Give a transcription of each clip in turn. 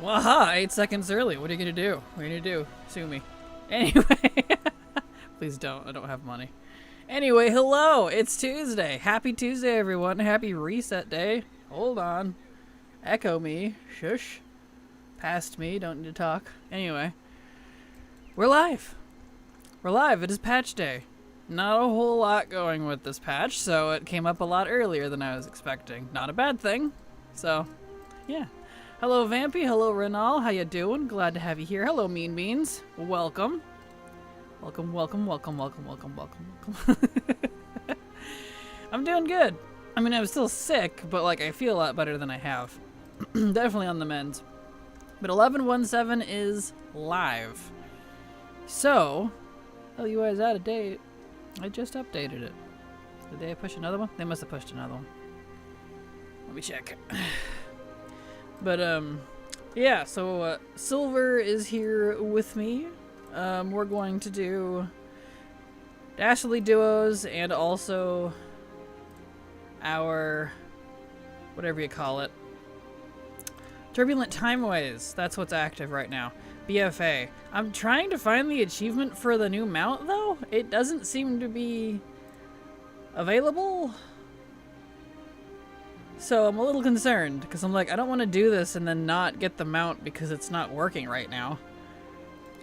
Waha, 8 seconds early. What are you gonna do? What are you gonna do? Sue me. Anyway. Please don't. I don't have money. Anyway, hello. It's Tuesday. Happy Tuesday, everyone. Happy reset day. Hold on. Echo me. Shush. Past me. Don't need to talk. Anyway. We're live. We're live. It is patch day. Not a whole lot going with this patch, so it came up a lot earlier than I was expecting. Not a bad thing. So, yeah. Hello, Vampy. Hello, Renal. How you doing? Glad to have you here. Hello, Mean Beans. Welcome. Welcome, welcome, welcome, welcome, welcome, welcome, welcome. I'm doing good. I mean, I'm still sick, but, like, I feel a lot better than I have. Definitely on the mend. But 11.17 is live. So, LUI is out of date. I just updated it. Did they push another one? They must have pushed another one. Let me check. But, yeah, so, Silver is here with me. We're going to do Dastardly Duos and also our, whatever you call it, Turbulent Timeways. That's what's active right now. BFA. I'm trying to find the achievement for the new mount, though. It doesn't seem to be available. So I'm a little concerned, because I'm like, I don't want to do this and then not get the mount because it's not working right now.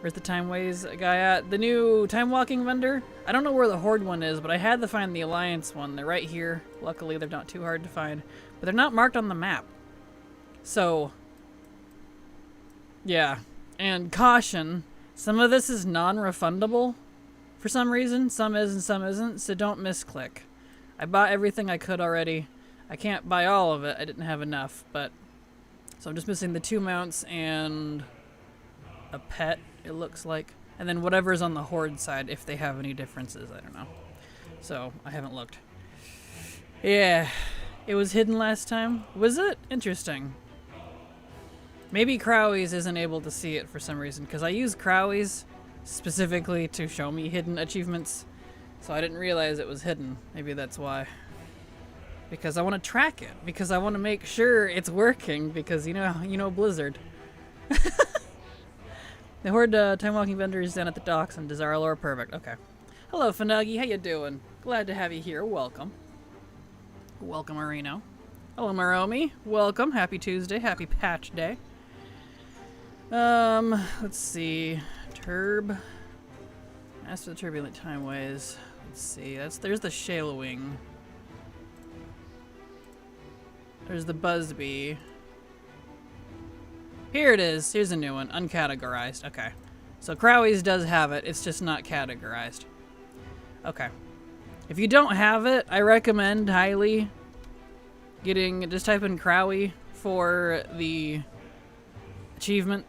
Where's the Timeways guy at? The new time walking vendor? I don't know where the Horde one is, but I had to find the Alliance one. They're right here. Luckily, they're not too hard to find. But they're not marked on the map. So, yeah. And caution, some of this is non-refundable for some reason. Some is and some isn't, so don't misclick. I bought everything I could already. I can't buy all of it. I didn't have enough, but... So I'm just missing the 2 mounts and a pet, it looks like. And then whatever's on the Horde side, if they have any differences, I don't know. So, I haven't looked. Yeah, it was hidden last time. Was it? Interesting. Maybe Crowies isn't able to see it for some reason, because I use Crowies specifically to show me hidden achievements, so I didn't realize it was hidden. Maybe that's why. Because I want to track it, because I want to make sure it's working, because you know Blizzard. The Horde time walking vendor is down at the docks and Desire Lore. Perfect. Okay. Hello, Fanagi. How you doing? Glad to have you here. Welcome. Welcome, Marino. Hello, Maromi. Welcome. Happy Tuesday. Happy patch day. Let's see. Turb. Master of the Turbulent Timeways. Let's see. There's the Shalowing. There's the Buzzbee. Here it is. Here's a new one. Uncategorized. Okay. So Crowies does have it. It's just not categorized. Okay. If you don't have it, I recommend highly just type in Crowie for the achievement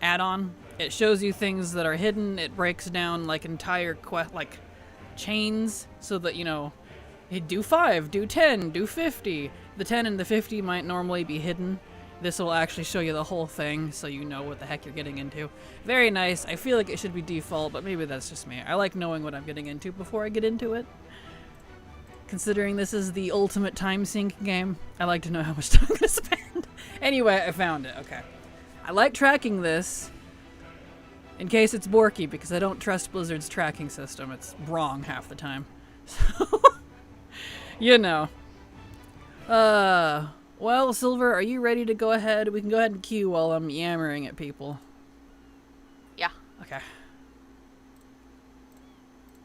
add-on. It shows you things that are hidden. It breaks down like entire chains so that, you do 5, do 10, do 50. The 10 and the 50 might normally be hidden. This will actually show you the whole thing, so you know what the heck you're getting into. Very nice. I feel like it should be default, but maybe that's just me. I like knowing what I'm getting into before I get into it. Considering this is the ultimate time sink game, I like to know how much time I'm going to spend. Anyway, I found it. Okay. I like tracking this in case it's borky, because I don't trust Blizzard's tracking system. It's wrong half the time. So, Well, Silver, are you ready to go ahead? We can go ahead and queue while I'm yammering at people. Yeah. Okay.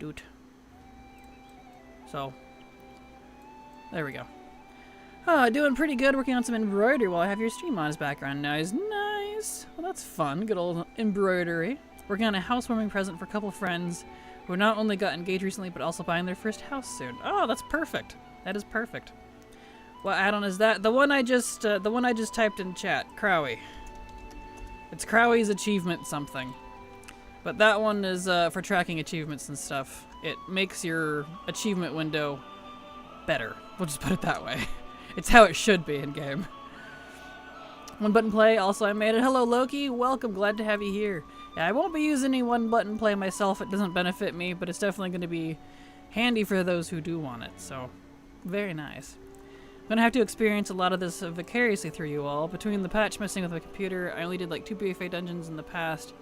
Dude. So. There we go. Doing pretty good, working on some embroidery while I have your stream on as background noise. Nice. Well, that's fun. Good old embroidery. Working on a housewarming present for a couple friends who not only got engaged recently, but also buying their first house soon. Oh, that's perfect. That is perfect. What add-on is that? The one I just typed in chat. Crowie. It's Crowie's achievement something. But that one is for tracking achievements and stuff. It makes your achievement window better. We'll just put it that way. It's how it should be in game. One button play. Also, I made it. Hello, Loki. Welcome. Glad to have you here. Yeah, I won't be using any one button play myself. It doesn't benefit me, but it's definitely going to be handy for those who do want it. So, very nice. I'm gonna have to experience a lot of this vicariously through you all. Between the patch messing with my computer, I only did like 2 BFA dungeons in the past,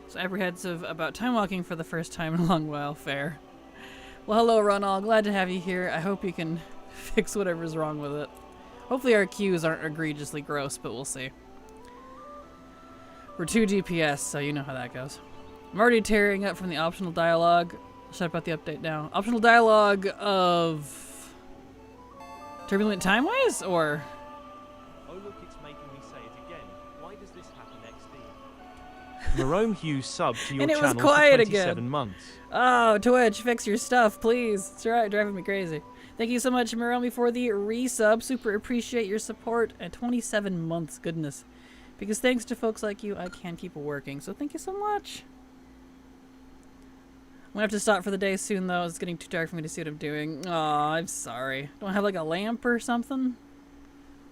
so apprehensive about time walking for the first time in a long while. Fair. Well, hello, Ronald. Glad to have you here. I hope you can fix whatever's wrong with it. Hopefully our queues aren't egregiously gross, but we'll see. We're 2 DPS, so you know how that goes. I'm already tearing up from the optional dialogue. Shut up about the update now. Optional dialogue of Turbulent Timeways, or? Oh look, it's making me say it again. Why does this happen XD? Marome Hughes subbed to your And it channel was quiet for 27 again. months. Oh, Twitch, fix your stuff, please. It's alright, driving me crazy. Thank you so much, Miromi, for the resub. Super appreciate your support. At 27 months, goodness. Because thanks to folks like you, I can keep working. So thank you so much. I'm gonna have to stop for the day soon, though. It's getting too dark for me to see what I'm doing. Aw, I'm sorry. Don't I have like a lamp or something?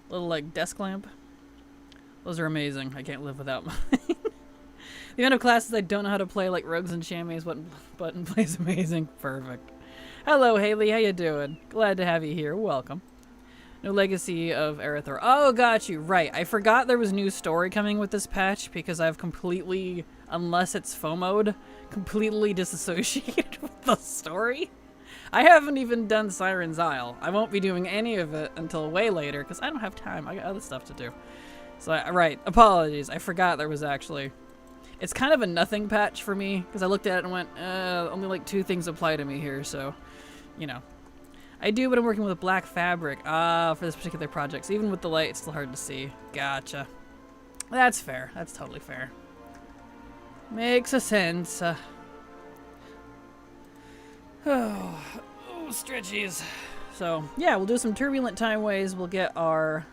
A little like desk lamp? Those are amazing. I can't live without mine. The amount of classes I don't know how to play, like Rogues and Chamois button play, is amazing. Perfect. Hello, Haley. How you doing? Glad to have you here. Welcome. No Legacy of Erythor. Oh, got you. Right. I forgot there was new story coming with this patch because I've completely, unless it's FOMO'd, completely disassociated with the story. I haven't even done Siren's Isle. I won't be doing any of it until way later because I don't have time. I got other stuff to do. So, right. Apologies. I forgot there was actually... It's kind of a nothing patch for me because I looked at it and went, only like 2 things apply to me here, so, you know. I do, but I'm working with a black fabric. For this particular project. So even with the light, it's still hard to see. Gotcha. That's fair. That's totally fair. Makes a sense. Oh, stretchies. So, yeah, we'll do some Turbulent Timeways. We'll get our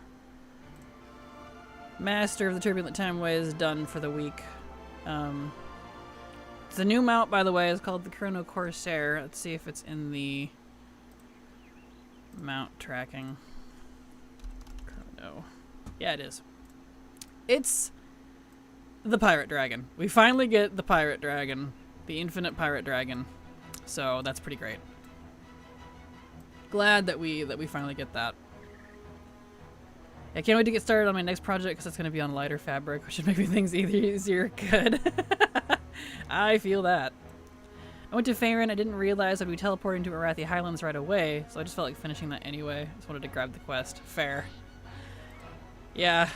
Master of the Turbulent Timeways done for the week. It's a new mount, by the way. It's called the Chrono Corsair. Let's see if it's in the mount tracking. Chrono. Yeah, it is. It's the Pirate Dragon. We finally get the Pirate Dragon. The Infinite Pirate Dragon. So that's pretty great. Glad that we finally get that. I can't wait to get started on my next project because it's going to be on lighter fabric, which should make things easier. Good. I feel that. I went to Faerun. I didn't realize I'd be teleporting to Arathi Highlands right away, so I just felt like finishing that anyway. I just wanted to grab the quest. Fair. Yeah.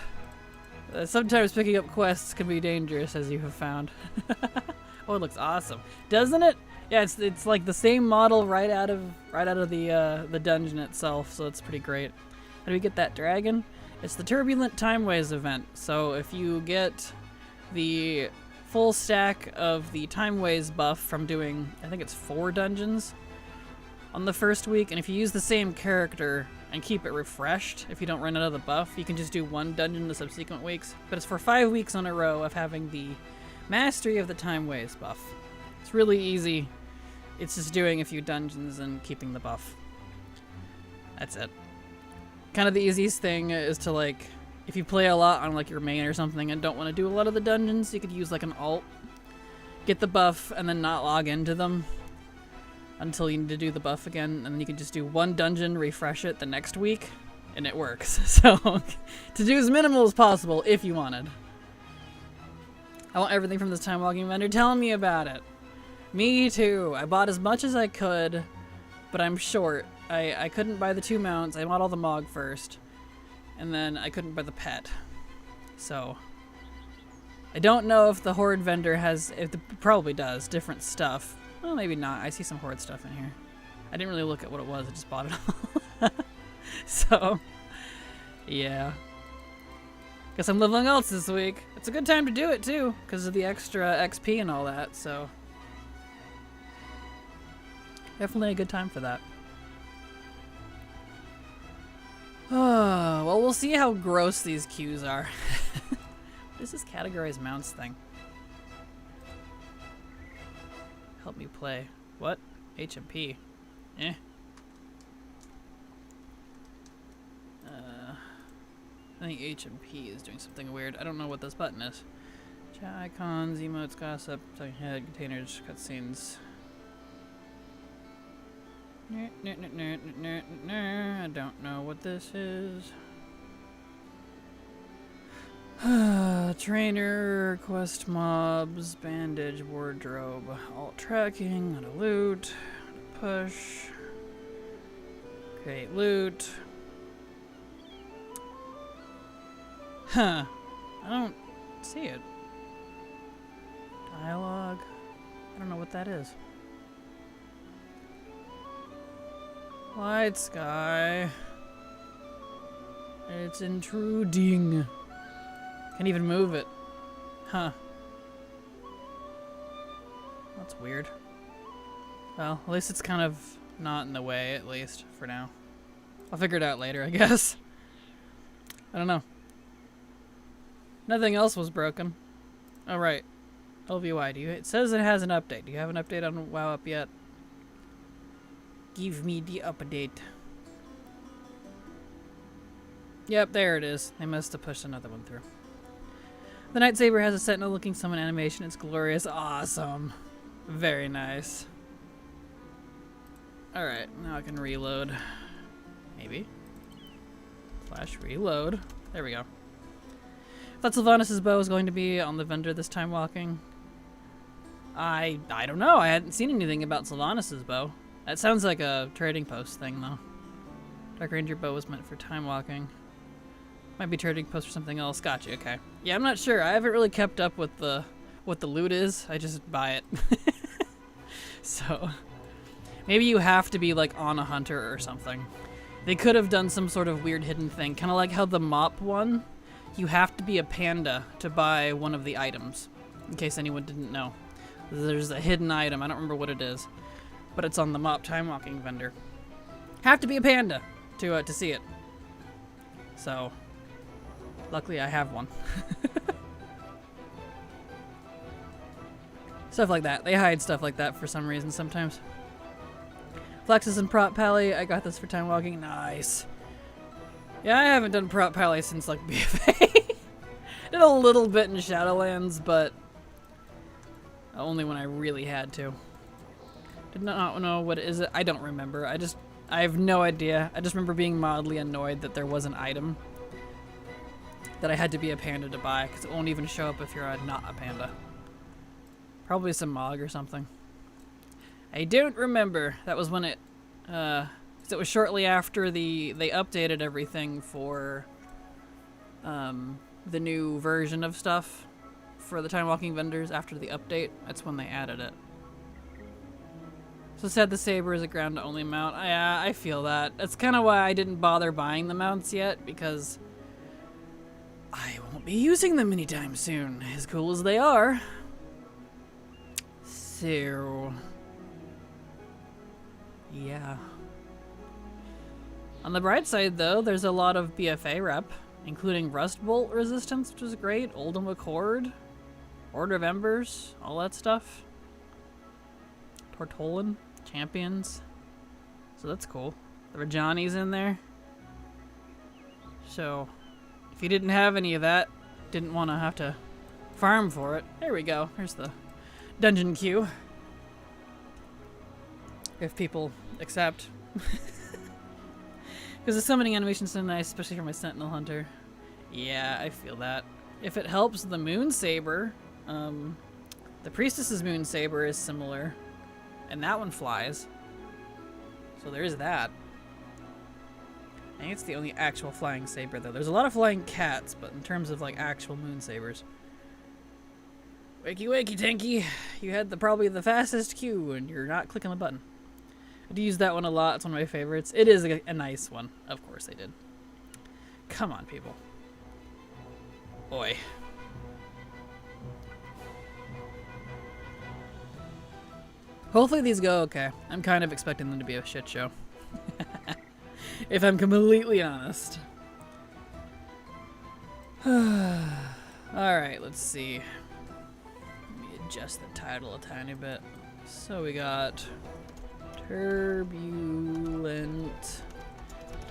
Sometimes picking up quests can be dangerous, as you have found. Oh, it looks awesome, doesn't it? Yeah, it's like the same model right out of the dungeon itself, so it's pretty great. How do we get that dragon? It's the Turbulent Timeways event. So if you get the full stack of the Timeways buff from doing, I think it's 4 dungeons on the first week, and if you use the same character and keep it refreshed, if you don't run out of the buff, you can just do 1 dungeon the subsequent weeks. But it's for 5 weeks in a row of having the Mastery of the Timeways buff. It's really easy. It's just doing a few dungeons and keeping the buff. That's it. Kind of the easiest thing is to, like, if you play a lot on like your main or something and don't want to do a lot of the dungeons, you could use like an alt, get the buff, and then not log into them until you need to do the buff again, and then you can just do 1 dungeon, refresh it the next week, and it works. So to do as minimal as possible if you wanted. I want everything from this time logging vendor. Tell me about it. Me too. I bought as much as I could, but I'm short. I couldn't buy the 2 mounts. I bought all the Mog first. And then I couldn't buy the pet. So I don't know if the Horde vendor has, probably does, different stuff. Well, maybe not. I see some Horde stuff in here. I didn't really look at what it was. I just bought it all. So, yeah. Guess I'm leveling else this week. It's a good time to do it too, because of the extra XP and all that, so. Definitely a good time for that. Oh, well, we'll see how gross these queues are. What is this categorized mounts thing? Help me play. What? HMP. Eh. I think HMP is doing something weird. I don't know what this button is. Chat icons, emotes, gossip, talking head, containers, cutscenes. I don't know what this is. Trainer, quest mobs, bandage, wardrobe, alt tracking, how to loot, how to push, create loot. Huh. I don't see it. Dialogue. I don't know what that is. Light sky. It's intruding. Can't even move it. Huh. That's weird. Well, at least it's kind of not in the way, at least, for now. I'll figure it out later, I guess. I don't know. Nothing else was broken. Oh, right. LVY, it says it has an update. Do you have an update on WoW up yet? Give me the update. Yep, there it is. They must have pushed another one through. The Night Saber has a sentinel-looking summon animation. It's glorious. Awesome. Very nice. Alright, now I can reload. Maybe. Flash reload. There we go. I thought Sylvanas' bow was going to be on the vendor this time walking. I don't know. I hadn't seen anything about Sylvanas' bow. That sounds like a trading post thing, though. Dark Ranger bow was meant for time walking. Might be trading post for something else. Gotcha, okay. Yeah, I'm not sure. I haven't really kept up with what the loot is. I just buy it. So, maybe you have to be, like, on a hunter or something. They could have done some sort of weird hidden thing. Kind of like how the mop one, you have to be a panda to buy one of the items. In case anyone didn't know. There's a hidden item. I don't remember what it is. But it's on the mop time walking vendor. Have to be a panda to see it. So, luckily I have one. Stuff like that. They hide stuff like that for some reason sometimes. Flexes and Prop Pally. I got this for time walking. Nice. Yeah, I haven't done Prop Pally since like BFA. Did a little bit in Shadowlands, but only when I really had to. Did not know what is it. I don't remember. I have no idea. I just remember being mildly annoyed that there was an item that I had to be a panda to buy, because it won't even show up if you're not a panda. Probably some Mog or something. I don't remember. That was when it was shortly after they updated everything for the new version of stuff for the time walking vendors. After the update, that's when they added it. So said the Saber is a ground only mount. Yeah, I feel that. That's kind of why I didn't bother buying the mounts yet, because I won't be using them anytime soon, as cool as they are. So, yeah. On the bright side, though, there's a lot of BFA rep, including Rust Bolt resistance, which is great, Oldham Accord, Order of Embers, all that stuff. Tortolan, Champions. So that's cool. There were Johnny's in there. So, if you didn't have any of that, didn't want to have to farm for it, there we go. Here's the dungeon queue. If people accept. Because the summoning animation's so nice, especially for my Sentinel Hunter. Yeah, I feel that. If it helps the Moon Saber, the Priestess's Moon Saber is similar. And that one flies. So there is that. I think it's the only actual flying saber, though. There's a lot of flying cats, but in terms of, like, actual moon sabers. Wakey wakey, Tanky. You had probably the fastest queue, and you're not clicking the button. I do use that one a lot. It's one of my favorites. It is a nice one. Of course they did. Come on, people. Boy. Hopefully these go okay. I'm kind of expecting them to be a shit show. If I'm completely honest. Alright, let's see. Let me adjust the title a tiny bit. So we got Turbulent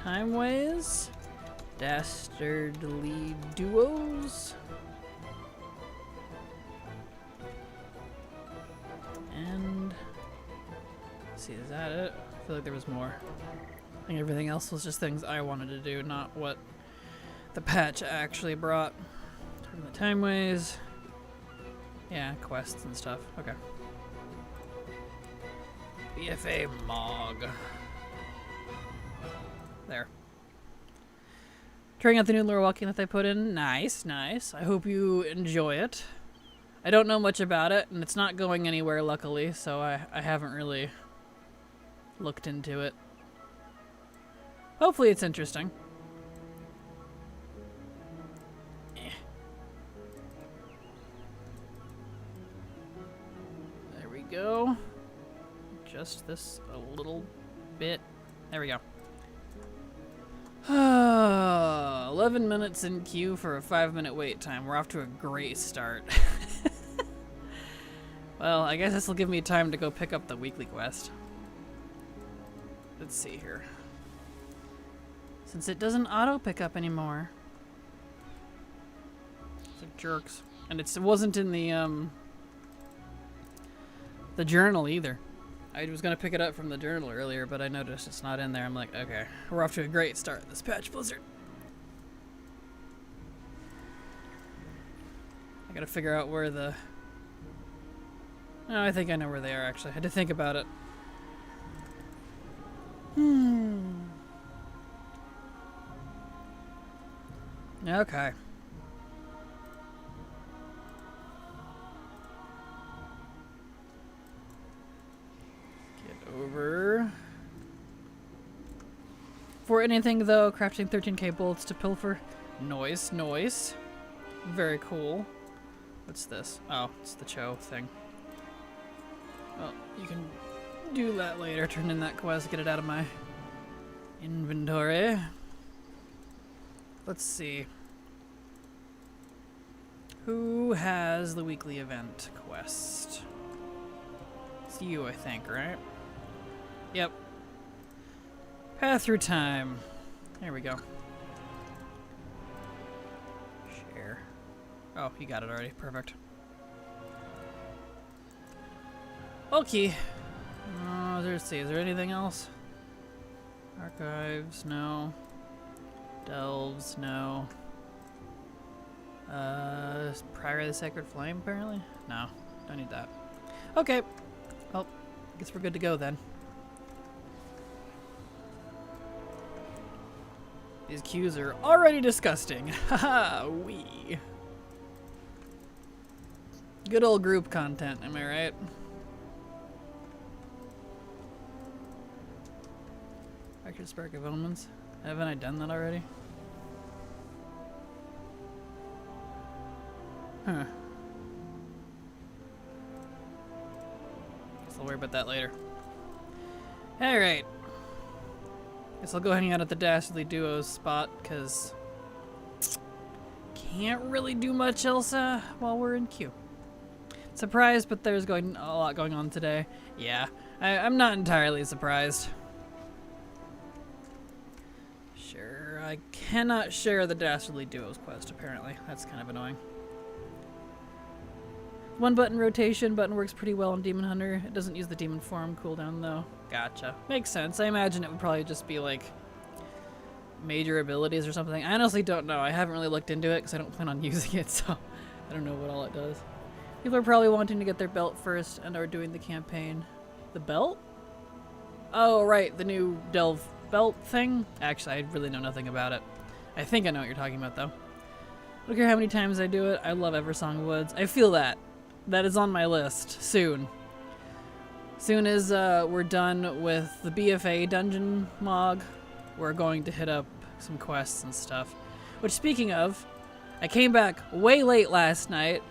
Timeways, Dastardly Duos, see, is that it? I feel like there was more. I think everything else was just things I wanted to do, not what the patch actually brought. Turn the timeways. Yeah, quests and stuff. Okay. BFA Mog. There. Trying out the new lure walking that they put in. Nice, nice. I hope you enjoy it. I don't know much about it, and it's not going anywhere, luckily, so I haven't really looked into it. Hopefully it's interesting. There we go. Just this a little bit. There we go. 11 minutes in queue for a 5-minute wait time. We're off to a great start. Well, I guess this will give me time to go pick up the weekly quest. Let's see here. Since it doesn't auto pick up anymore. They're jerks. And it wasn't in the journal either. I was gonna pick it up from the journal earlier, but I noticed it's not in there. I'm like, okay, we're off to a great start this patch, Blizzard. I gotta figure out where the... Oh, I think I know where they are, actually. I had to think about it. Okay. Get over. For anything, though, crafting 13k bullets to pilfer. Noise, noise. Very cool. What's this? Oh, it's the Cho thing. Well, you can do that later. Turn in that quest, get it out of my inventory. Let's see. Who has the weekly event quest? It's you, I think, right? Yep. Path through time. There we go. Share. Oh, you got it already. Perfect. Okay. Let's see. Is there anything else? Archives? No. Delves? No. Prior to the Sacred Flame, apparently? No. Don't need that. Okay. Well, I guess we're good to go then. These queues are already disgusting. Haha, wee. Good old group content, am I right? Fractured Spark of Omens. Haven't I done that already? Huh. Guess I'll worry about that later. Alright. Guess I'll go hang out at the Dastardly Duos spot, because can't really do much else while we're in queue. Surprised, but there's a lot going on today. Yeah, I'm not entirely surprised. Sure, I cannot share the Dastardly Duos quest, apparently. That's kind of annoying. One button rotation. Button works pretty well on Demon Hunter. It doesn't use the demon form cooldown, though. Gotcha. Makes sense. I imagine it would probably just be, like, major abilities or something. I honestly don't know. I haven't really looked into it because I don't plan on using it, so I don't know what all it does. People are probably wanting to get their belt first and are doing the campaign. The belt? Oh, right. The new Delve belt thing? Actually, I really know nothing about it. I think I know what you're talking about, though. I don't care how many times I do it. I love Eversong Woods. I feel that. That is on my list. Soon. Soon as we're done with the BFA dungeon mog, we're going to hit up some quests and stuff. Which, speaking of, I came back way late last night,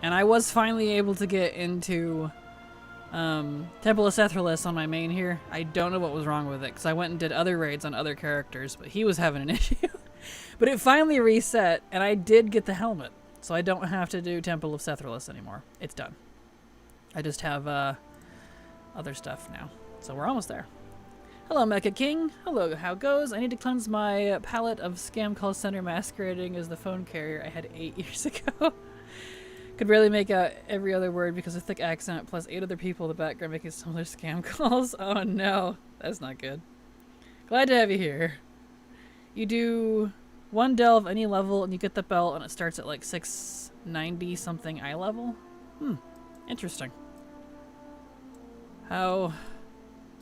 and I was finally able to get into Temple of Sethralis on my main here. I don't know what was wrong with it, because I went and did other raids on other characters, but he was having an issue. But it finally reset, and I did get the helmet. So I don't have to do Temple of Sethralis anymore. It's done. I just have other stuff now. So we're almost there. Hello, Mecha King. Hello, how goes? I need to cleanse my palette of scam call center masquerading as the phone carrier I had 8 years ago. Could barely make out every other word because of thick accent, plus 8 other people in the background making similar scam calls. Oh no, that's not good. Glad to have you here. You do 1 delve any level and you get the belt and it starts at like 690 something eye level. Interesting. How...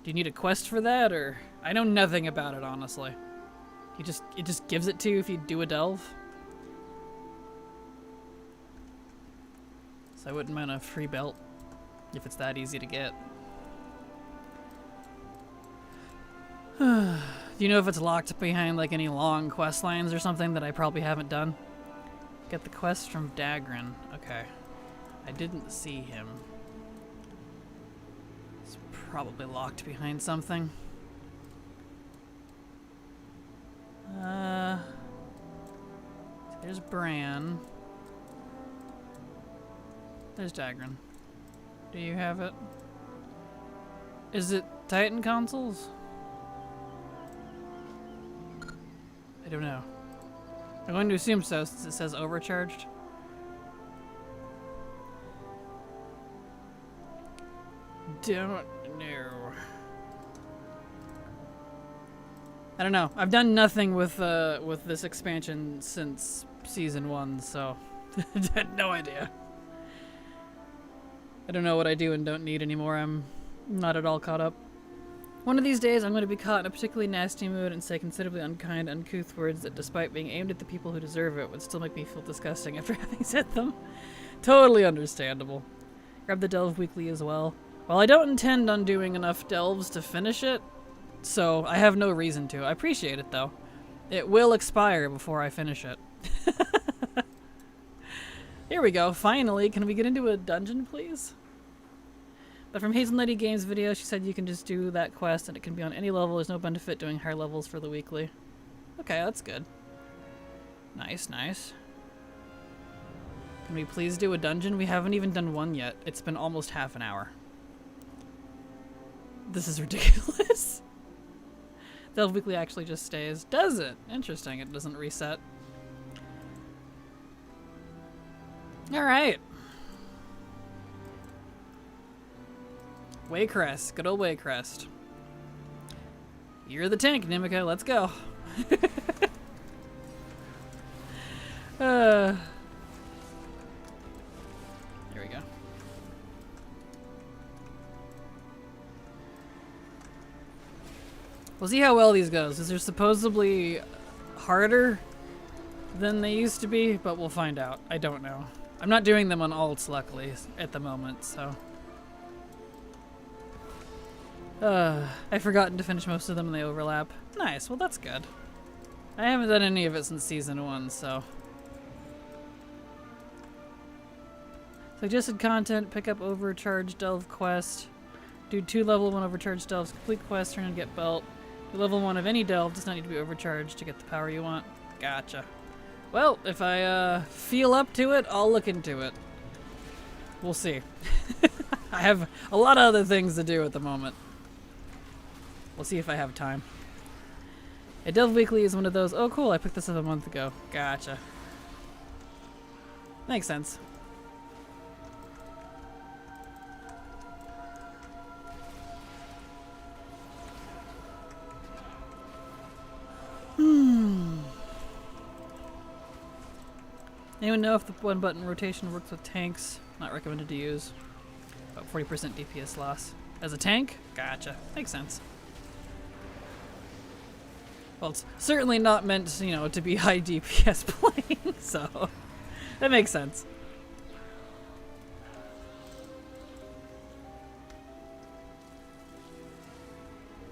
Do you need a quest for that, or... I know nothing about it, honestly. It just gives it to you if you do a delve. So I wouldn't mind a free belt if it's that easy to get. Do you know if it's locked behind like any long quest lines or something that I probably haven't done? Get the quest from Dagran. Okay. I didn't see him. It's probably locked behind something. There's Bran. There's Dagran. Do you have it? Is it Titan consoles? I don't know. I'm going to assume so since it says overcharged. Don't know. I don't know. I've done nothing with this expansion since season 1, so I had no idea. I don't know what I do and don't need anymore. I'm not at all caught up. One of these days, I'm going to be caught in a particularly nasty mood and say considerably unkind, uncouth words that, despite being aimed at the people who deserve it, would still make me feel disgusting after having said them. Totally understandable. Grab the Delve Weekly as well. Well, I don't intend on doing enough delves to finish it, so I have no reason to. I appreciate it, though. It will expire before I finish it. Here we go. Finally, can we get into a dungeon, please? But from Hazel Lady Games video, she said you can just do that quest and it can be on any level. There's no benefit doing higher levels for the weekly. Okay, that's good. Nice, nice. Can we please do a dungeon? We haven't even done one yet. It's been almost half an hour. This is ridiculous. Delve Weekly actually just stays. Does it? Interesting. It doesn't reset. Alright. Waycrest. Good old Waycrest. You're the tank, Nimika. Let's go. There we go. We'll see how well these goes. These are supposedly harder than they used to be, but we'll find out. I don't know. I'm not doing them on alts, luckily, at the moment, so... I've forgotten to finish most of them and they overlap. Nice, well that's good. I haven't done any of it since season 1, so... Suggested content, pick up overcharged delve quest. Do 2 level 1 overcharged delves, complete quest, turn and get belt. Do level 1 of any delve, does not need to be overcharged to get the power you want. Gotcha. Well, if I feel up to it, I'll look into it. We'll see. I have a lot of other things to do at the moment. We'll see if I have time. A Delve Weekly is one of those, oh cool, I picked this up a month ago. Gotcha. Makes sense. Anyone know if the 1-button rotation works with tanks? Not recommended to use. About 40% DPS loss. As a tank? Gotcha. Makes sense. Well, it's certainly not meant, you know, to be high DPS playing, so that makes sense.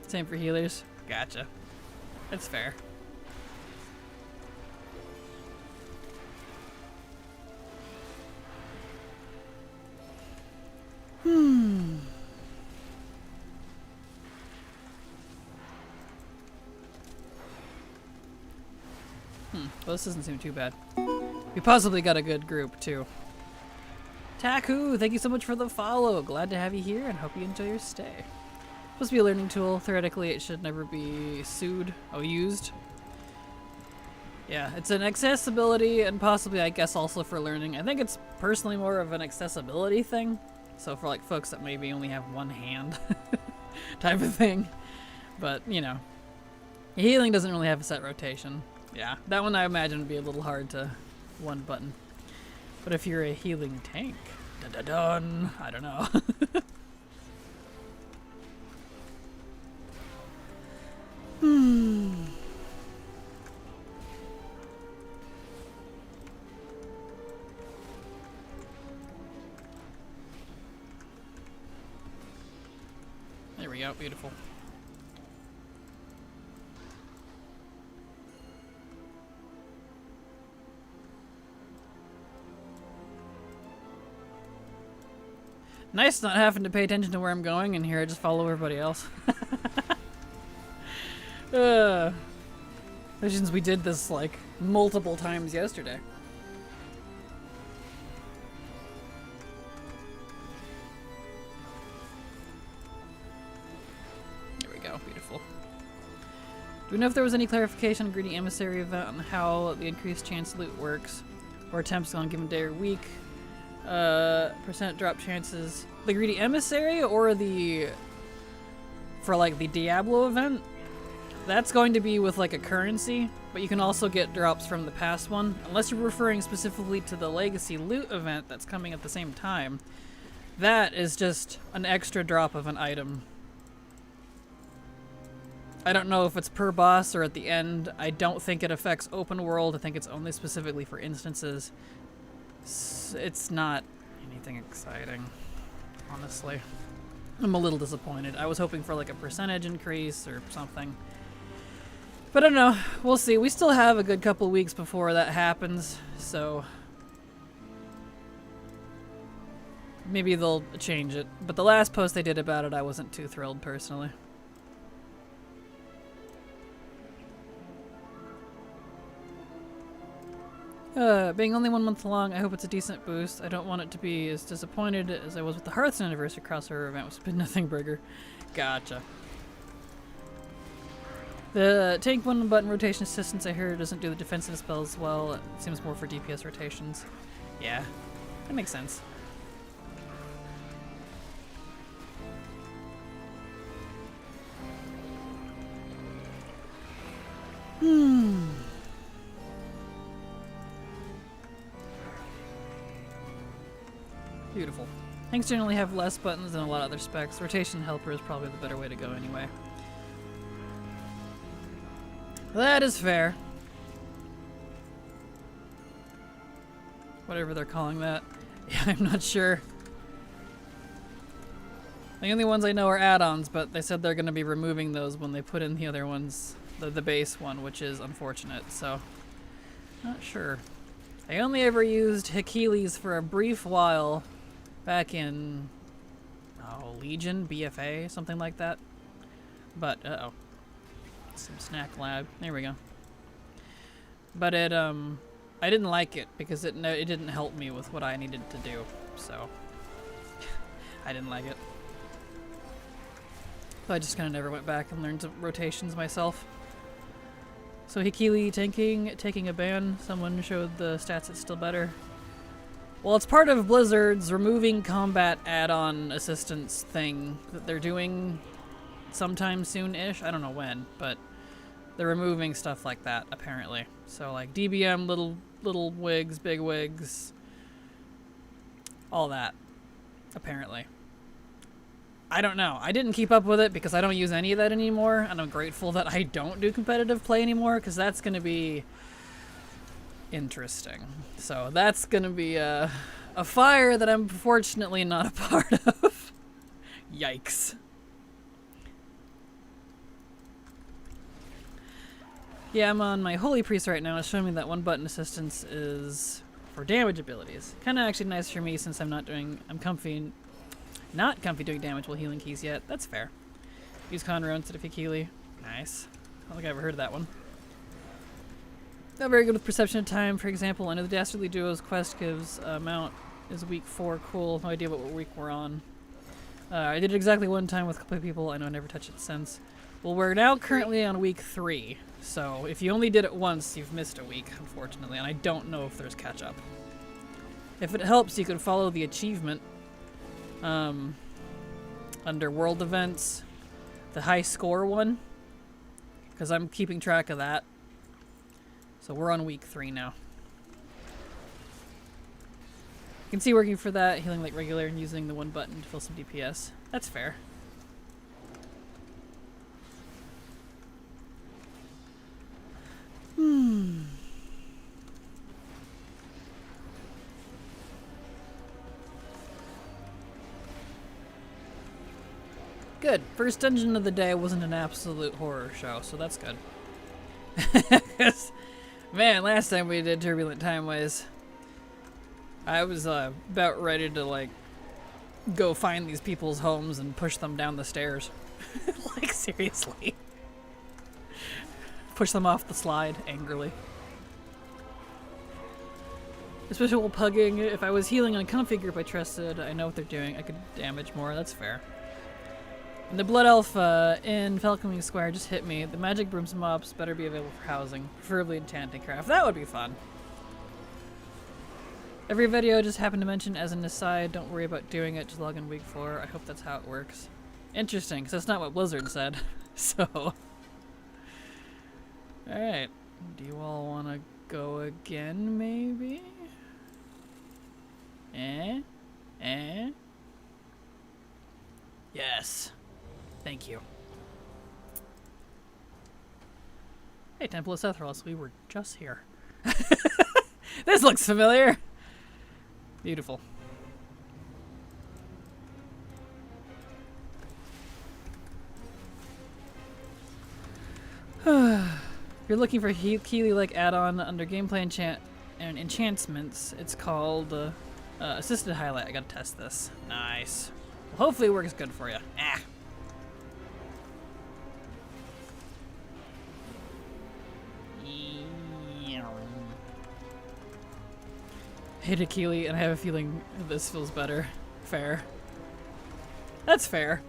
Same for healers. Gotcha. That's fair. Well, this doesn't seem too bad. We possibly got a good group, too. Taku, thank you so much for the follow. Glad to have you here and hope you enjoy your stay. Supposed to be a learning tool. Theoretically, it should never be used. Yeah, it's an accessibility and possibly, I guess, also for learning. I think it's personally more of an accessibility thing. So for like folks that maybe only have one hand type of thing. But, you know, healing doesn't really have a set rotation. Yeah, that one I imagine would be a little hard to one button. But if you're a healing tank, dun-dun-dun, I don't know. There we go, beautiful. Nice not having to pay attention to where I'm going and here I just follow everybody else. Since we did this like multiple times yesterday. There we go, beautiful. Do we know if there was any clarification on Greedy Emissary event on how the increased chance loot works? Or attempts on a given day or week? Percent drop chances. The Greedy Emissary or the... for like the Diablo event? That's going to be with like a currency, but you can also get drops from the past one. Unless you're referring specifically to the Legacy Loot event that's coming at the same time. That is just an extra drop of an item. I don't know if it's per boss or at the end. I don't think it affects open world. I think it's only specifically for instances. It's not anything exciting, honestly. I'm a little disappointed. I was hoping for like a percentage increase or something. But I don't know. We'll see. We still have a good couple weeks before that happens, so maybe they'll change it. But the last post they did about it, I wasn't too thrilled personally. Being only 1 month long, I hope it's a decent boost. I don't want it to be as disappointed as I was with the Hearthstone Anniversary crossover event, which has been nothing burger. Gotcha. The tank one button rotation assistance I heard doesn't do the defensive spells well. It seems more for DPS rotations. Yeah, that makes sense. Beautiful. Tanks generally have less buttons than a lot of other specs. Rotation helper is probably the better way to go anyway. That is fair. Whatever they're calling that. Yeah, I'm not sure. The only ones I know are add-ons, but they said they're going to be removing those when they put in the other ones, the base one, which is unfortunate, so not sure. I only ever used Hekilis for a brief while back in Legion, BFA, something like that. But some snack lab. There we go. But it I didn't like it because it didn't help me with what I needed to do. So I didn't like it. So I just kind of never went back and learned some rotations myself. So Hikili taking a ban. Someone showed the stats it's still better. Well, it's part of Blizzard's removing combat add-on assistance thing that they're doing sometime soon-ish. I don't know when, but they're removing stuff like that, apparently. So, like, DBM, little wigs, big wigs, all that, apparently. I don't know. I didn't keep up with it because I don't use any of that anymore, and I'm grateful that I don't do competitive play anymore, because that's going to be interesting. So that's going to be a fire that I'm fortunately not a part of. Yikes. Yeah, I'm on my Holy Priest right now. It's showing me that one button assistance is for damage abilities. Kind of actually nice for me since I'm not comfy doing damage while healing keys yet. That's fair. Use Conroe instead of Hikili. Nice. I don't think I ever heard of that one. Not very good with perception of time, for example. I know the Dastardly Duo's quest gives mount is week 4. Cool. No idea what week we're on. I did it exactly one time with a couple of people. I know I never touched it since. Well, we're now currently on week 3, so if you only did it once, you've missed a week, unfortunately, and I don't know if there's catch-up. If it helps, you can follow the achievement under World Events, the high score one, because I'm keeping track of that. So we're on week 3 now. You can see working for that, healing like regular and using the one button to fill some DPS. That's fair. Good. First dungeon of the day wasn't an absolute horror show, so that's good. Man, last time we did Turbulent Timeways, I was about ready to like go find these people's homes and push them down the stairs. Like seriously. Push them off the slide angrily. Especially while pugging. If I was healing on a config group I trusted, I know what they're doing. I could damage more. That's fair. And the Blood Elf in Falcon Square just hit me. The Magic Brooms mobs better be available for housing, preferably enchanting craft. That would be fun. Every video just happened to mention as an aside, don't worry about doing it, just log in week 4. I hope that's how it works. Interesting, because that's not what Blizzard said. So. Alright. Do you all want to go again, maybe? Yes. Thank you. Hey, Temple of Sethros, we were just here. This looks familiar. Beautiful. If you're looking for Keeley-like add-on under gameplay and enchantments, it's called Assisted Highlight. I gotta test this. Nice. Well, hopefully it works good for you. Ah. Hit a Keeley, and I have a feeling this feels better. Fair. That's fair.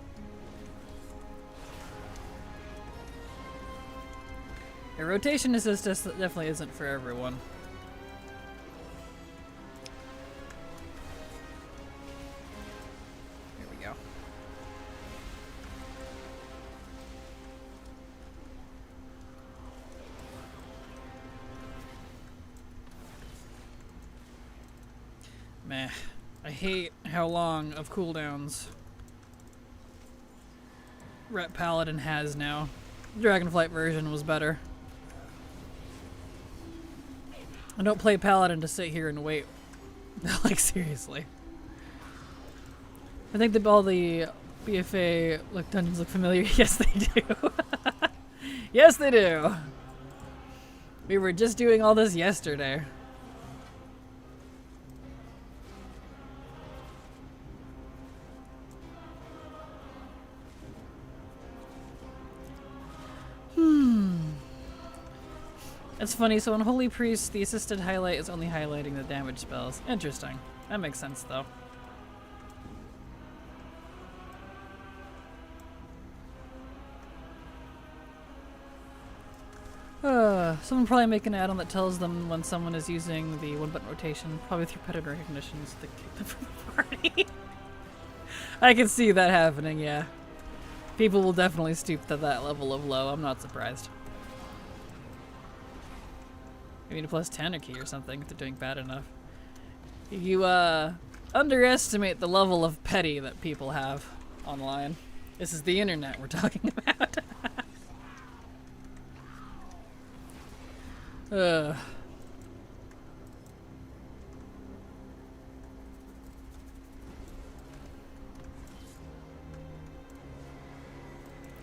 A rotation assist definitely isn't for everyone. Here we go. Meh. I hate how long of cooldowns Ret Paladin has now. Dragonflight version was better. I don't play Paladin to sit here and wait. Like, seriously. I think that all the BFA dungeons look familiar. Yes, they do. Yes, they do. We were just doing all this yesterday. It's funny, so on Holy Priest, the assisted highlight is only highlighting the damage spells. Interesting. That makes sense, though. Someone probably make an add-on that tells them when someone is using the one-button rotation, probably through pattern recognition, so they kick them from the party. I can see that happening, yeah. People will definitely stoop to that level of low. I'm not surprised. Maybe a plus 10 or key or something if they're doing bad enough. You underestimate the level of petty that people have online. This is the internet we're talking about.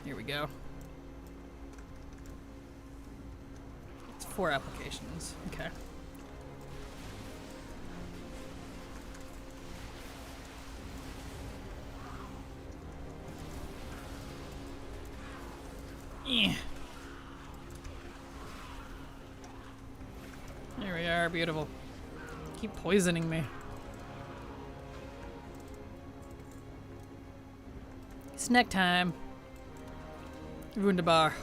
Here we go. 4 applications. Okay. Yeah. There we are. Beautiful. Keep poisoning me. Snack time. Wunderbar.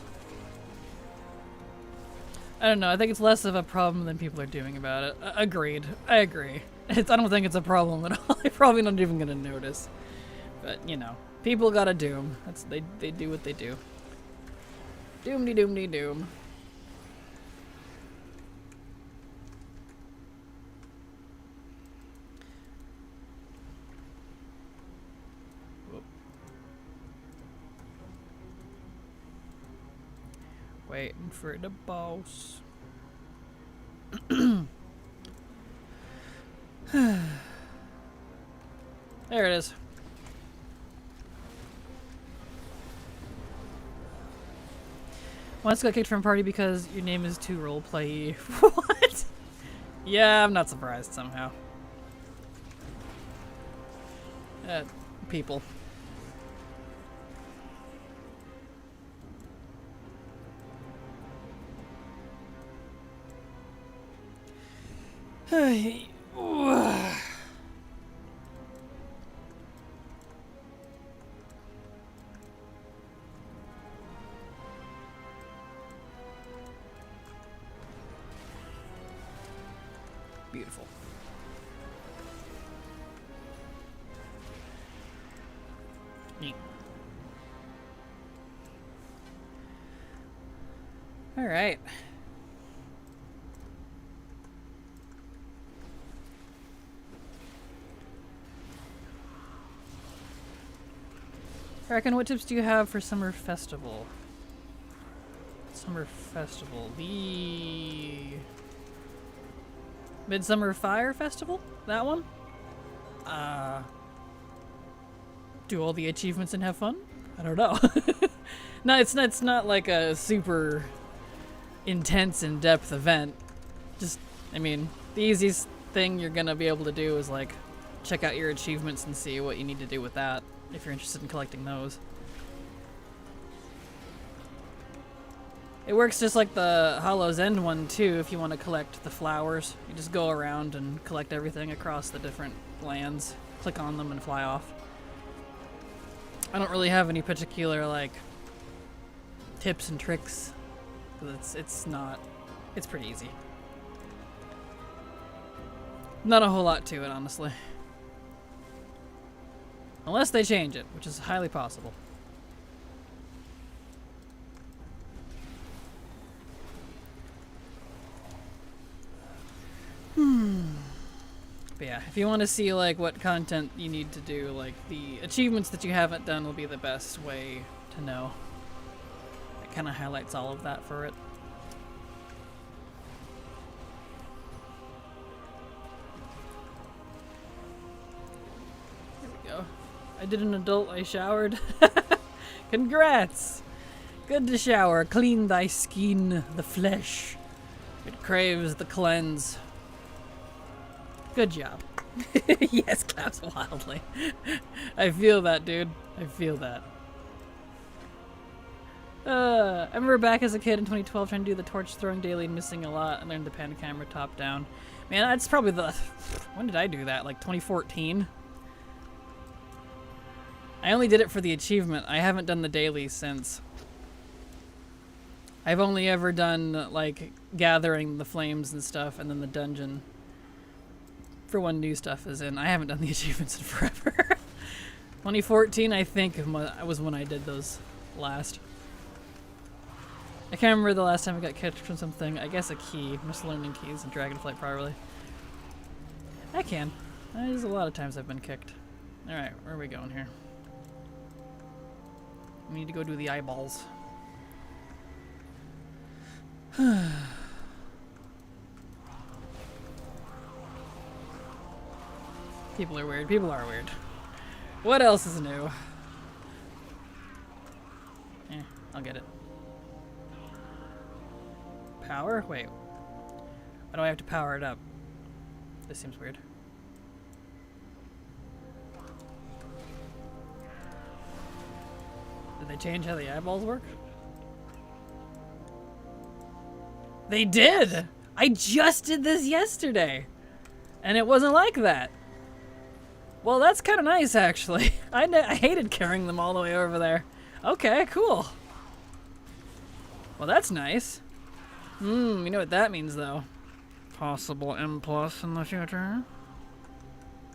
I don't know. I think it's less of a problem than people are doing about it. Agreed. I agree. I don't think it's a problem at all. I'm probably not even gonna notice. But you know, people gotta doom. They do what they do. Doomty doomty doom. Whoop. Waiting for the boss. There it is. Once got kicked from a party because your name is too roleplay. What? Yeah, I'm not surprised somehow. People. Beautiful. Neat. All right. I reckon, what tips do you have for summer festival? Summer festival. The Midsummer Fire Festival? That one? Do all the achievements and have fun? I don't know. No, it's not like a super intense, in-depth event. Just, I mean, the easiest thing you're gonna be able to do is like check out your achievements and see what you need to do with that if you're interested in collecting those. It works just like the Hollow's End one too if you want to collect the flowers. You just go around and collect everything across the different lands, click on them and fly off. I don't really have any particular like tips and tricks. It's pretty easy. Not a whole lot to it, honestly. Unless they change it, which is highly possible. But yeah, if you want to see like what content you need to do, like the achievements that you haven't done will be the best way to know. It kind of highlights all of that for it. Here we go. I did an adult, I showered. Congrats! Good to shower, clean thy skin, the flesh. It craves the cleanse. Good job. Yes, claps wildly. I feel that, dude. I feel that. I remember back as a kid in 2012 trying to do the torch throwing daily and missing a lot and learned the pan camera top down. Man, that's probably the... When did I do that? Like 2014? I only did it for the achievement. I haven't done the daily since. I've only ever done, like, gathering the flames and stuff and then the dungeon. For when new stuff is in. I haven't done the achievements in forever. 2014, I think, was when I did those last. I can't remember the last time I got kicked from something. I guess a key. I'm just learning keys and Dragonflight properly. I can. There's a lot of times I've been kicked. Alright, where are we going here? We need to go do the eyeballs. People are weird. People are weird. What else is new? I'll get it. Power? Wait. Why do I have to power it up? This seems weird. Did they change how the eyeballs work? They did! I just did this yesterday! And it wasn't like that. Well, that's kind of nice, actually. I hated carrying them all the way over there. Okay, cool. Well, that's nice. You know what that means, though? Possible M plus in the future.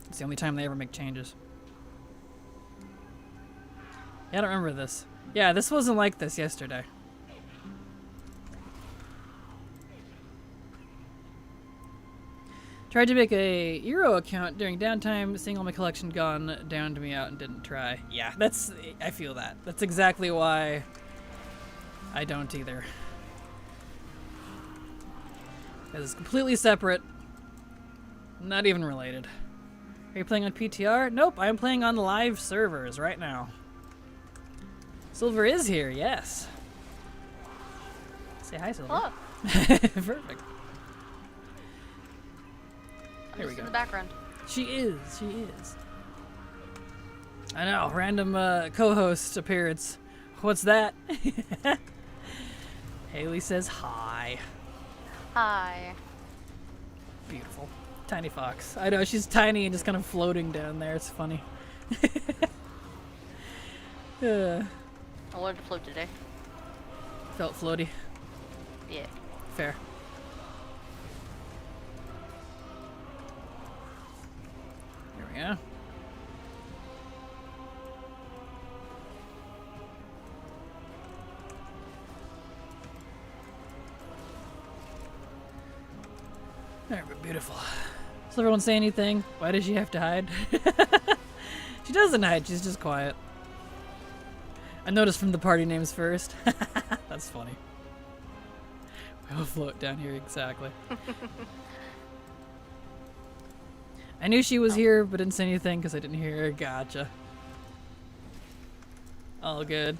It's the only time they ever make changes. Yeah, I don't remember this. Yeah, this wasn't like this yesterday. Tried to make a Euro account during downtime, seeing all my collection gone down to me out and didn't try. Yeah, I feel that. That's exactly why I don't either. Because it's completely separate. Not even related. Are you playing on PTR? Nope, I'm playing on live servers right now. Silver is here, yes. Say hi, Silver. Hello. Perfect. I'm Here we just go. in the background. She is. I know, random co-host appearance. What's that? Haley says hi. Hi. Beautiful. Tiny fox. I know, she's tiny and just kind of floating down there. It's funny. I wanted to float today. Felt floaty. Yeah. Fair. Here we go. Alright, but beautiful. Does everyone say anything? Why does she have to hide? She doesn't hide, she's just quiet. I noticed from the party names first. That's funny. We'll float down here, exactly. I knew she was here, but didn't say anything because I didn't hear her. Gotcha. All good.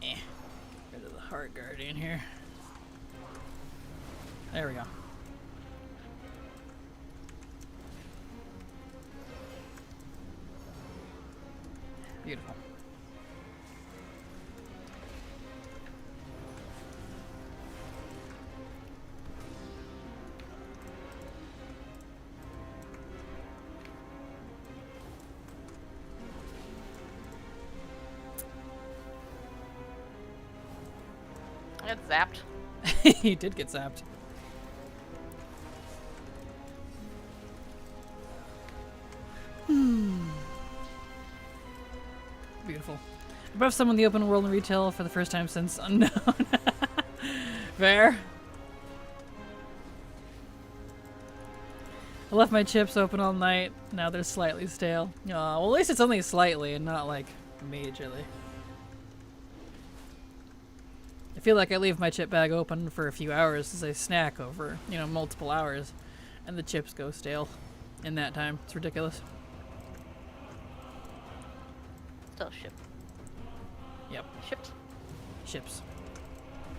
Rid of the Heart Guardian here. There we go. Beautiful. I got zapped. He did get zapped. Beautiful. Above some in the open world and retail for the first time since Unknown. Fair. I left my chips open all night. Now they're slightly stale. Well, at least it's only slightly and not like majorly. I feel like I leave my chip bag open for a few hours as I snack over, multiple hours, and the chips go stale in that time. It's ridiculous. Still ship. Yep. Shipped. Chips.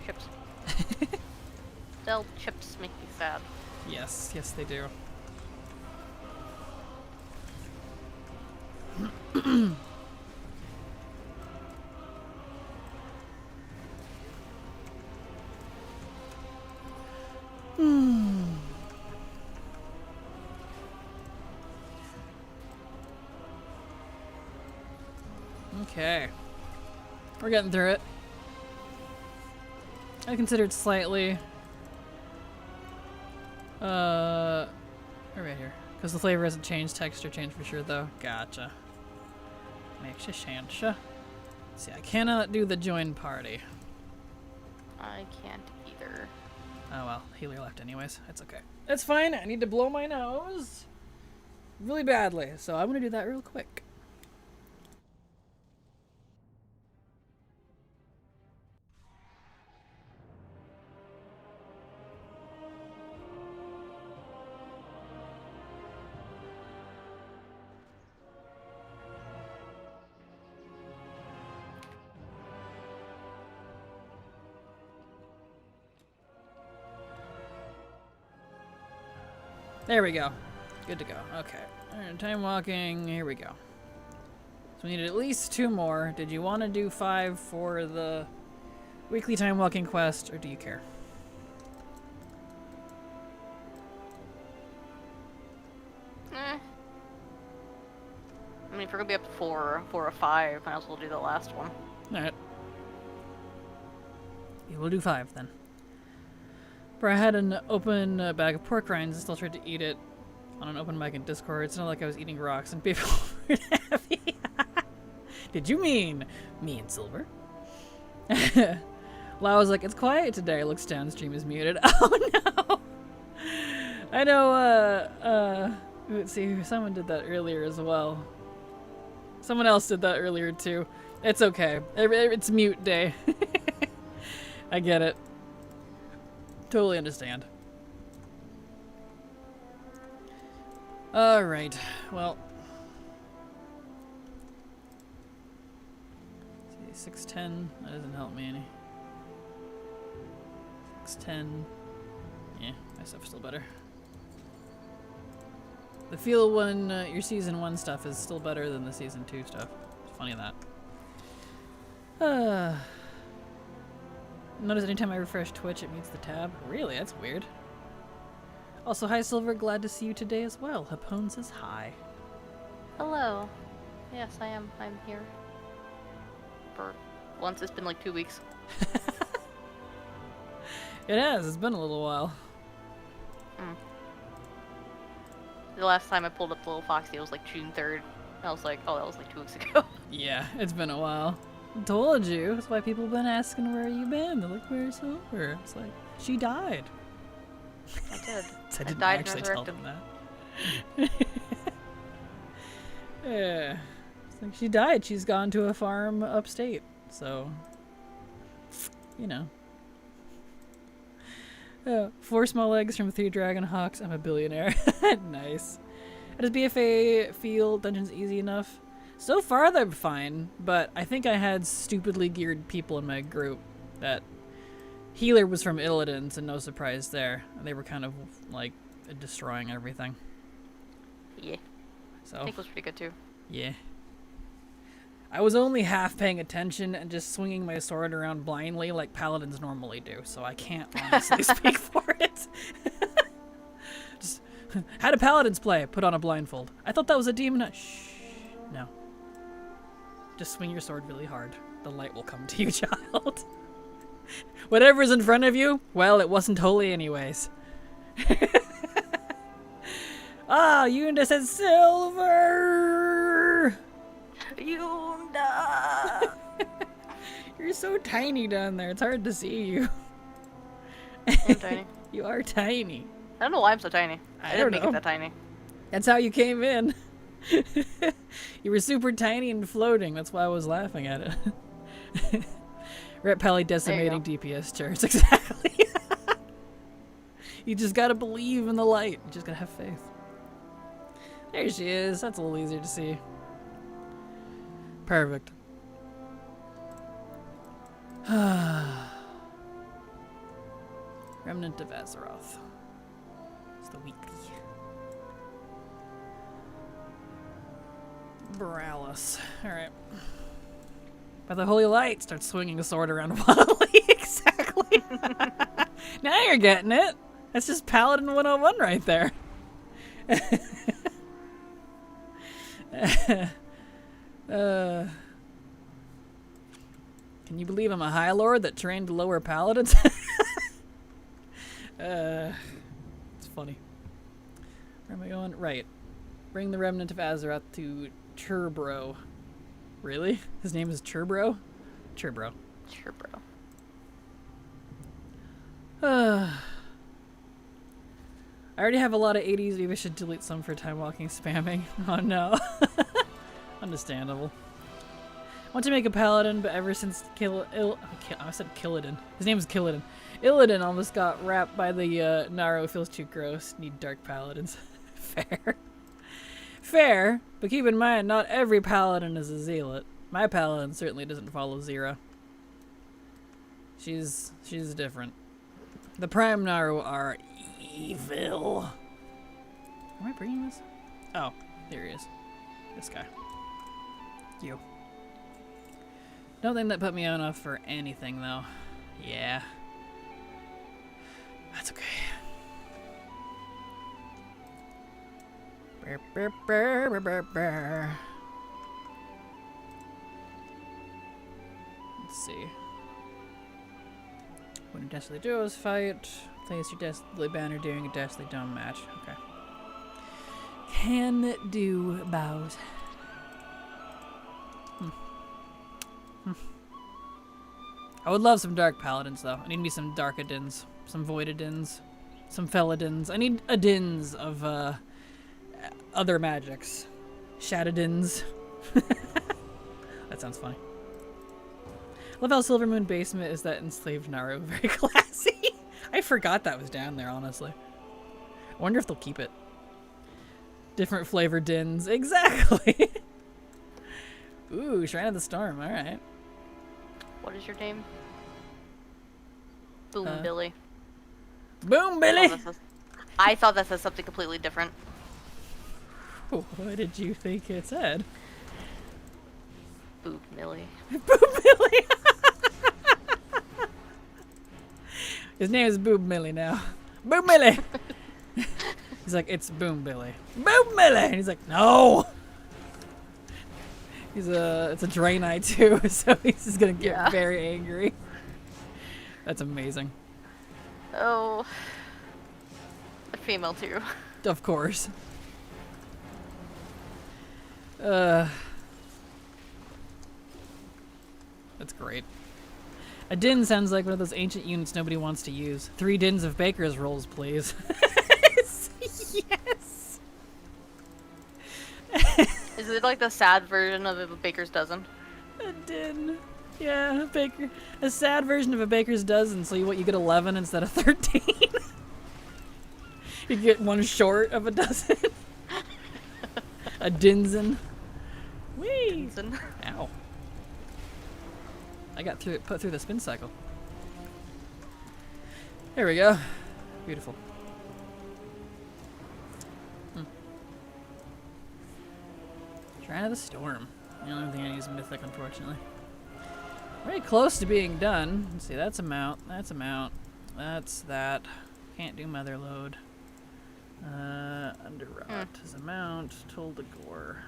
Ships. Still chips make me sad. Yes, yes they do. Okay. We're getting through it. I considered slightly right here. Because the flavor hasn't changed, texture changed for sure though. Gotcha. Makes you shansha. See, I cannot do the join party. I can't either. Oh well, healer left anyways. That's okay. That's fine. I need to blow my nose really badly, so I'm gonna do that real quick. There we go. Good to go. Okay. Alright, time walking. Here we go. So we needed at least 2 more. Did you want to do 5 for the weekly time walking quest, or do you care? I mean, if we're gonna be up to 4 or 5, might as well do the last one. Alright. We will do 5 then. But I had an open bag of pork rinds and still tried to eat it on an open mic in Discord. It's not like I was eating rocks and people were happy. Did you mean me and Silver? Lau was like, it's quiet today. Looks down, stream is muted. Oh no! I know, let's see, someone did that earlier as well. Someone else did that earlier too. It's okay. It's mute day. I get it. Totally understand. Alright, well. Let's see, 610. That doesn't help me any. 610. Yeah, my stuff's still better. The feel when your season 1 stuff is still better than the season 2 stuff. It's funny that. Notice anytime I refresh Twitch, it mutes the tab. Really? That's weird. Also, hi Silver, glad to see you today as well. Hapone says hi. Hello. Yes, I am. I'm here. For once, it's been like 2 weeks. It has. It's been a little while. The last time I pulled up the little Foxy, it was like June 3rd. I was like, oh, that was like 2 weeks ago. Yeah, it's been a while. I told you. That's why people have been asking where you been. They're like, where's Silver? It's like, she died. I did. I didn't died actually and tell resurrected. them that. Yeah. It's like, she died. She's gone to a farm upstate. So, you know. 4 small legs from 3 dragon hawks. I'm a billionaire. Nice. Does BFA feel dungeons easy enough? So far they're fine, but I think I had stupidly geared people in my group. That healer was from Illidan, so no surprise there. They were kind of like destroying everything. Yeah. So I think it was pretty good too. yeah. I was only half paying attention and just swinging my sword around blindly like paladins normally do, so I can't honestly speak for it. Just, how do paladins play? Put on a blindfold. I thought that was a demon. Shh. No. Just swing your sword really hard. The light will come to you, child. Whatever's in front of you, well, it wasn't holy anyways. Ah, Yunda says Silver! Yunda! You're so tiny down there. It's hard to see you. I'm tiny. You are tiny. I don't know why I'm so tiny. I I don't didn't make know. it that tiny. That's how you came in. You were super tiny and floating. That's why I was laughing at it. Rep Pally decimating DPS charts. Exactly. You just gotta believe in the light. You just gotta have faith. There she is. That's a little easier to see. Perfect. Remnant of Azeroth. It's the weekly. Borealis. Alright. By the holy light, start swinging a sword around wildly. Exactly. Now you're getting it. That's just Paladin 101 right there. Can you believe I'm a High Lord that trained lower paladins? It's funny. Where am I going? Right. Bring the remnant of Azeroth to Turbro. Really? His name is Turbro? Turbro. Sure, bro. I already have a lot of 80s. Maybe I should delete some for time walking spamming. Oh no. Understandable. I want to make a paladin, but ever since I said Killidan. His name is Killidan. Illidan almost got wrapped by the Naro. Feels too gross. Need dark paladins. Fair. Fair, but keep in mind, not every paladin is a zealot. My paladin certainly doesn't follow Zira. She's different. The Prime Naru are evil. Am I bringing this? Oh, there he is. This guy. You. Don't think that put me on off for anything, though. Yeah. That's okay. Brr, brr, brr, brr, brr, brr. Dastardly Duos fight. Place your Dastardly banner during a Dastardly Dome match. Okay. Can do bows. I would love some Dark Paladins, though. I need me some Darkadins, some Voidadins, some Felidins. I need Adins of other magics. Shadowdins. That sounds funny. Love how Silver Moon Basement is that enslaved Naru. Very classy. I forgot that was down there, honestly. I wonder if they'll keep it. Different flavor dins. Exactly. Ooh, Shrine of the Storm. All right. What is your name? Boom Billy. Boom Billy! I thought that said something completely different. What did you think it said? Boom Billy. Boom Billy! His name is Boom Billy now. Boom Billy! He's like, it's Boom Billy. Boom Billy! And he's like, no! It's a Draenei too, so he's just gonna get very angry. That's amazing. Oh. A female too. Of course. That's great. A din sounds like one of those ancient units nobody wants to use. 3 dins of baker's rolls, please. Yes! Is it like the sad version of a baker's dozen? A din. Yeah, a sad version of a baker's dozen, so you get 11 instead of 13. You get 1 short of a dozen. A dinzen. Whee! Dinzen. Ow. I got put through the spin cycle. There we go. Beautiful. Shrine of the Storm. The only thing I use Mythic, unfortunately. Very close to being done. Let's see, that's a mount. That's a mount. That's that. Can't do Motherload. Underrot is a mount. Toll to Gore.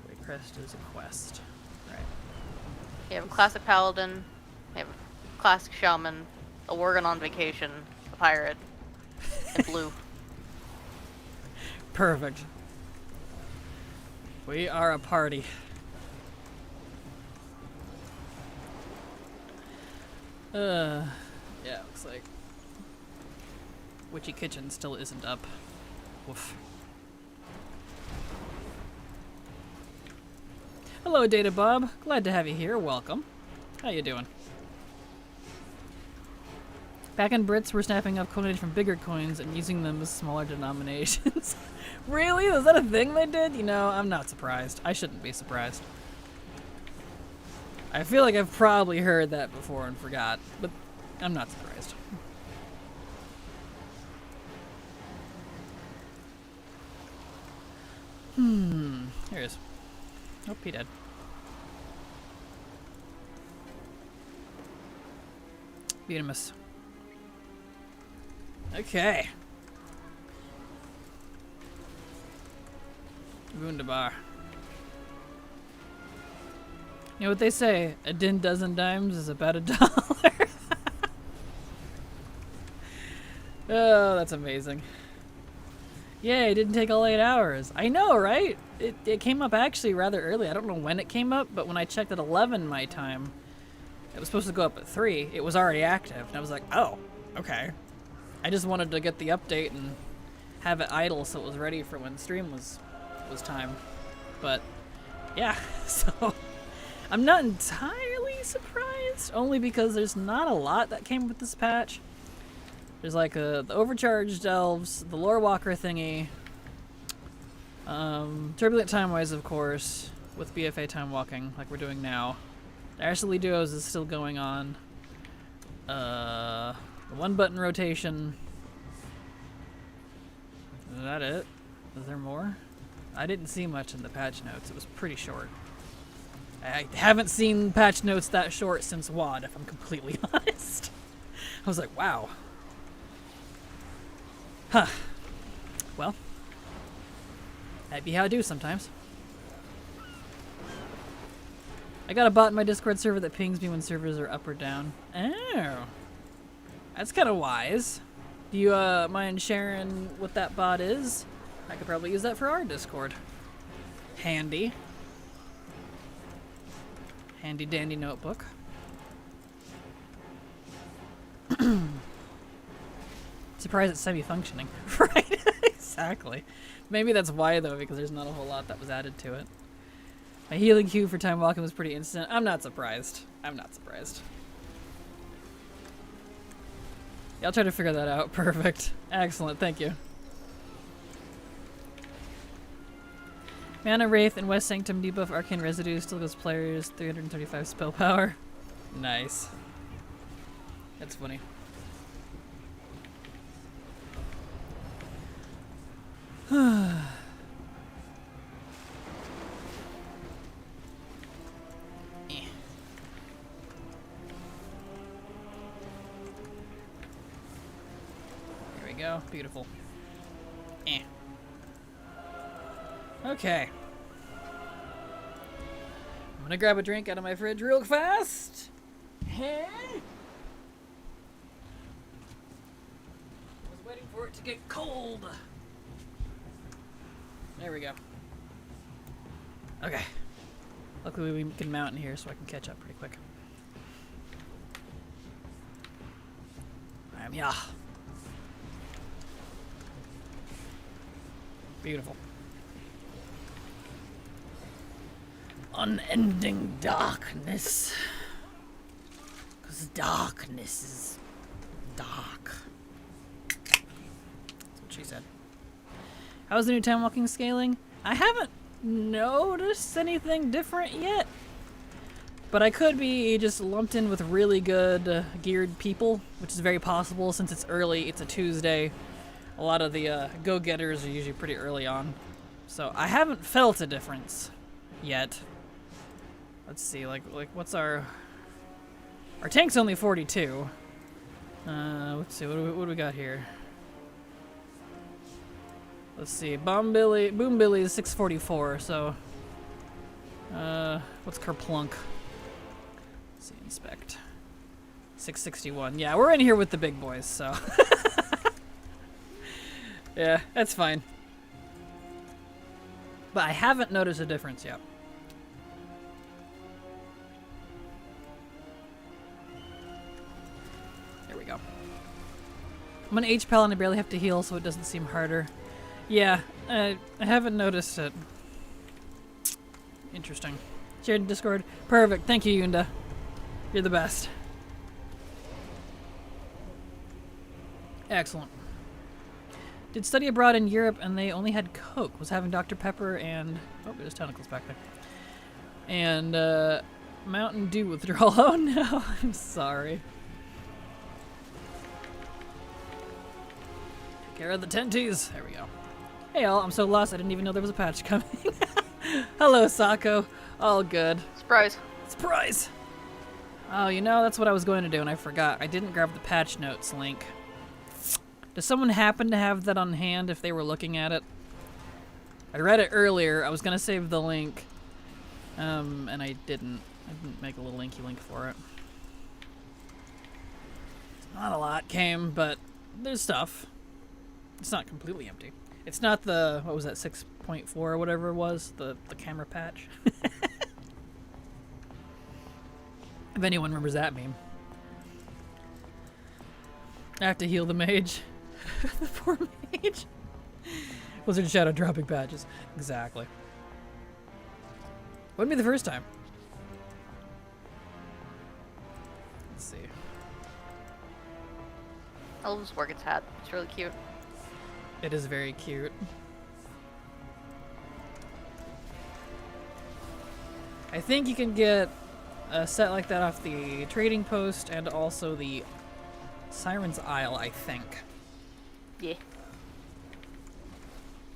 Waycrest is a quest. Right. You have a classic paladin, you have a classic shaman, a worgen on vacation, a pirate, and blue. Perfect. We are a party. Yeah, looks like Witchy Kitchen still isn't up. Woof. Hello, Data Bob. Glad to have you here. Welcome. How you doing? Back in Brits, we're snapping up coinage from bigger coins and using them as smaller denominations. Really? Is that a thing they did? You know, I'm not surprised. I shouldn't be surprised. I feel like I've probably heard that before and forgot, but I'm not surprised. Here he is. Oh, he dead. Beatimus. Okay. Wunderbar. You know what they say? A dozen dimes is about $1. Oh, that's amazing. Yay, it didn't take all 8 hours. I know, right? It came up actually rather early. I don't know when it came up, but when I checked at 11 my time, it was supposed to go up at 3. It was already active. And I was like, oh, okay. I just wanted to get the update and have it idle so it was ready for when stream was time. But, yeah, so I'm not entirely surprised, only because there's not a lot that came with this patch. There's like the overcharged elves, the lore walker thingy, turbulent time wise, of course, with BFA time walking like we're doing now. The Dastardly Duos is still going on. The 1-button rotation. Is that it? Is there more? I didn't see much in the patch notes. It was pretty short. I haven't seen patch notes that short since WoD, if I'm completely honest. I was like, wow. Huh. Well, that'd be how I do sometimes. I got a bot in my Discord server that pings me when servers are up or down. Oh. That's kind of wise. Do you mind sharing what that bot is? I could probably use that for our Discord. Handy. Handy dandy notebook. Surprised it's semi-functioning. Right, exactly. Maybe that's why though, because there's not a whole lot that was added to it. My healing queue for time walking was pretty instant. I'm not surprised. I'm not surprised. Yeah, I'll try to figure that out. Perfect. Excellent, thank you. Mana Wraith and West Sanctum debuff Arcane Residue still gives players 335 spell power. Nice. That's funny. Go. Beautiful. Okay. I'm gonna grab a drink out of my fridge real fast. Hey. Was waiting for it to get cold. There we go. Okay. Luckily we can mount in here so I can catch up pretty quick. Yeah. Beautiful. Unending darkness. Because darkness is dark. That's what she said. How's the new time walking scaling? I haven't noticed anything different yet. But I could be just lumped in with really good geared people, which is very possible since it's early. It's a Tuesday. A lot of the go-getters are usually pretty early on. So I haven't felt a difference yet. Let's see, like what's our tank's only 42. Let's see, what do we got here? Let's see, Boom Billy is 644, so what's Kerplunk? Let's see, inspect. 661. Yeah, we're in here with the big boys, so yeah, that's fine. But I haven't noticed a difference yet. There we go. I'm an H-Pal and I barely have to heal, so it doesn't seem harder. Yeah, I haven't noticed it. Interesting. Shared in Discord. Perfect. Thank you, Yunda. You're the best. Excellent. Did study abroad in Europe and they only had Coke. Was having Dr. Pepper and... Oh, there's tentacles back there. And Mountain Dew withdrawal. Oh no, I'm sorry. Care of the tenties. There we go. Hey all, I'm so lost I didn't even know there was a patch coming. Hello, Sako. All good. Surprise. Surprise! Oh, you know, that's what I was going to do and I forgot. I didn't grab the patch notes link. Does someone happen to have that on hand if they were looking at it? I read it earlier. I was going to save the link. And I didn't. I didn't make a little linky link for it. Not a lot came, but there's stuff. It's not completely empty. It's not the, what was that, 6.4 or whatever it was? The camera patch. If anyone remembers that meme. I have to heal the mage. The poor mage. Wizard Shadow dropping patches. Exactly. Wouldn't be the first time. Let's see. I love this Workets hat. It's really cute. It is very cute. I think you can get a set like that off the trading post and also the Siren's Isle, I think. Yeah.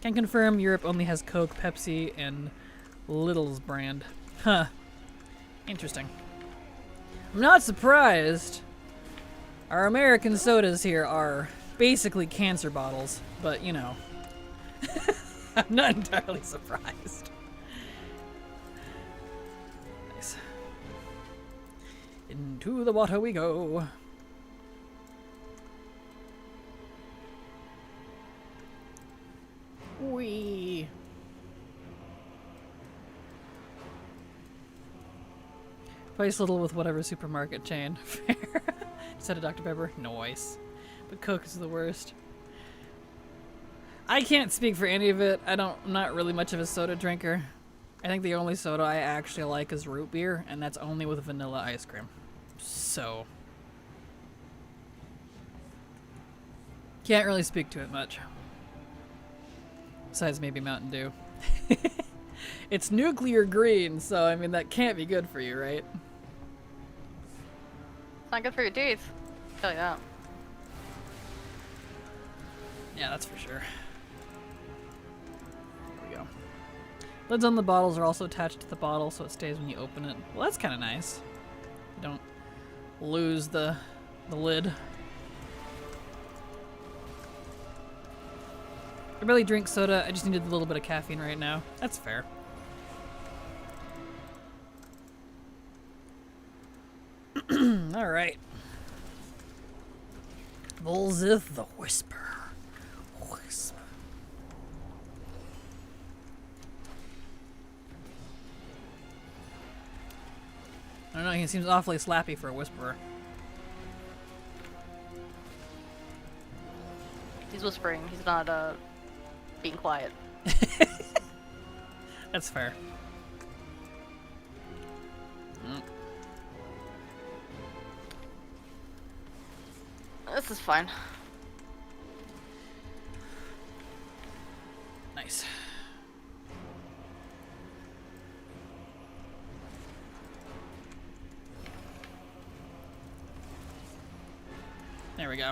Can confirm Europe only has Coke, Pepsi, and Little's brand. Huh. Interesting. I'm not surprised. Our American sodas here are basically cancer bottles, but you know. I'm not entirely surprised. Nice. Into the water we go. Wee. Price little with whatever supermarket chain. Fair. Instead of Dr. Pepper. Nice. But Coke is the worst. I can't speak for any of it. I'm not really much of a soda drinker. I think the only soda I actually like is root beer, and that's only with vanilla ice cream. So can't really speak to it much. Besides maybe Mountain Dew. It's nuclear green, so I mean that can't be good for you, right? It's not good for your teeth. I'll tell you that. Yeah, that's for sure. There we go. Lids on the bottles are also attached to the bottle, so it stays when you open it. Well, that's kind of nice. You don't lose the lid. I barely drink soda. I just needed a little bit of caffeine right now. That's fair. All right. Volzith the Whisper. Whisper. I don't know, he seems awfully slappy for a whisperer. He's whispering. He's not being quiet. That's fair. This is fine. Nice. There we go.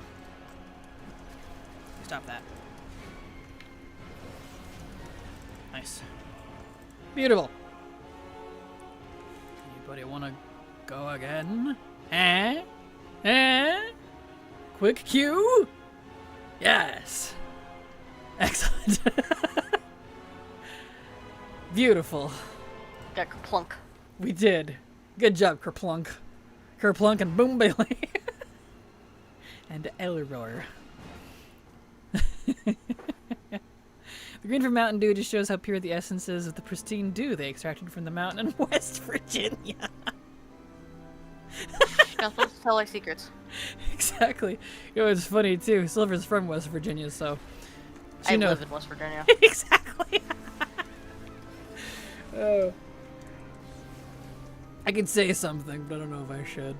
Stop that. Nice. Beautiful. Anybody want to go again? Eh? Eh? Quick cue? Yes. Excellent. Beautiful. Got kerplunk. We did. Good job, Kerplunk. Kerplunk and Boom Bailey. And Elror. The green from Mountain Dew just shows how pure the essence is of the pristine dew they extracted from the mountain in West Virginia. You're not supposed to tell our secrets. Exactly. You know, it's funny too. Silver's from West Virginia, so I live in West Virginia. Exactly. Oh. I could say something, but I don't know if I should.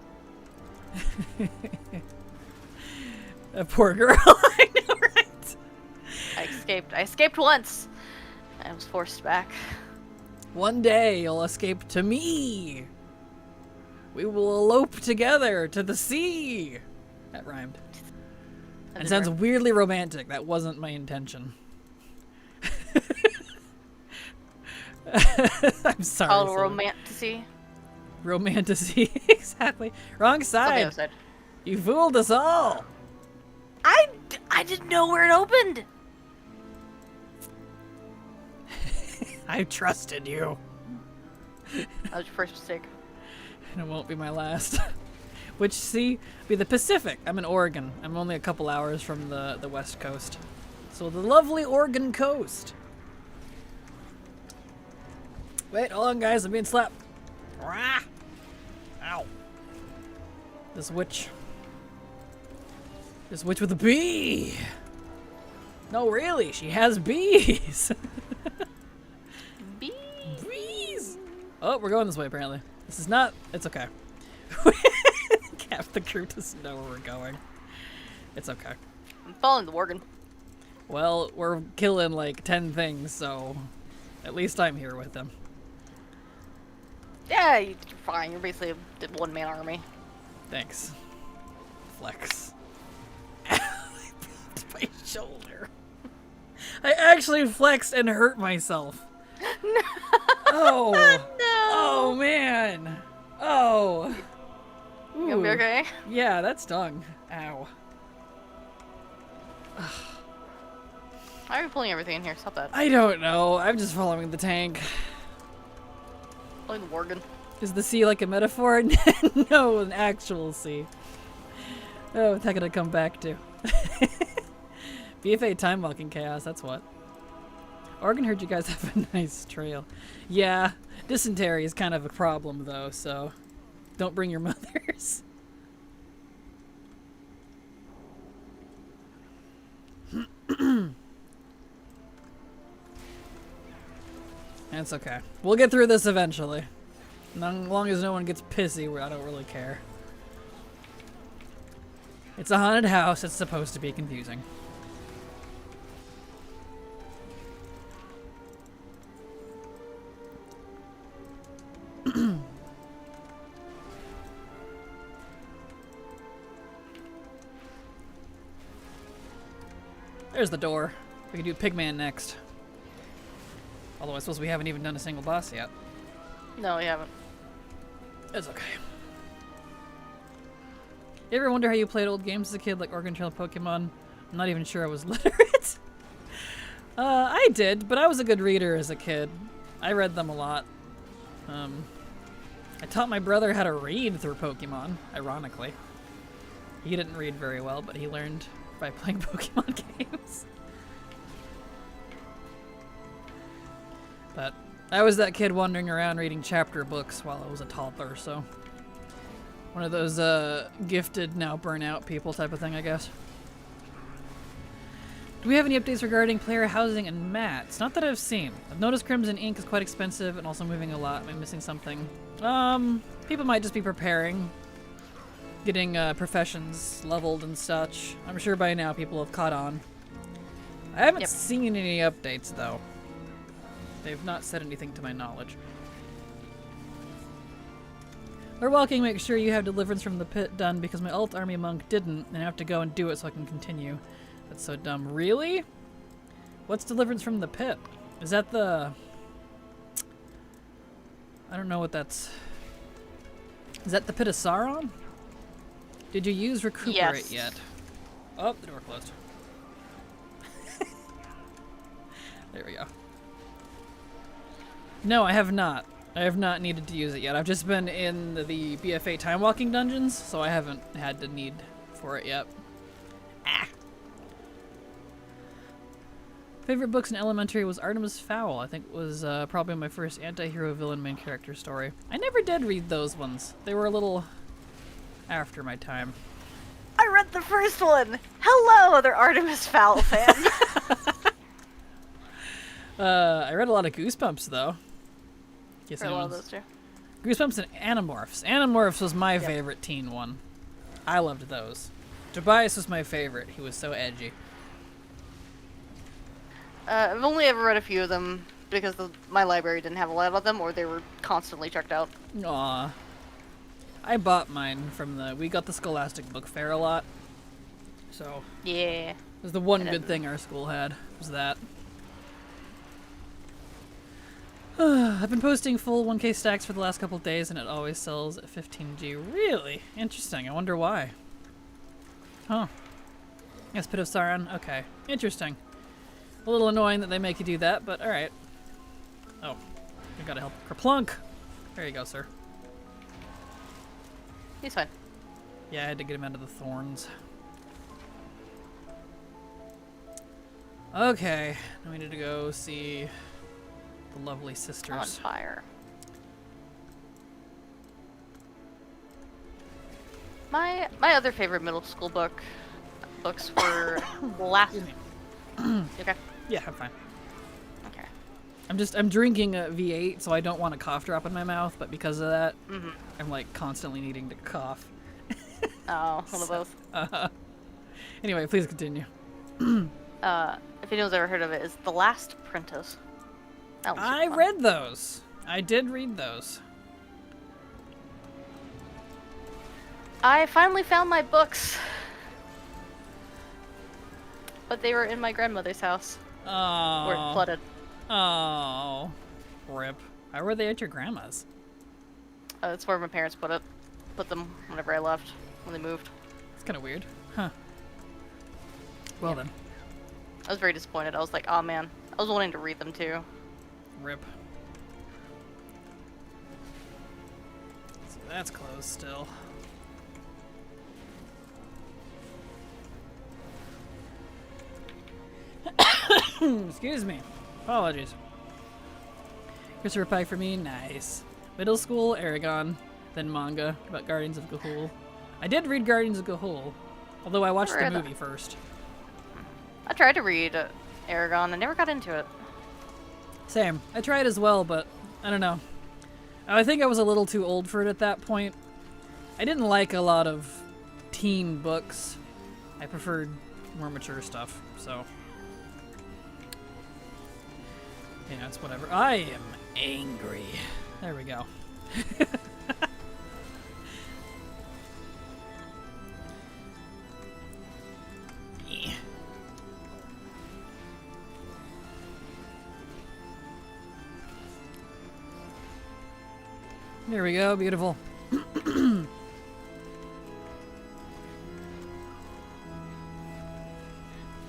That poor girl. I know, right? I escaped once. I was forced back. One day you'll escape to me. We will elope together to the sea. That rhymed. It sounds weirdly romantic. That wasn't my intention. I'm sorry. Called Silver. romantasy. Romantasy. Exactly. Wrong Something side. said. You fooled us all. I didn't know where it opened. I trusted you. That was your first mistake. And it won't be my last. Which sea? Be the Pacific. I'm in Oregon. I'm only a couple hours from the West Coast. So the lovely Oregon coast. Wait, hold on guys, I'm being slapped. Rah! Ow. This witch with a bee. No, really, she has bees. Bees. Oh, we're going this way apparently. This is not, it's okay. Half the crew doesn't know where we're going. It's okay. I'm following the Worgen. Well, we're killing like 10 things, so at least I'm here with them. Yeah, you're fine. You're basically a one-man army. Thanks. Flex. I picked my shoulder. I actually flexed and hurt myself. No. Oh. No. Oh, man. Oh. You gonna be Ooh. okay? Yeah, that stung. Ow. Why are you pulling everything in here? Stop that. I don't know. I'm just following the tank. Following the Worgen. Is the sea like a metaphor? No, an actual sea. Oh, what the heck did I come back to? BFA time walking chaos, that's what. Oregon heard you guys have a nice trail. Yeah, dysentery is kind of a problem though, so don't bring your mothers. That's okay. We'll get through this eventually. As long as no one gets pissy, I don't really care. It's a haunted house. It's supposed to be confusing. There's the door. We can do Pigman next. Although I suppose we haven't even done a single boss yet. No, we haven't. It's okay. You ever wonder how you played old games as a kid, like Oregon Trail and Pokemon? I'm not even sure I was literate. I did, but I was a good reader as a kid. I read them a lot. I taught my brother how to read through Pokemon, ironically. He didn't read very well, but he learned by playing Pokemon games. But I was that kid wandering around reading chapter books while I was a toddler, so one of those gifted now burnout people type of thing, I guess. Do we have any updates regarding player housing and mats? Not that I've seen. I've noticed Crimson ink is quite expensive and also moving a lot. Am I missing something? People might just be preparing, getting professions leveled and such. I'm sure by now people have caught on. I haven't seen any updates though. They've not said anything to my knowledge. Lord Walking, make sure you have Deliverance from the Pit done because my alt army monk didn't, and I have to go and do it so I can continue. That's so dumb. Really? What's Deliverance from the Pit? Is that the... I don't know what that's... Is that the Pit of Sauron? Did you use Recuperate yet? Oh, the door closed. There we go. No, I have not. I have not needed to use it yet. I've just been in the BFA time walking dungeons, so I haven't had the need for it yet. Ah. Favorite books in elementary was Artemis Fowl. I think was probably my first anti-hero villain main character story. I never did read those ones. They were a little after my time. I read the first one! Hello, other Artemis Fowl fan! I read a lot of Goosebumps, though. I love those too. Goosebumps and Animorphs. Animorphs was my favorite teen one. I loved those. Tobias was my favorite. He was so edgy. I've only ever read a few of them because my library didn't have a lot of them, or they were constantly checked out. Aw. I bought mine from we got the Scholastic Book Fair a lot. So. Yeah. It was the one good thing our school had, was that. I've been posting full 1K stacks for the last couple of days and it always sells at 15G. Really? Interesting. I wonder why. Huh. Yes, Pit of Sauron. Okay. Interesting. A little annoying that they make you do that, but alright. Oh. I gotta help. Kerplunk! There you go, sir. He's fine. Yeah, I had to get him out of the thorns. Okay. Now we need to go see the lovely sisters. On fire. My other favorite middle school books were last. Okay. Yeah, I'm fine. Okay. I'm drinking a V8, so I don't want a cough drop in my mouth, but because of that, I'm like constantly needing to cough. Oh, one of both. Anyway, please continue. If anyone's ever heard of it, is The Last Apprentice. I read those. I did read those. I finally found my books. But they were in my grandmother's house. Oh. Where it flooded. Oh. Rip. How were they at your grandma's? That's where my parents put them whenever I left, when they moved. It's kind of weird. Huh. Well then. I was very disappointed. I was like, oh man. I was wanting to read them too. Rip. that's closed still. Excuse me. Apologies. Christopher Pike for me, nice. Middle school, Aragon, then manga about Guardians of Ga'Hoole. I did read Guardians of Ga'Hoole, although I watched the movie first. I tried to read Aragon. I never got into it. Same. I tried as well, but I don't know. I think I was a little too old for it at that point. I didn't like a lot of teen books. I preferred more mature stuff, so... yeah, it's whatever. I am angry. There we go. Yeah. There we go, beautiful.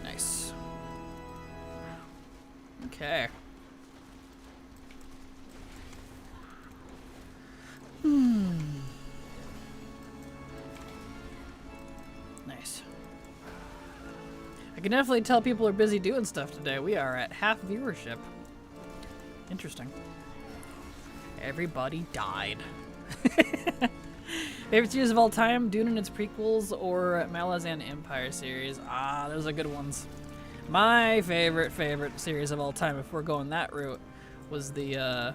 Nice. Okay. Nice. I can definitely tell people are busy doing stuff today. We are at half viewership. Interesting. Everybody died. Favorite series of all time? Dune and its prequels or Malazan Empire series? Ah, those are good ones. My favorite series of all time, if we're going that route, was the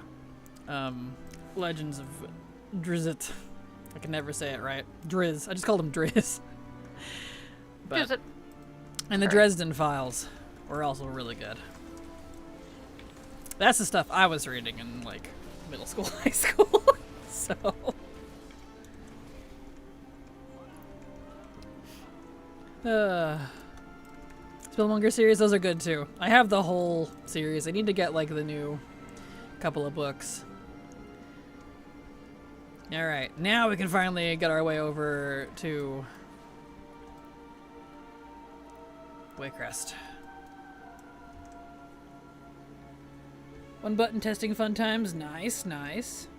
Legends of Drizzt. I can never say it right. Driz. I just called him Driz. But, and the Dresden Files were also really good. That's the stuff I was reading in, like, middle school, high school. So... Spellmonger series, those are good too. I have the whole series. I need to get, like, the new couple of books. Alright, now we can finally get our way over to Waycrest. One button testing fun times. Nice, nice.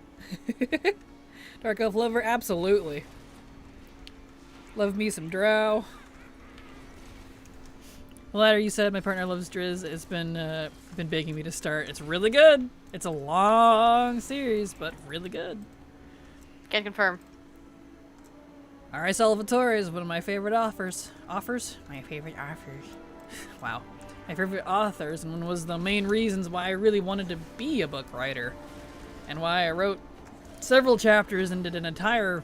Dark Elf Lover, absolutely. Love me some Drow. Latte, you said my partner loves Driz. It's been begging me to start. It's really good. It's a long series, but really good. Can confirm. R.I. Salvatore is one of my favorite authors. My favorite authors. Wow. My favorite authors, and one was the main reasons why I really wanted to be a book writer. And why I wrote several chapters and did an entire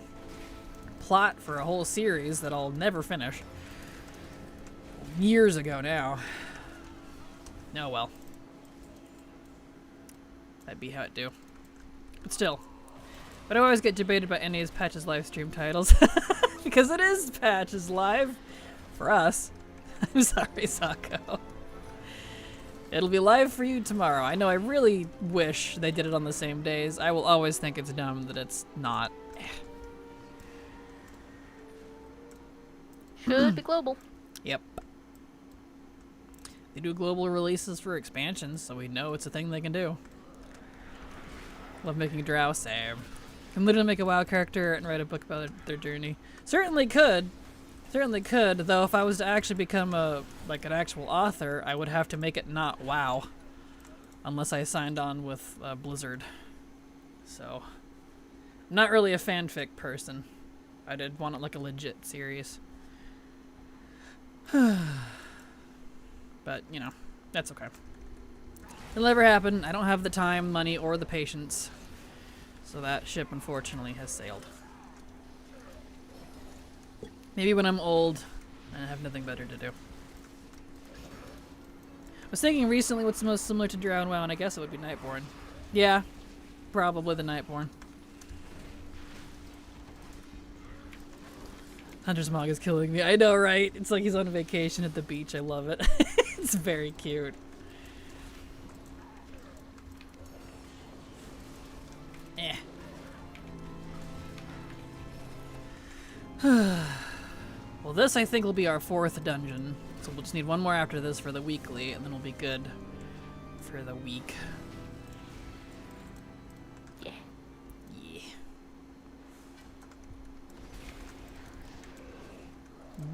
plot for a whole series that I'll never finish. Years ago now. Oh well. That'd be how it do. But still. But I always get debated about NA's Patch's live stream titles. Because it is Patch's live. For us. I'm sorry, Sako. It'll be live for you tomorrow. I know I really wish they did it on the same days. I will always think it's dumb that it's not. Should be global. Yep. They do global releases for expansions, so we know it's a thing they can do. Love making Drow, same. Can literally make a WoW character and write a book about their journey. Certainly could. Certainly could, though if I was to actually become an actual author, I would have to make it not WoW. Unless I signed on with Blizzard. So, I'm not really a fanfic person. I did want it like a legit series. But, you know, that's okay. It'll never happen. I don't have the time, money, or the patience. So that ship, unfortunately, has sailed. Maybe when I'm old and I have nothing better to do. I was thinking recently what's the most similar to Drow and WoW, and I guess it would be Nightborn. Yeah, probably the Nightborn. Hunter's Mog is killing me. I know, right? It's like he's on vacation at the beach. I love it. It's very cute. Eh. Well, this I think will be our 4th dungeon. So we'll just need one more after this for the weekly, and then we'll be good for the week. Yeah. Yeah.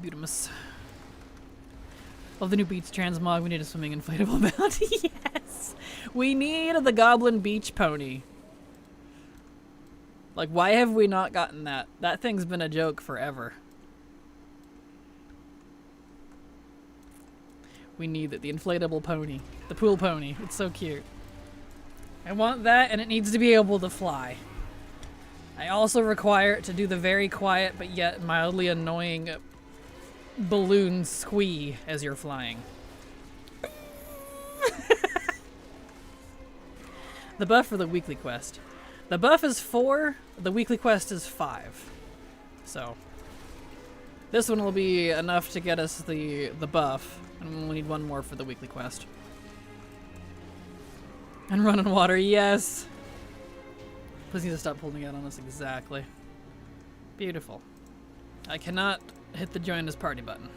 Beautimus. Love the new beach transmog. We need a swimming inflatable bounty. Yes! We need the Goblin Beach Pony. Like, why have we not gotten that? That thing's been a joke forever. We need it. The inflatable pony. The pool pony. It's so cute. I want that, and it needs to be able to fly. I also require it to do the very quiet but yet mildly annoying balloon squee as you're flying. The buff for the weekly quest. The buff is 4, the weekly quest is 5. So, this one will be enough to get us the buff, and we'll need one more for the weekly quest. And run on water, yes! Please need to stop holding out on us, exactly. Beautiful. I cannot hit the join as party button.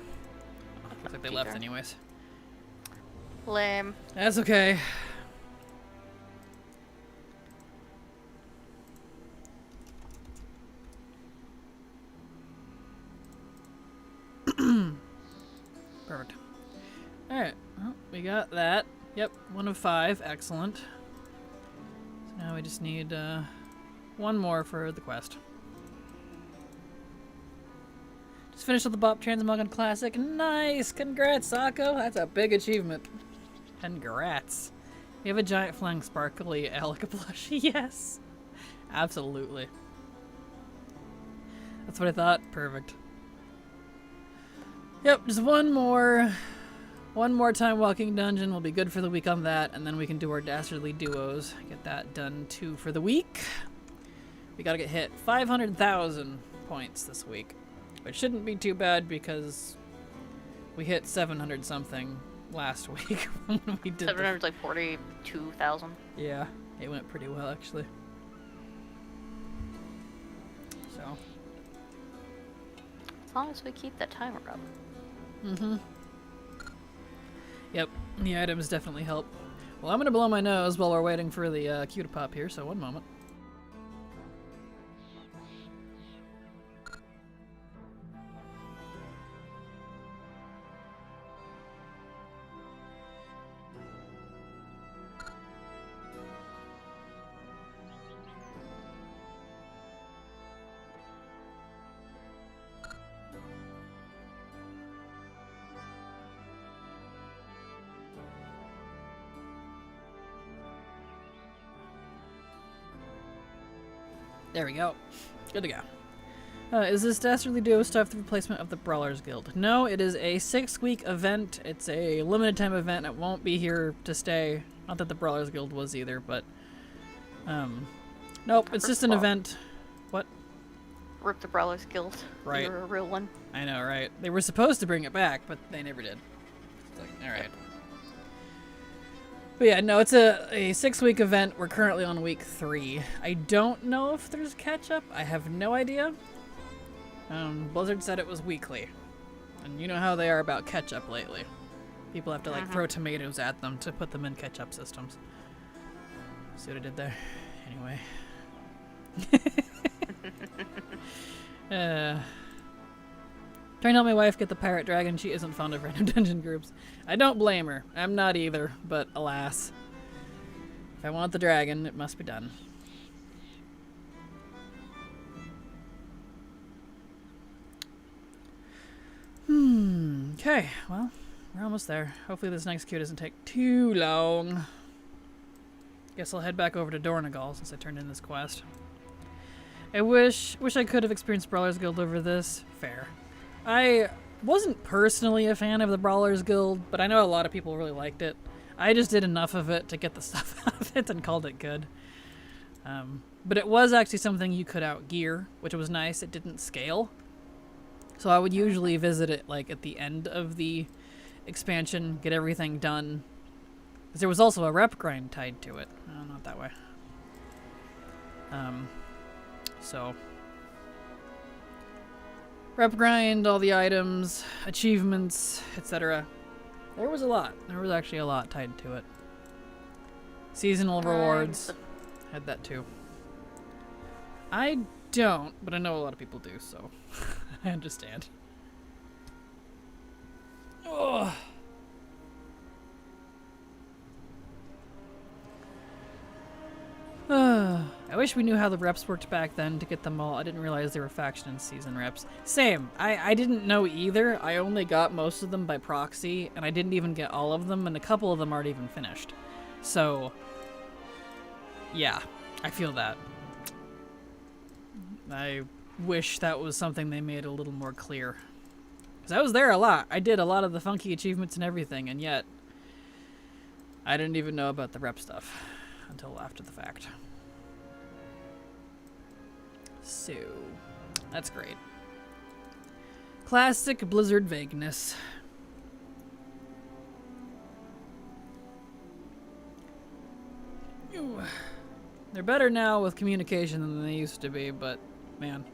Oh, looks like they left anyways. Lame. That's okay. Perfect. Alright, well, we got that. Yep, 1 of 5. Excellent. So now we just need one more for the quest. Just finished with the Bop Transmoggon Classic. Nice! Congrats, Sako! That's a big achievement. Congrats. You have a giant flying sparkly Alaka plushie. Yes! Absolutely. That's what I thought. Perfect. Yep, just one more time walking dungeon will be good for the week on that, and then we can do our dastardly duos. Get that done too for the week. We gotta get hit 500,000 points this week, which shouldn't be too bad because we hit 700 something last week when we did 700 like 42,000. Yeah, it went pretty well actually. So. As long as we keep that timer up. Mm-hmm. Yep, the items definitely help. Well, I'm gonna blow my nose while we're waiting for the queue to pop here, so one moment. There we go. Good to go. Is this Dastardly Duo stuff the replacement of the Brawlers Guild? No, it is a 6-week event. It's a limited time event. It won't be here to stay. Not that the Brawlers Guild was either, but... nope, it's just an event. What? Rip the Brawlers Guild. Right. You're a real one. I know, right? They were supposed to bring it back, but they never did. It's like, alright. But yeah, no, it's a 6-week event. We're currently on week 3. I don't know if there's catch-up. I have no idea. Blizzard said it was weekly. And you know how they are about catch-up lately. People have to, like, throw tomatoes at them to put them in catch-up systems. See what I did there? Anyway. Trying to help my wife get the pirate dragon. She isn't fond of random dungeon groups. I don't blame her. I'm not either, but alas. If I want the dragon, it must be done. Okay, well, we're almost there. Hopefully this next queue doesn't take too long. Guess I'll head back over to Dornagal since I turned in this quest. I wish I could have experienced Brawlers Guild over this. Fair. I wasn't personally a fan of the Brawlers Guild, but I know a lot of people really liked it. I just did enough of it to get the stuff out of it and called it good. But it was actually something you could outgear, which was nice. It didn't scale. So I would usually visit it like at the end of the expansion, get everything done. Because there was also a rep grind tied to it. Oh, not that way. So... rep grind, all the items, achievements, etc. There was a lot. There was actually a lot tied to it. Seasonal rewards. Had that too. I don't, but I know a lot of people do, so I understand. Ugh. I wish we knew how the reps worked back then to get them all. I didn't realize they were faction and season reps. Same. I didn't know either. I only got most of them by proxy, and I didn't even get all of them, and a couple of them aren't even finished. So, yeah, I feel that. I wish that was something they made a little more clear. Because I was there a lot. I did a lot of the funky achievements and everything, and yet I didn't even know about the rep stuff until after the fact. So, that's great. Classic Blizzard vagueness. Ew. They're better now with communication than they used to be, but man.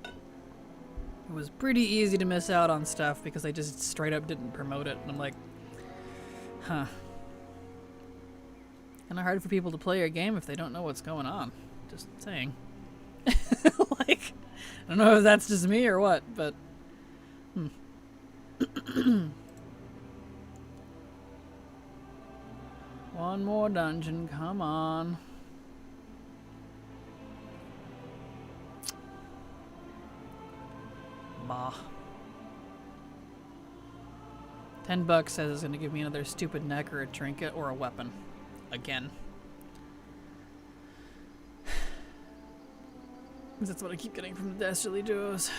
It was pretty easy to miss out on stuff because they just straight up didn't promote it. And I'm like, huh. Kind of hard for people to play your game if they don't know what's going on. Just saying. Like, I don't know if that's just me or what, but one more dungeon, come on. Bah. $10 says it's gonna give me another stupid neck or a trinket or a weapon. Again. That's what I keep getting from the Dastardly Duos.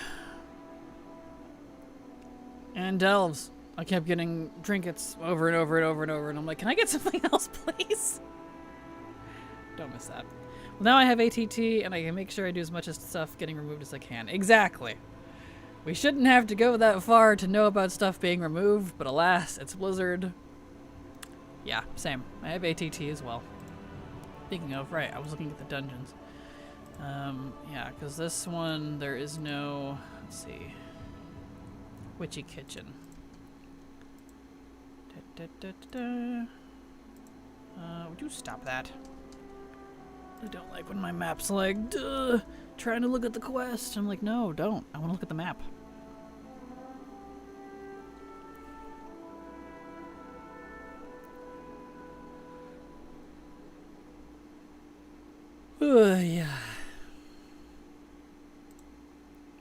And Delves. I kept getting trinkets over and over and over and over, and I'm like, can I get something else, please? Don't miss that. Well, now I have ATT, and I can make sure I do as much of stuff getting removed as I can. Exactly. We shouldn't have to go that far to know about stuff being removed, but alas, it's Blizzard. Yeah, same. I have ATT as well. Speaking of, right, I was looking at the dungeons. Yeah, because this one, there is no, let's see, Witchy Kitchen. Would you stop that? I don't like when my map's like, duh, trying to look at the quest. I'm like, no, don't. I want to look at the map. Yeah.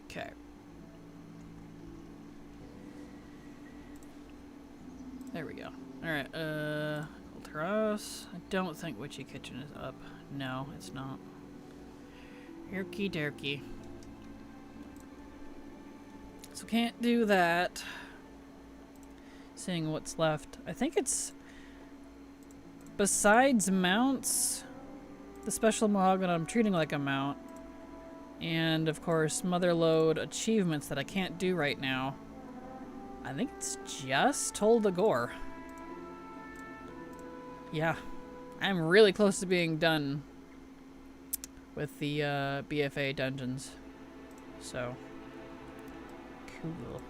Okay. There we go. Alright, Terrace. I don't think Witchy Kitchen is up. No, it's not. Herky derky. So can't do that. Seeing what's left. I think it's besides mounts, the special Mahogany I'm treating like a mount. And of course, Motherlode achievements that I can't do right now. I think it's just Toll the Gore. Yeah. I'm really close to being done with the BFA dungeons. So, cool.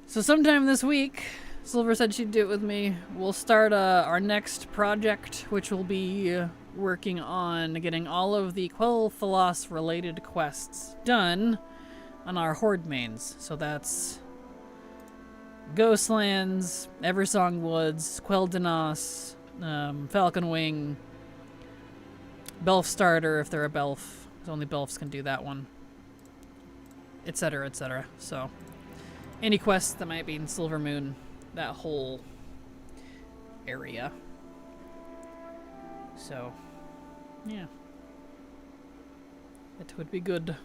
So sometime this week, Silver said she'd do it with me. We'll start our next project, which will be working on getting all of the Quel'Thalas related quests done on our Horde mains. So that's Ghostlands, Eversong Woods, Quel'Danas, Falcon Wing, Belf Starter if they're a Belf, because only Belfs can do that one, etc., etc. So any quests that might be in Silver Moon, that whole area. So yeah, it would be good.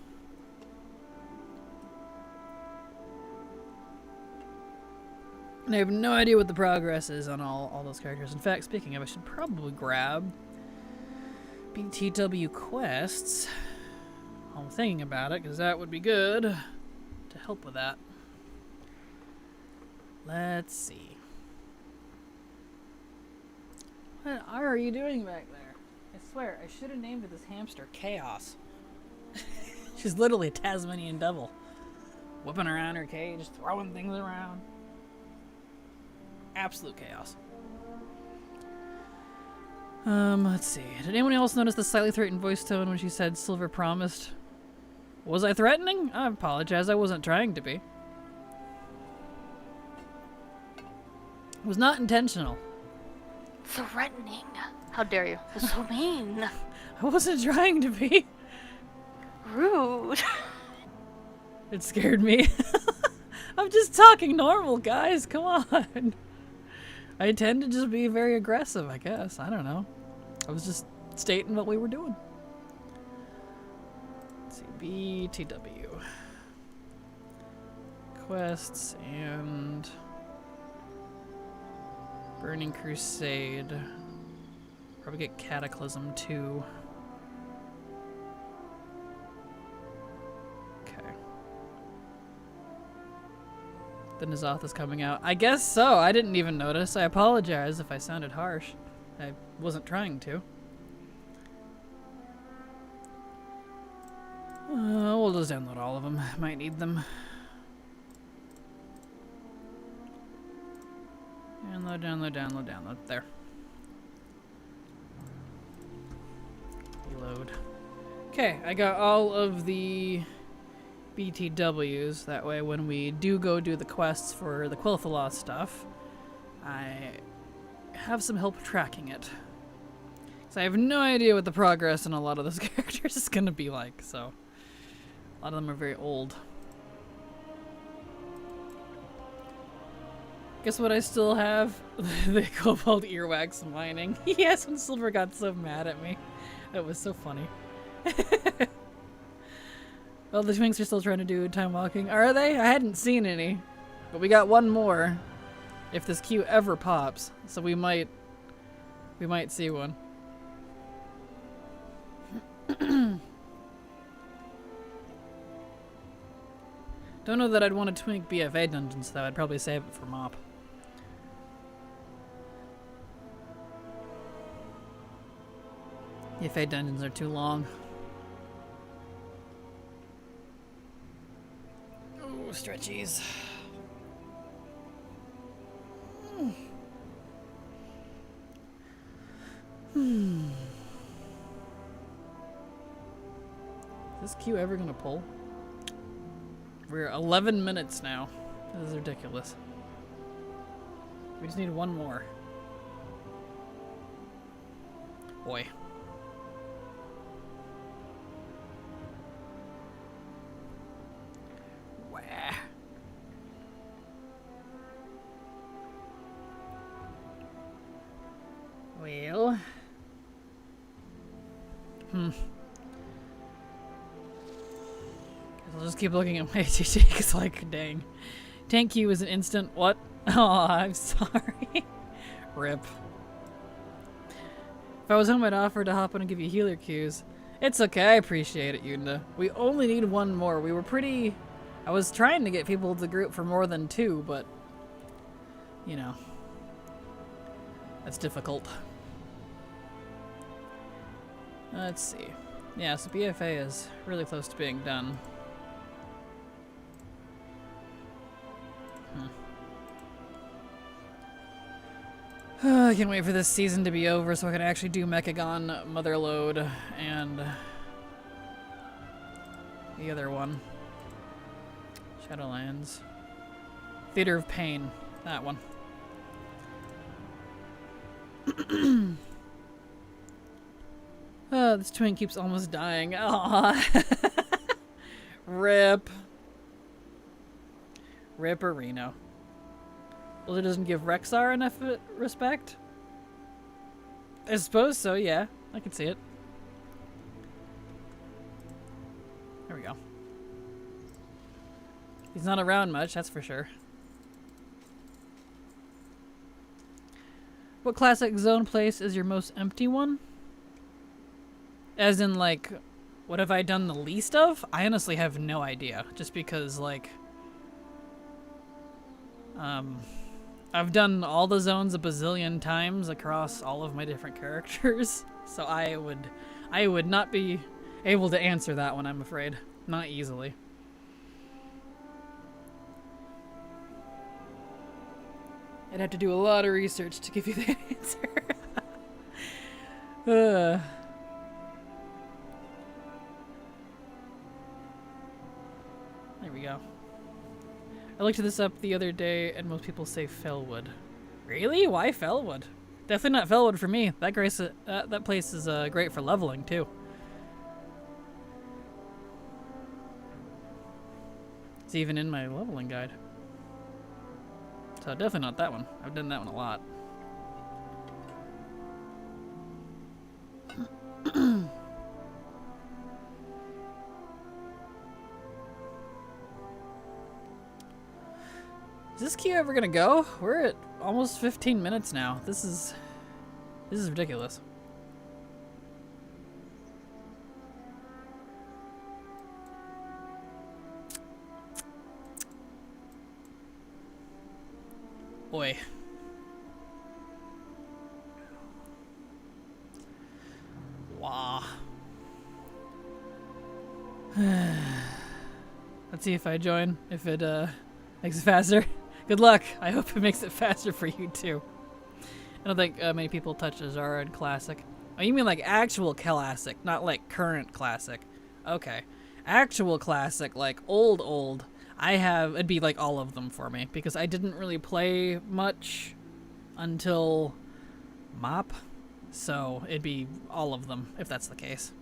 And I have no idea what the progress is on all those characters. In fact, speaking of, I should probably grab BTW quests. I'm thinking about it, because that would be good to help with that. Let's see. What are you doing back there? I swear, I should have named this hamster Chaos. She's literally a Tasmanian devil. Whipping around her cage, throwing things around. Absolute chaos. Let's see. Did anyone else notice the slightly threatened voice tone when she said Silver promised? Was I threatening? I apologize. I wasn't trying to be. It was not intentional. Threatening. How dare you? That's so mean. I wasn't trying to be. Rude. It scared me. I'm just talking normal, guys. Come on. I tend to just be very aggressive, I guess. I don't know. I was just stating what we were doing. Let's see. BTW. Quests and Burning Crusade. Probably get Cataclysm too. Okay. The N'Zoth is coming out. I guess so. I didn't even notice. I apologize if I sounded harsh. I wasn't trying to. We'll just download all of them. Might need them. Download, download, download, download. There. Reload. Okay, I got all of the BTWs. That way when we do go do the quests for the Quel'Thalas stuff, I have some help tracking it. So I have no idea what the progress in a lot of those characters is going to be like, so a lot of them are very old. Guess what I still have? The Cobalt Earwax mining. Yes, when Silver got so mad at me. That was so funny. Well, the Twinks are still trying to do time walking. Are they? I hadn't seen any. But we got one more. If this queue ever pops. So we might see one. Don't know that I'd want to twink BFA dungeons though. I'd probably save it for MOP. BFA dungeons are too long. Ooh, stretchies. Is this queue ever gonna pull? We're 11 minutes now. This is ridiculous. We just need one more. Boy. Wah. Well. I'll just keep looking at my ATT because, like, dang. Tank Q is an instant. What? Oh, I'm sorry. Rip. If I was home, I'd offer to hop on and give you healer Qs. It's okay. I appreciate it, Yunda. We only need one more. We were pretty... I was trying to get people to the group for more than 2, but... You know. That's difficult. Let's see. Yeah, so BFA is really close to being done. I can't wait for this season to be over so I can actually do Mechagon, Motherlode, and the other one. Shadowlands. Theater of Pain. That one. Oh, this twin keeps almost dying. Aww. Rip. Rip or Reno. Well, it doesn't give Rexar enough respect? I suppose so, yeah. I can see it. There we go. He's not around much, that's for sure. What classic zone place is your most empty one? As in, like, what have I done the least of? I honestly have no idea. Just because, like... I've done all the zones a bazillion times across all of my different characters, so I would not be able to answer that one, I'm afraid. Not easily. I'd have to do a lot of research to give you that answer. I looked this up the other day, and most people say Fellwood. Really? Why Fellwood? Definitely not Fellwood for me. That place is great for leveling too. It's even in my leveling guide. So definitely not that one. I've done that one a lot. Is this queue ever gonna go? We're at almost 15 minutes now. This is ridiculous. Boy. Wow. Let's see if I join, if it makes it faster. Good luck. I hope it makes it faster for you too. I don't think many people touch Azara in Classic. Oh, you mean like actual Classic, not like current Classic. Okay. Actual Classic, like old. It'd be like all of them for me because I didn't really play much until MOP. So it'd be all of them if that's the case.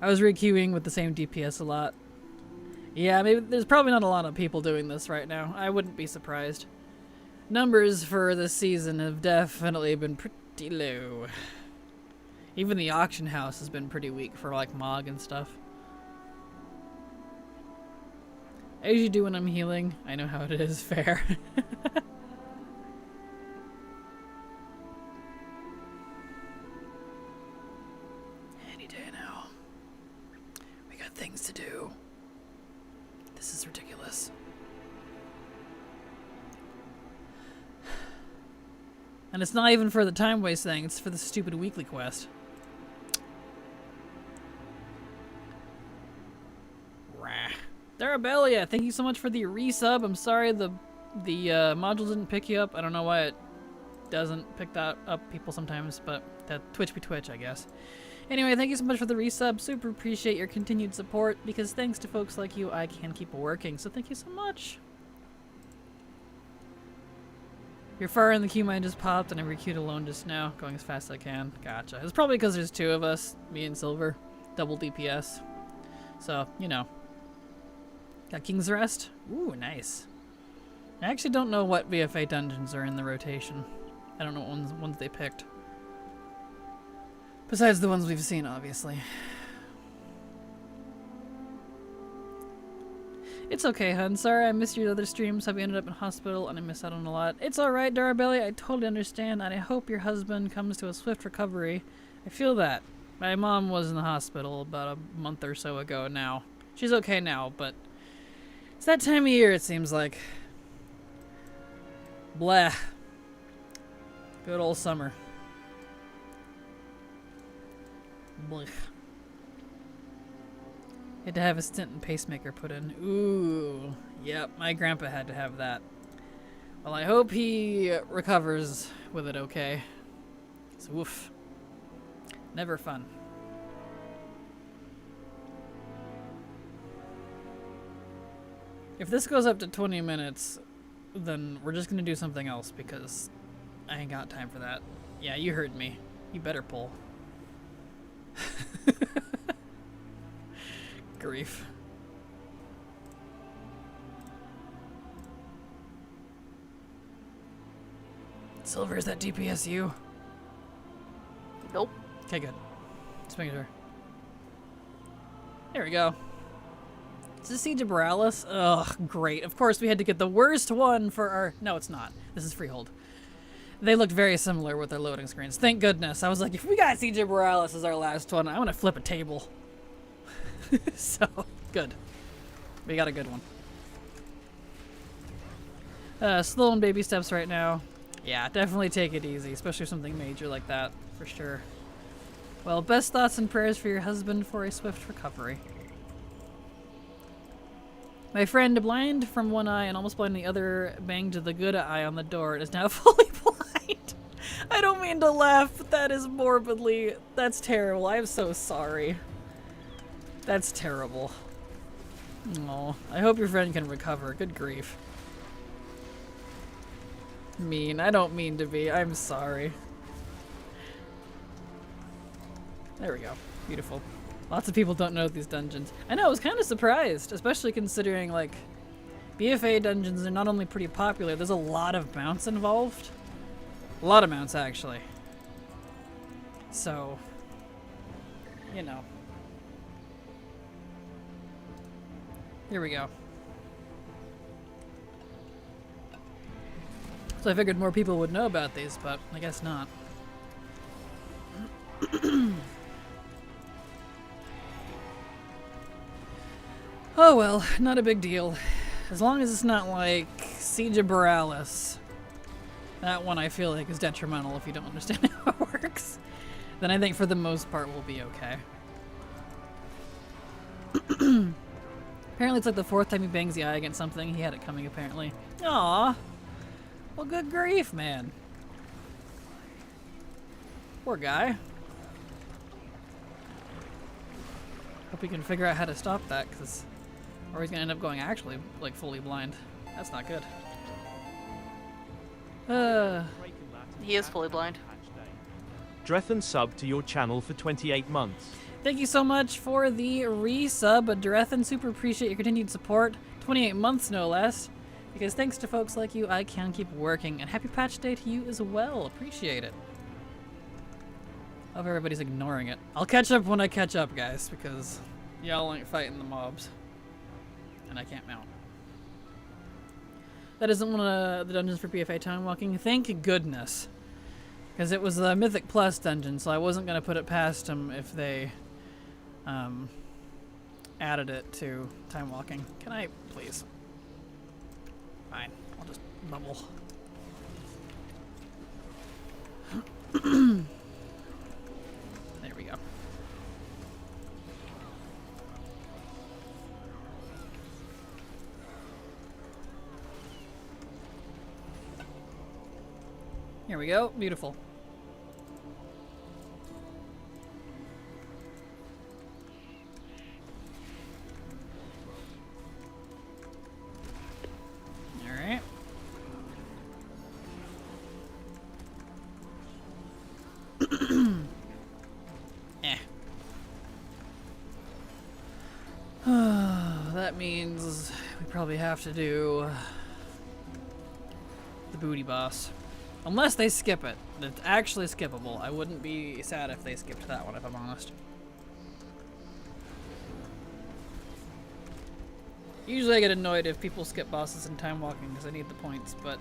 I was requeuing with the same DPS a lot. Yeah, maybe there's probably not a lot of people doing this right now. I wouldn't be surprised. Numbers for this season have definitely been pretty low. Even the auction house has been pretty weak for like Mog and stuff. I usually do when I'm healing. I know how it is, fair. Any day now. We got things to do. This is ridiculous. And it's not even for the time waste thing, it's for the stupid weekly quest. Rah. Darabelia, thank you so much for the resub. I'm sorry the module didn't pick you up. I don't know why it doesn't pick that up people sometimes, but that Twitch be Twitch, I guess. Anyway, thank you so much for the resub. Super appreciate your continued support because thanks to folks like you, I can keep working. So thank you so much. You're far in the queue, mine just popped, and I requeued alone just now, going as fast as I can. Gotcha. It's probably because there's two of us, me and Silver, double DPS. So, you know. Got King's Rest? Ooh, nice. I actually don't know what VFA dungeons are in the rotation. I don't know what ones they picked. Besides the ones we've seen, obviously. It's okay, hun. Sorry I missed your other streams. Have you ended up in hospital and I miss out on a lot. It's alright, Darabelli. I totally understand, and I hope your husband comes to a swift recovery. I feel that. My mom was in the hospital about a month or so ago now. She's okay now, but it's that time of year, it seems like. Blah. Good old summer. Blech. Had to have a stent and pacemaker put in. Ooh. Yep, my grandpa had to have that. Well, I hope he recovers with it okay. So, woof. Never fun. If this goes up to 20 minutes, then we're just gonna do something else because I ain't got time for that. Yeah, you heard me. You better pull. Grief. Silver, is that DPSU? Nope. Okay, good. Just making sure. There we go. Is this Siege of Borealis? Ugh, great. Of course, we had to get the worst one for our... No, it's not. This is Freehold. They looked very similar with their loading screens. Thank goodness. I was like, if we got Siege of Borealis as our last one, I'm gonna flip a table. So, good. We got a good one. Slow and baby steps right now. Yeah, definitely take it easy, especially something major like that, for sure. Well, best thoughts and prayers for your husband for a swift recovery. My friend, blind from one eye and almost blind in the other, banged the good eye on the door and is now fully blind. I don't mean to laugh, but that is morbidly... That's terrible. I'm so sorry. That's terrible. Oh, I hope your friend can recover. Good grief. Mean. I don't mean to be. I'm sorry. There we go. Beautiful. Lots of people don't know these dungeons. I know, I was kind of surprised, especially considering, like, BFA dungeons are not only pretty popular, there's a lot of mounts involved. A lot of mounts, actually. So, you know. Here we go. So I figured more people would know about these, but I guess not. Oh well, not a big deal. As long as it's not like Siege of Borealis. That one I feel like is detrimental if you don't understand how it works. Then I think for the most part we'll be okay. Apparently it's like the 4th time he bangs the eye against something. He had it coming apparently. Aww. Well, good grief, man. Poor guy. Hope we can figure out how to stop that, because or he's gonna end up going actually like fully blind. That's not good. He is fully blind. Drethan sub to your channel for 28 months. Thank you so much for the resub, Drethan. Super appreciate your continued support. 28 months, no less. Because thanks to folks like you, I can keep working. And happy patch day to you as well. Appreciate it. Hope everybody's ignoring it. I'll catch up when I catch up, guys, because y'all ain't fighting the mobs. And I can't mount. That isn't one of the dungeons for BFA time walking. Thank goodness. Because it was the Mythic Plus dungeon, so I wasn't going to put it past them if they added it to time walking. Can I, please? Fine. I'll just bubble. There we go. Here we go. Beautiful. All right. Eh. That means we probably have to do the booty boss. Unless they skip it. It's actually skippable. I wouldn't be sad if they skipped that one, if I'm honest. Usually I get annoyed if people skip bosses in time walking because I need the points, but...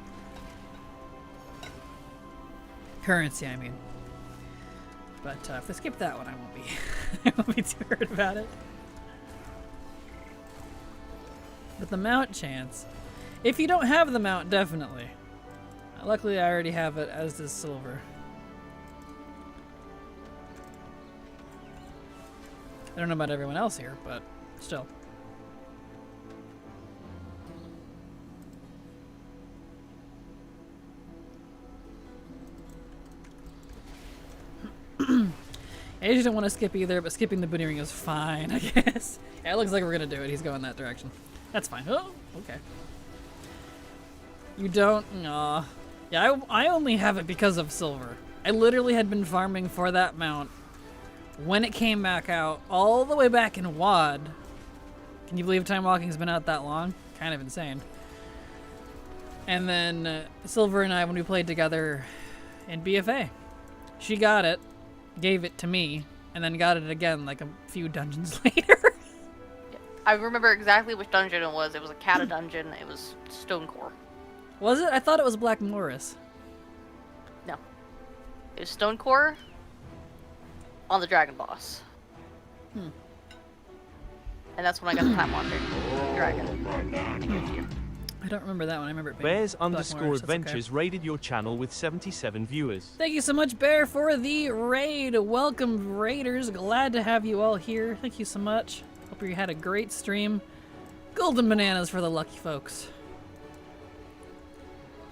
currency, I mean. But if they skip that one, I won't be... I won't be too hurt about it. But the mount chance... if you don't have the mount, definitely. Luckily, I already have it, as does Silver. I don't know about everyone else here, but still. I usually don't want to skip either, but skipping the booty ring is fine, I guess. Yeah, it looks like we're gonna do it. He's going that direction. That's fine. Oh, okay. You don't? Aw. Yeah, I only have it because of Silver. I literally had been farming for that mount when it came back out, all the way back in WoD. Can you believe Time Walking's been out that long? Kind of insane. And then Silver and I, when we played together in BFA, she got it, gave it to me, and then got it again like a few dungeons later. I remember exactly which dungeon it was. It was a Kata dungeon. It was Stonecore. Was it? I thought it was Black Morris. No. It was Stonecore on the Dragon Boss. Hmm. And that's when I got the Time Walking Dragon. I don't remember that one. I remember it being Bears Black underscore Morris. That's adventures okay. raided your channel with 77 viewers. Thank you so much, Bear, for the raid. Welcome, Raiders. Glad to have you all here. Thank you so much. Hope you had a great stream. Golden bananas for the lucky folks.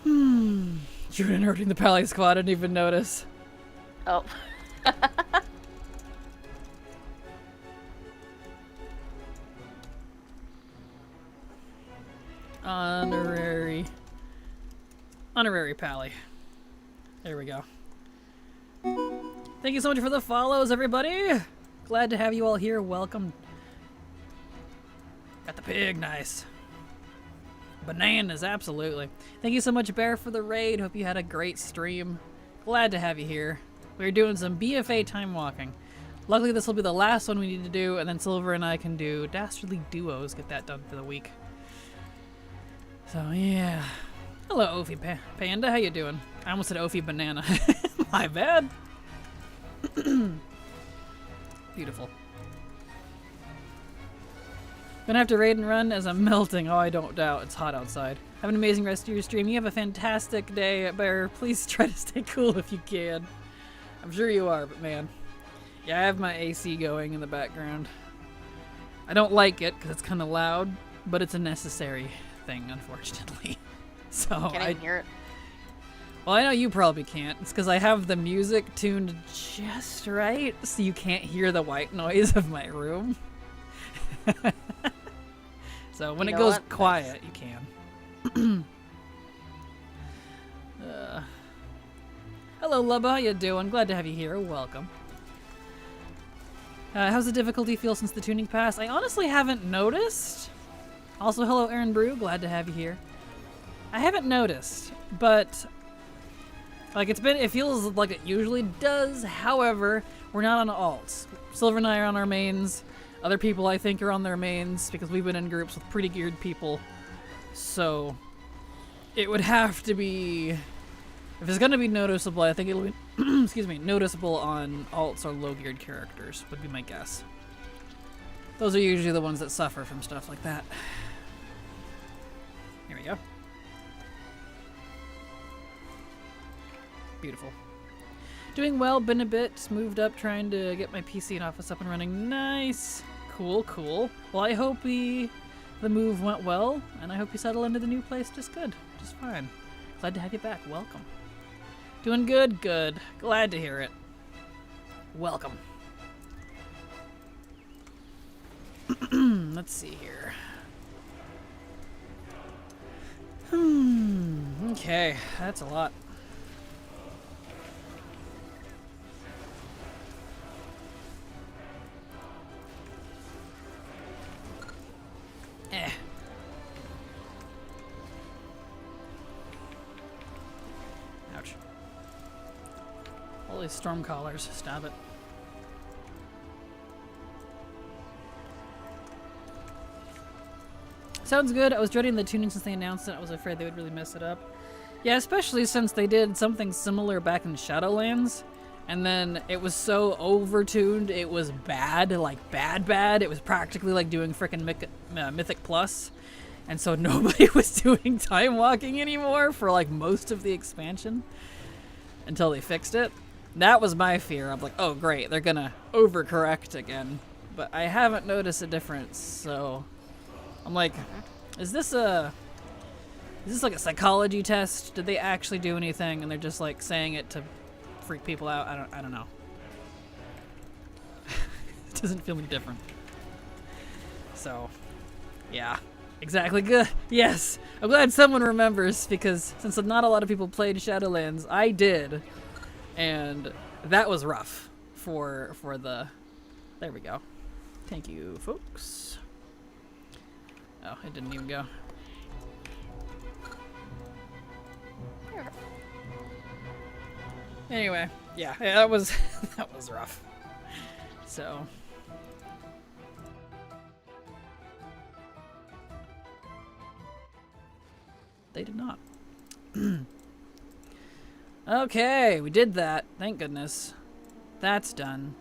Judah hurting the Pally Squad. I didn't even notice. Oh. Honorary Pally. There we go. Thank you so much for the follows, everybody. Glad to have you all here. Welcome. Got the pig, nice. Bananas, absolutely. Thank you so much, Bear, for the raid. Hope you had a great stream. Glad to have you here. We're doing some BFA time walking. Luckily, this will be the last one we need to do, and then Silver and I can do Dastardly Duos, get that done for the week. So, yeah. Hello, Ophi Panda, how you doing? I almost said Ophi Banana. My bad. Beautiful. Gonna have to raid and run as I'm melting. Oh, I don't doubt. It's hot outside. Have an amazing rest of your stream. You have a fantastic day, Bear. Please try to stay cool if you can. I'm sure you are, but man. Yeah, I have my AC going in the background. I don't like it because it's kind of loud, but it's a necessary thing, unfortunately. So Can't even hear it. Well, I know you probably can't. It's because I have the music tuned just right, so you can't hear the white noise of my room. So when it goes quiet, you can. Hello, Lubba. How you doing? Glad to have you here. Welcome. How's the difficulty feel since the tuning pass? I honestly haven't noticed. Also, hello, Aaron Brew. Glad to have you here. I haven't noticed, but like it feels like it usually does. However, we're not on alts. Silver and I are on our mains. Other people, I think, are on their mains because we've been in groups with pretty geared people. So it would have to be, if it's going to be noticeable, I think it'll be, excuse me, noticeable on alts or low geared characters would be my guess. Those are usually the ones that suffer from stuff like that. Here we go. Beautiful. Doing well, been a bit, moved up, trying to get my PC and office up and running. Nice. Cool, cool. Well, I hope the move went well, and I hope you settle into the new place just good, just fine. Glad to have you back. Welcome. Doing good? Good. Glad to hear it. Welcome. Let's see here. Okay, that's a lot. Ouch. Holy storm collars, stop it. Sounds good. I was dreading the tuning since they announced it. I was afraid they would really mess it up. Yeah, especially since they did something similar back in Shadowlands. And then it was so over-tuned, it was bad, like bad. It was practically like doing frickin' Mythic Plus. And so nobody was doing time walking anymore for like most of the expansion. Until they fixed it. That was my fear. I'm like, oh great, they're gonna overcorrect again. But I haven't noticed a difference, so... I'm like, is this like a psychology test? Did they actually do anything and they're just like saying it to freak people out? I don't know. It doesn't feel any different. So, yeah, exactly. Good. Yes, I'm glad someone remembers because since not a lot of people played Shadowlands, I did, and that was rough for the. There we go. Thank you, folks. Oh, it didn't even go. Anyway, yeah, that was that was rough. So they did not. Okay, we did that. Thank goodness. That's done.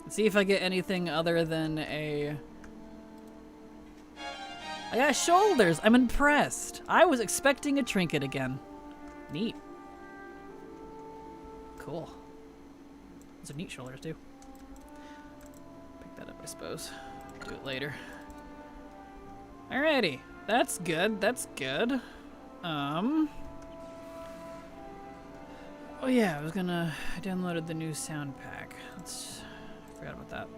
Let's see if I get anything other than a... I got shoulders. I'm impressed. I was expecting a trinket again. Neat. Cool. Those are neat shoulders, too. Pick that up, I suppose. Do it later. Alrighty. That's good. That's good. Oh yeah, I downloaded the new sound pack. Forgot about that.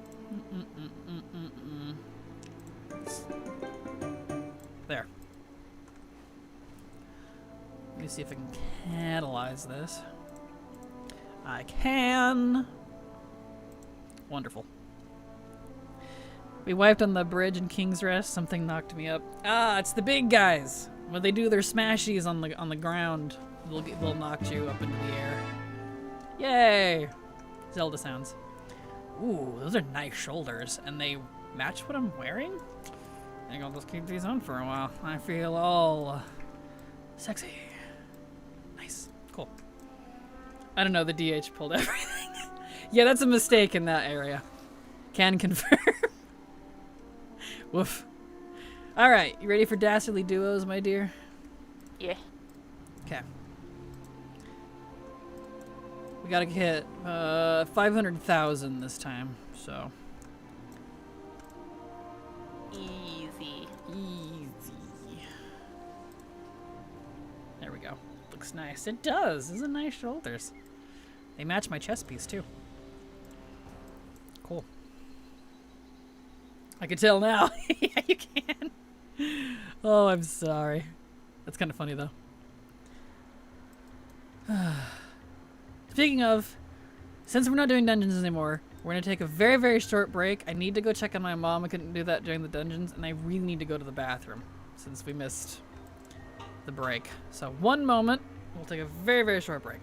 There. Let me see if I can catalyze this. I can. Wonderful. We wiped on the bridge in King's Rest. Something knocked me up. Ah, it's the big guys. When they do their smashies on the ground, they'll knock you up into the air. Yay! Zelda sounds. Ooh, those are nice shoulders, and they match what I'm wearing? I think I'll just keep these on for a while. I feel all sexy. Nice. Cool. I don't know, the DH pulled everything. Yeah, that's a mistake in that area. Can confirm. Woof. Alright, you ready for Dastardly Duos, my dear? Yeah. Okay. We gotta hit 500,000 this time, so. Easy. Easy. There we go. Looks nice. It does. Those are nice shoulders. They match my chest piece, too. Cool. I can tell now. Yeah, you can. Oh, I'm sorry. That's kind of funny, though. Speaking of, since we're not doing dungeons anymore, we're going to take a very, very short break. I need to go check on my mom. I couldn't do that during the dungeons, and I really need to go to the bathroom since we missed the break. So one moment. We'll take a very, very short break.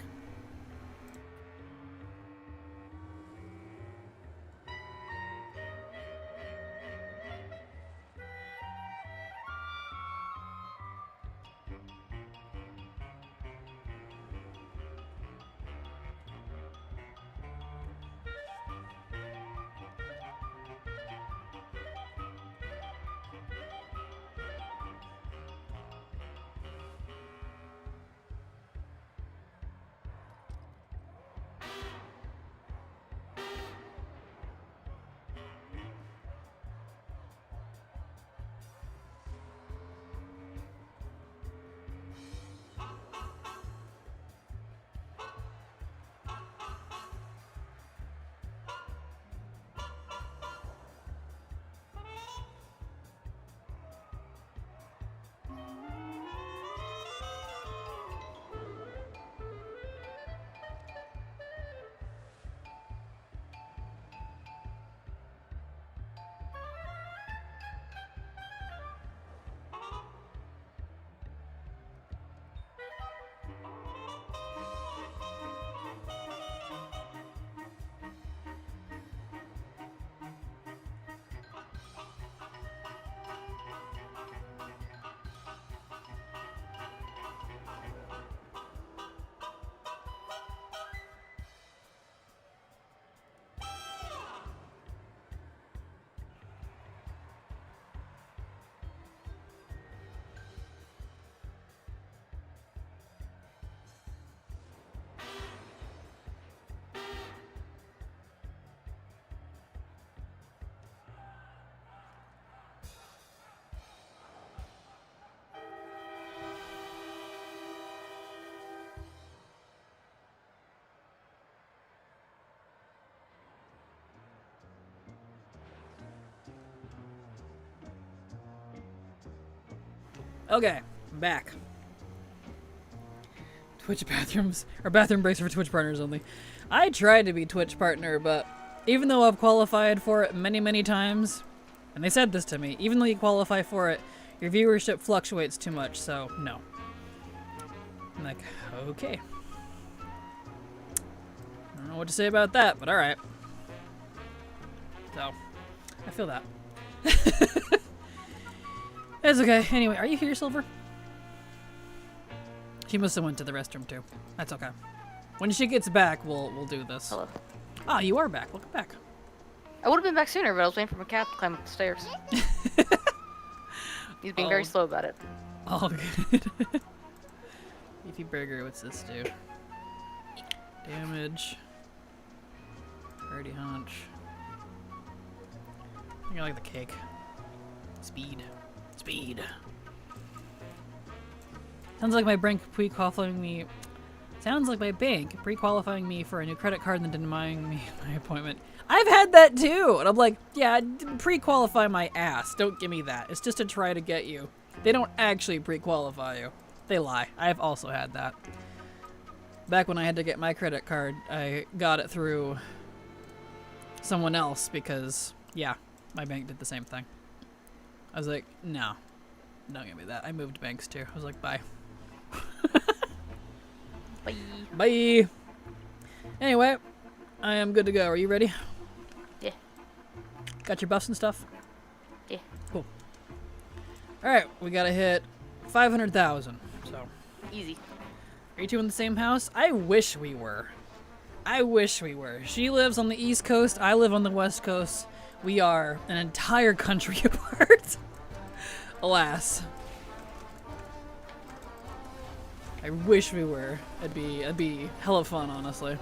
Okay, back. Twitch bathrooms, or bathroom breaks for Twitch partners only. I tried to be Twitch partner, but even though I've qualified for it many, many times, and they said this to me, even though you qualify for it, your viewership fluctuates too much, so no. I'm like, okay. I don't know what to say about that, but alright. So, I feel that. It's okay. Anyway, are you here, Silver? She must have went to the restroom too. That's okay. When she gets back, we'll do this. Hello. Ah, you are back. Welcome back. I would have been back sooner, but I was waiting for my cat to climb up the stairs. He's being very slow about it. All good. Beefy burger, what's this do? Damage. Birdie hunch. I think I like the cake. Speed. Speed. Sounds like my bank pre-qualifying me. Sounds like my bank pre-qualifying me for a new credit card and then denying me my appointment. I've had that too, and I'm like, yeah, pre-qualify my ass. Don't give me that. It's just to try to get you. They don't actually pre-qualify you. They lie. I've also had that. Back when I had to get my credit card, I got it through someone else because, yeah, my bank did the same thing. I was like, no, don't give me that. I moved banks too. I was like, bye. Bye. Bye. Anyway, I am good to go. Are you ready? Yeah. Got your buffs and stuff? Yeah. Cool. Alright, we gotta hit 500,000. So, Easy. are you two in the same house? I wish we were. I wish we were. She lives on the East Coast. I live on the West Coast. We are an entire country apart. Alas. I wish we were. It'd be hella fun, honestly.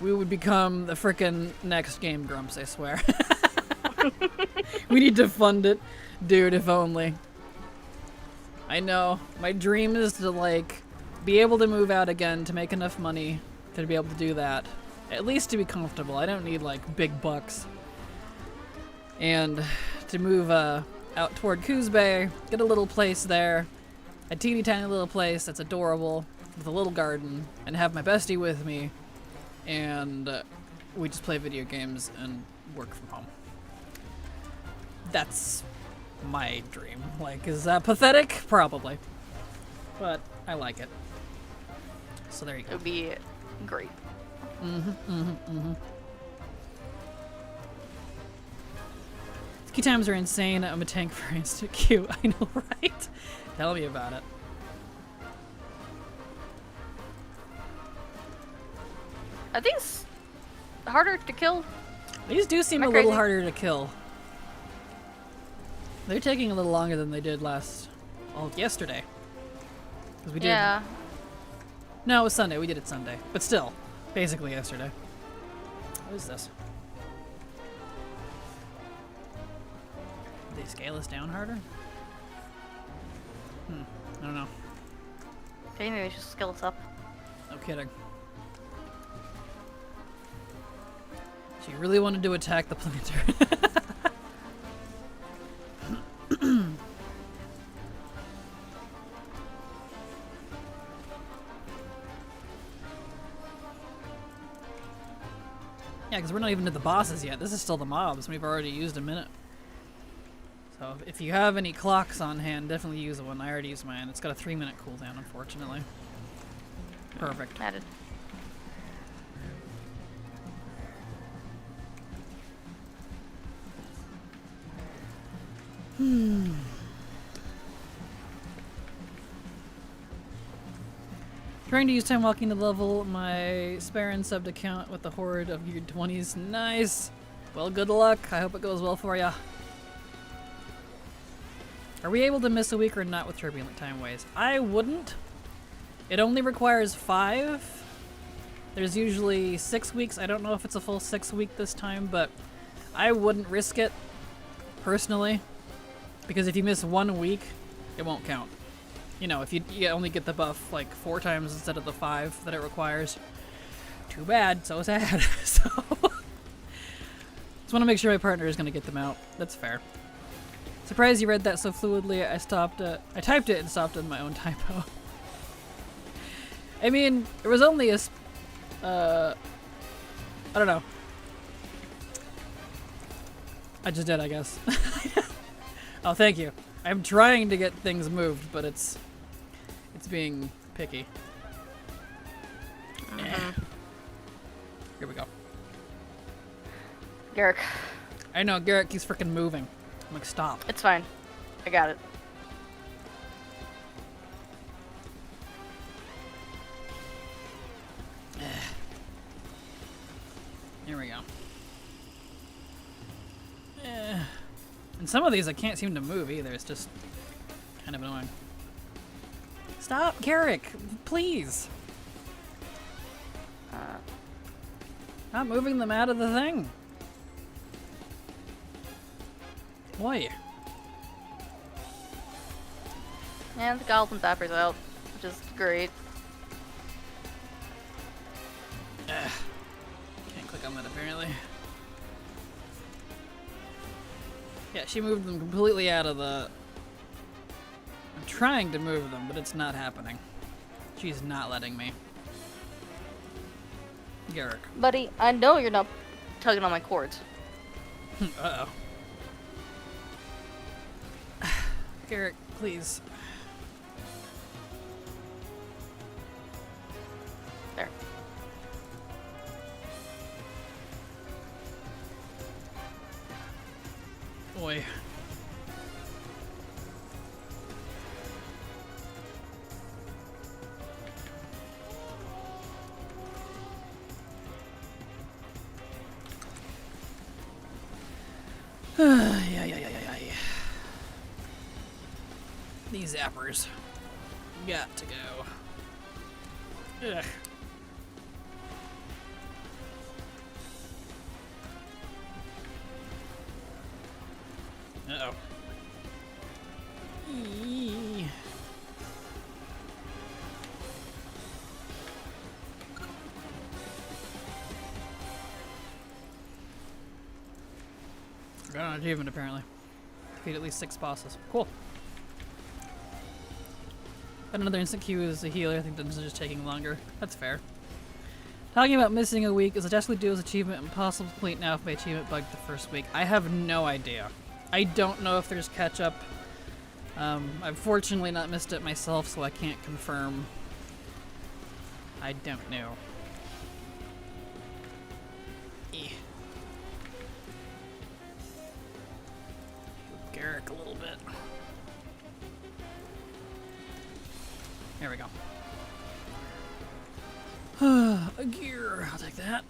We would become the frickin' next Game Grumps, I swear. We need to fund it. Dude, if only. I know. My dream is to, like, be able to move out again, to make enough money to be able to do that. At least to be comfortable. I don't need, like, big bucks. And to move out toward Coos Bay, get a little place there. A teeny tiny little place that's adorable, with a little garden, and have my bestie with me. And we just play video games and work from home. That's my dream. Like, is that pathetic? Probably. But I like it. So there you It go. would be great. Ski times are insane. I'm a tank for instant queue. I know, right? Tell me about it. Are these harder to kill? These do seem Am a I little crazy? harder to kill. They're taking a little longer than they did yesterday. Because we did. Yeah. No, it was Sunday. We did it Sunday. But still, basically yesterday. What is this? Did they scale us down harder? I don't know. Okay, maybe we should skill us up. No kidding. She really wanted to attack the planter. Yeah, because we're not even to the bosses yet. This is still the mobs. We've already used a minute. So if you have any clocks on hand, definitely use one. I already used mine. It's got a 3-minute cooldown, unfortunately. Perfect. Added. Trying to use time walking to level my spare and subbed account with the horde of your 20s. Nice. Well, good luck. I hope it goes well for ya. Are we able to miss a week or not with turbulent time ways? I wouldn't. It only requires 5. There's usually 6 weeks. I don't know if it's a full 6 week this time, but I wouldn't risk it personally, because if you miss 1 week, it won't count. You know, if you only get the buff like 4 times instead of the 5 that it requires. Too bad. So sad. So just want to make sure my partner is going to get them out. That's fair. Surprised you read that so fluidly. I typed it and stopped in my own typo. I mean, there was only a I don't know. I just did, I guess. Oh, thank you. I'm trying to get things moved, but it's being picky. Here we go. Garrick. I know, Garrett keeps freaking moving. I'm like, stop. It's fine. I got it. Here we go. And some of these I can't seem to move either. It's just kind of annoying. Stop, Garrick, please. Not moving them out of the thing. Why? And the Goblin Zapper's out, which is great. Can't click on that apparently. Yeah, she moved them completely out of the... I'm trying to move them, but it's not happening. She's not letting me. Garrick. Buddy, I know you're not tugging on my cords. Uh-oh. Garrick, please. There. Boy. Yeah. These zappers got to go. Ugh. Uh-oh. Eee. Got an achievement apparently. Defeat at least 6 bosses. Cool. Got another instant queue as a healer. I think this is just taking longer. That's fair. Talking about missing a week, is a Destiny Duo's achievement impossible to complete now if my achievement bugged the first week? I have no idea. I don't know if there's catch up. I've fortunately not missed it myself, so I can't confirm. I don't know. Eh. Garrick a little bit. There we go. A gear. I'll take that.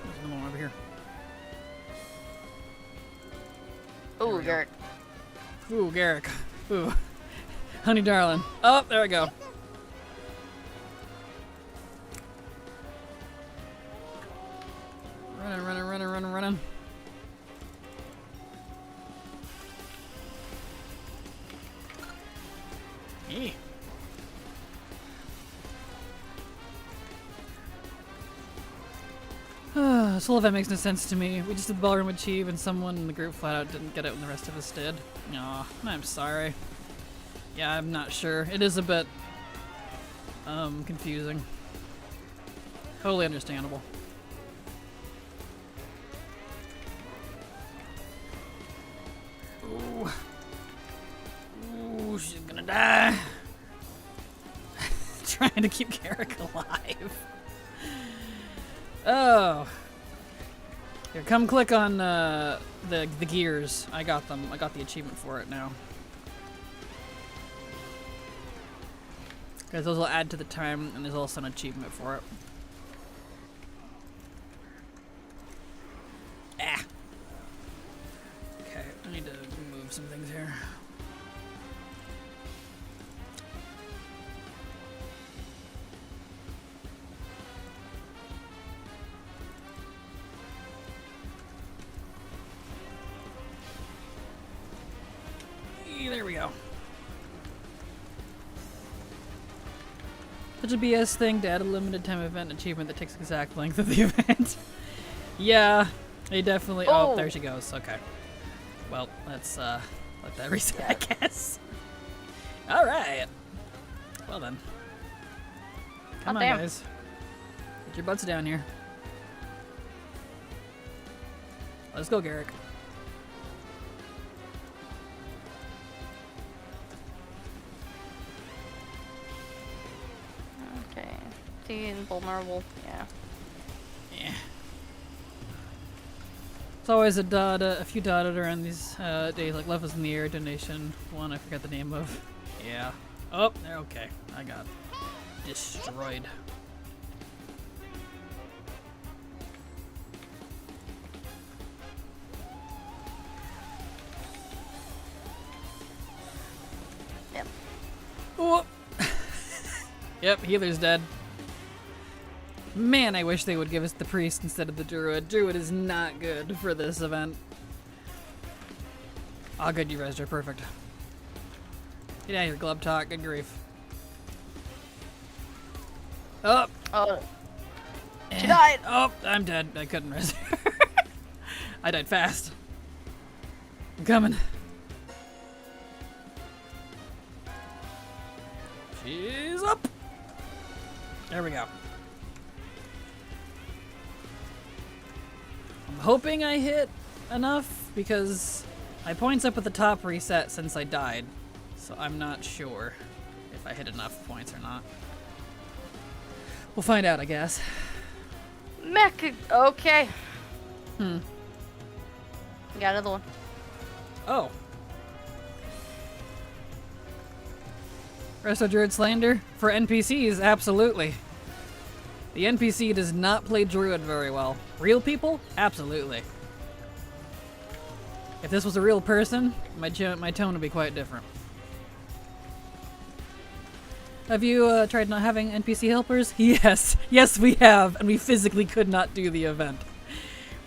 There's another one over here. Ooh, Garrick. Ooh, Garrick. Ooh. Honey darling. Oh, there we go. Running. Hey. Some of that makes no sense to me. We just did the ballroom achieve and someone in the group flat out didn't get it when the rest of us did. Aw, I'm sorry. Yeah, I'm not sure. It is a bit confusing. Totally understandable. Ooh, she's gonna die. Trying to keep Garrick alive. Oh. Here, come click on the gears. I got them. I got the achievement for it now. Because those will add to the time, and there's also an achievement for it. Ah. Okay, I need to move some things here. There we go. Such a BS thing to add a limited time event achievement that takes exact length of the event. Yeah, they definitely. Oh, there she goes. Okay. Well, let's let that reset, I guess. All right. Well then. Come on, guys. Get your butts down here. Let's go, Garrick. Invulnerable, yeah. Yeah. It's always a few dotted around these days, like Love is in the Air, donation, one I forgot the name of. Yeah. Oh, they're okay. I got destroyed. Yep. Oh. Yep, healer's dead. Man, I wish they would give us the priest instead of the druid. Druid is not good for this event. Oh, good, you resed her. Perfect. Get out of here, glove talk. Good grief. Oh! Oh. She died! Oh, I'm dead. I couldn't rest her. I died fast. I'm coming. She's up. There we go. I'm hoping I hit enough because my points up at the top reset since I died. So I'm not sure if I hit enough points or not. We'll find out, I guess. Mech. Okay. Hmm. Got another one. Oh. Resto Druid Slander? For NPCs, absolutely. The NPC does not play Druid very well. Real people? Absolutely. If this was a real person, my tone would be quite different. Have you tried not having NPC helpers? Yes. Yes, we have, and we physically could not do the event.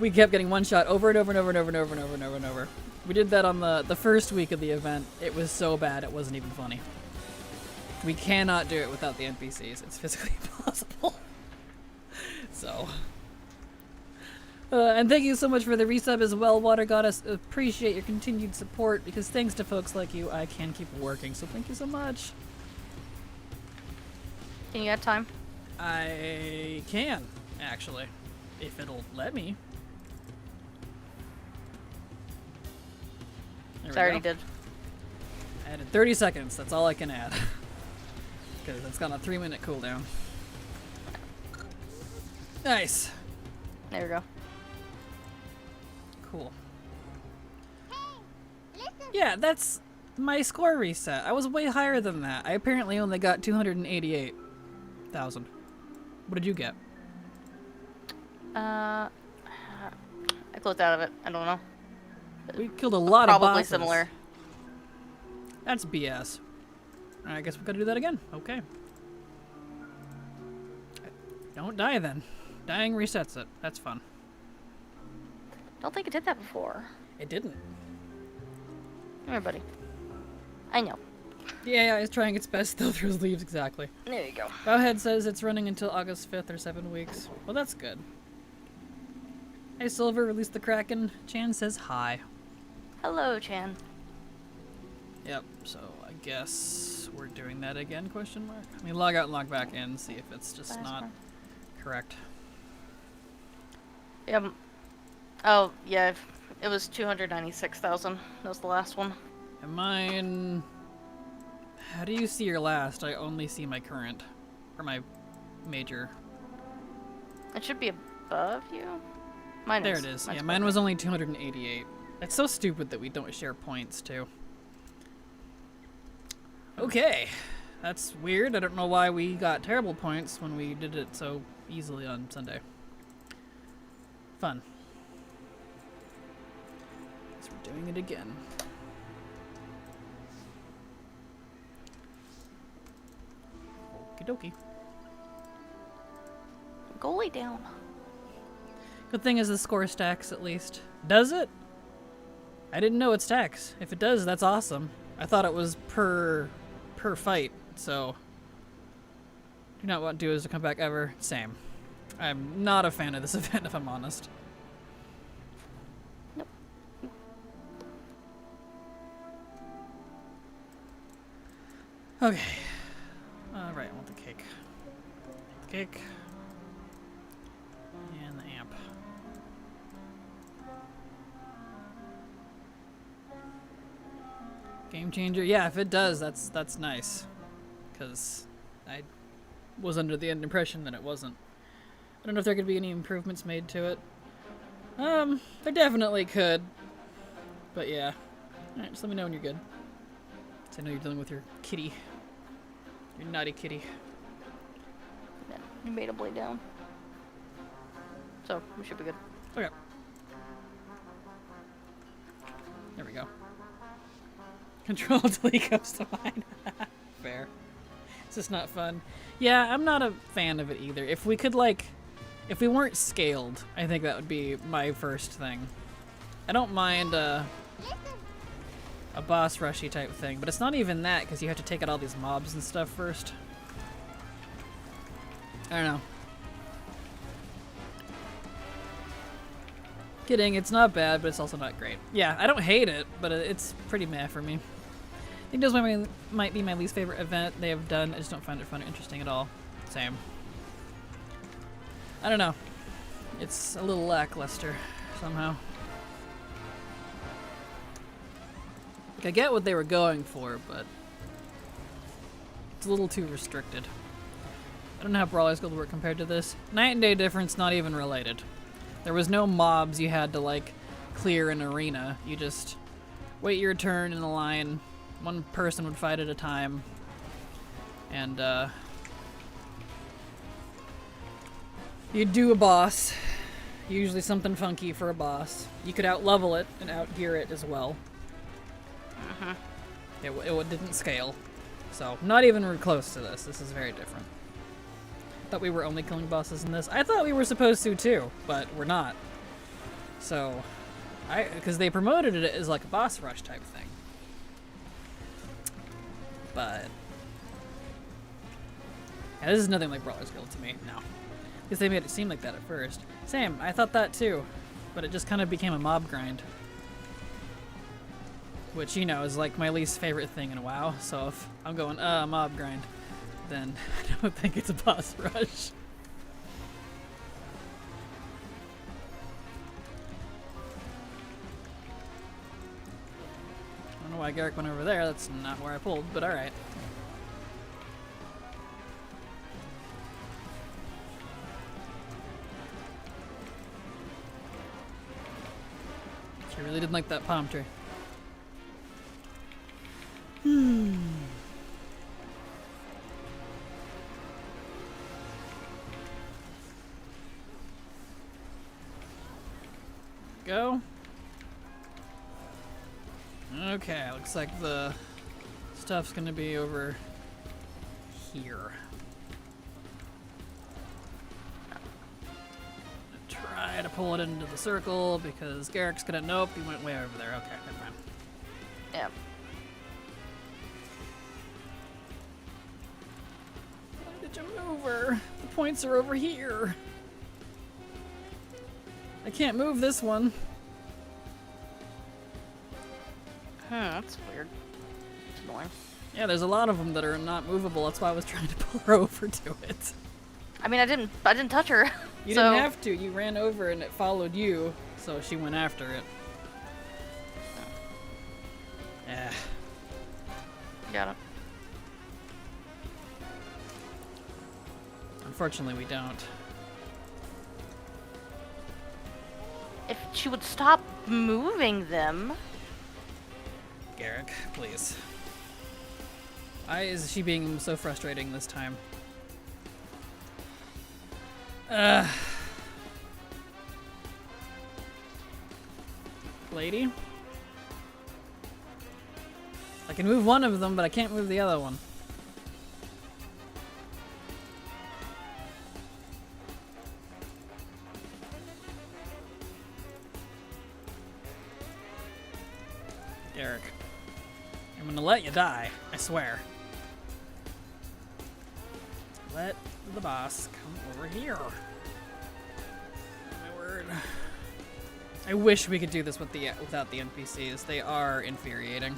We kept getting one shot over and over and over and over and over and over and over and over. We did that on the first week of the event. It was so bad, it wasn't even funny. We cannot do it without the NPCs. It's physically impossible. So. And thank you so much for the resub as well, Water Goddess. Appreciate your continued support, because thanks to folks like you, I can keep working. So thank you so much. Can you add time? I can, actually. If it'll let me. There we I already go. did. I added 30 seconds. That's all I can add. Because it's got a 3-minute cooldown. Nice. There we go. Cool. Yeah, that's my score reset. I was way higher than that. I apparently only got 288,000. What did you get? I closed out of it. I don't know. We killed a lot of Probably bosses. similar. That's BS. I guess we gotta do that again. Okay. Don't die then. Dying resets it. That's fun. Don't think it did that before. It didn't. Come here, buddy. I know. Yeah, it's trying its best though through leaves, exactly. There you go. Bowhead says it's running until August 5th or 7 weeks. Well, that's good. Hey, Silver, release the Kraken. Chan says hi. Hello, Chan. Yep, so I guess we're doing that again, question mark? Let me log out and log back in, see if it's just not correct. Yep. Oh, yeah. It was 296,000. That was the last one. And mine... How do you see your last? I only see my current. Or my major. It should be above you. Mine There is. it is. Mine's Yeah, mine was only 288. That's so stupid that we don't share points, too. Okay. That's weird. I don't know why we got terrible points when we did it so easily on Sunday. Fun. So we're doing it again. Okie dokie. Goalie down. Good thing is the score stacks at least. Does it? I didn't know it stacks. If it does, that's awesome. I thought it was per fight, so do not want duos to come back ever. Same. I'm not a fan of this event, if I'm honest. Nope. Okay. Alright, I want the cake. The cake. And the amp. Game changer? Yeah, if it does, that's nice. Because I was under the impression that it wasn't. I don't know if there could be any improvements made to it. There definitely could. But yeah. Alright, just let me know when you're good. So I know you're dealing with your kitty. Your naughty kitty. Yeah, you made a blade down. So, we should be good. Okay. There we go. Control until he comes to mine. Fair. It's just not fun. Yeah, I'm not a fan of it either. If we could, like... If we weren't scaled, I think that would be my first thing. I don't mind a boss rushy type thing, but it's not even that, because you have to take out all these mobs and stuff first. I don't know. Kidding, it's not bad, but it's also not great. Yeah, I don't hate it, but it's pretty meh for me. I think those might be my least favorite event they have done. I just don't find it fun or interesting at all. Same. I don't know. It's a little lackluster somehow. Like, I get what they were going for, but it's a little too restricted. I don't know how Brawler's Guild work compared to this. Night and day difference, not even related. There was no mobs you had to, like, clear an arena. You just wait your turn in a line. One person would fight at a time. And, you'd do a boss. Usually something funky for a boss. You could out-level it and out-gear it as well. It didn't scale. So, not even close to this. This is very different. I thought we were only killing bosses in this. I thought we were supposed to too, but we're not. So, because they promoted it as like a boss rush type thing. But, yeah, this is nothing like Brawler's Guild to me, no. Because they made it seem like that at first. Same, I thought that too, but it just kind of became a mob grind. Which, you know, is like my least favorite thing in WoW, so if I'm going, mob grind, then I don't think it's a boss rush. I don't know why Garrick went over there, that's not where I pulled, but alright. She really didn't like that palm tree. Go. Okay, looks like the stuff's gonna be over here. Try to pull it into the circle because Garrick's gonna. Nope, he went way over there. Okay, never mind. Yeah. Why did you move her? The points are over here. I can't move this one. That's weird. It's annoying. Yeah, there's a lot of them that are not movable. That's why I was trying to pull her over to it. I mean, I didn't touch her. You so... didn't have to. You ran over and it followed you, so she went after it. Yeah. Got it. Unfortunately, we don't. If she would stop moving them. Garrick, please. Why is she being so frustrating this time? Lady? I can move one of them, but I can't move the other one. Garrick. I'm gonna let you die, I swear. Let the boss come over here. My word. I wish we could do this with without the NPCs. They are infuriating.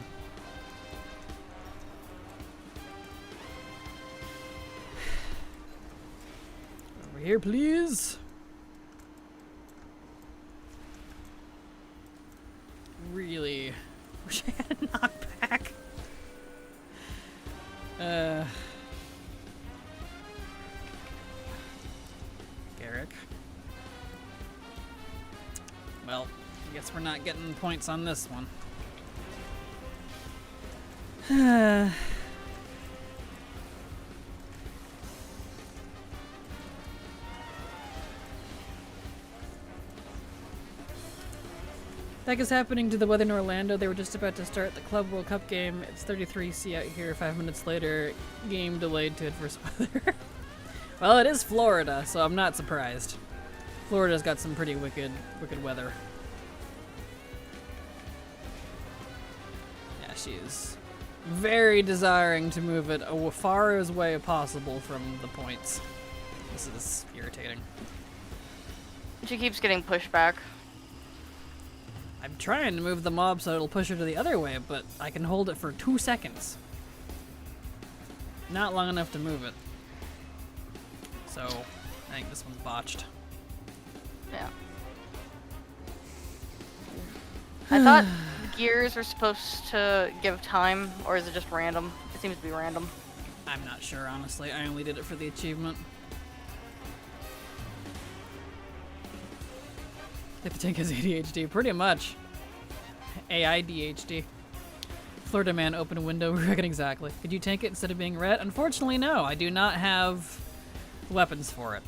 Over here, please. Really wish I had a knockback. Garrick. Well, I guess we're not getting points on this one. The heck is happening to the weather in Orlando? They were just about to start the Club World Cup game. It's 33°C out here. 5 minutes later, game delayed to adverse weather. Well, it is Florida, so I'm not surprised. Florida's got some pretty wicked weather. Yeah, she is very desiring to move it as far away as possible from the points. This is irritating. She keeps getting pushed back. I'm trying to move the mob so it'll push her to the other way, but I can hold it for 2 seconds. Not long enough to move it. So, I think this one's botched. Yeah. I thought the gears were supposed to give time, or is it just random? It seems to be random. I'm not sure, honestly. I only did it for the achievement. If the tank has ADHD, pretty much. AI DHD. Florida man, open window, reckon exactly. Could you tank it instead of being red? Unfortunately, no. I do not have weapons for it.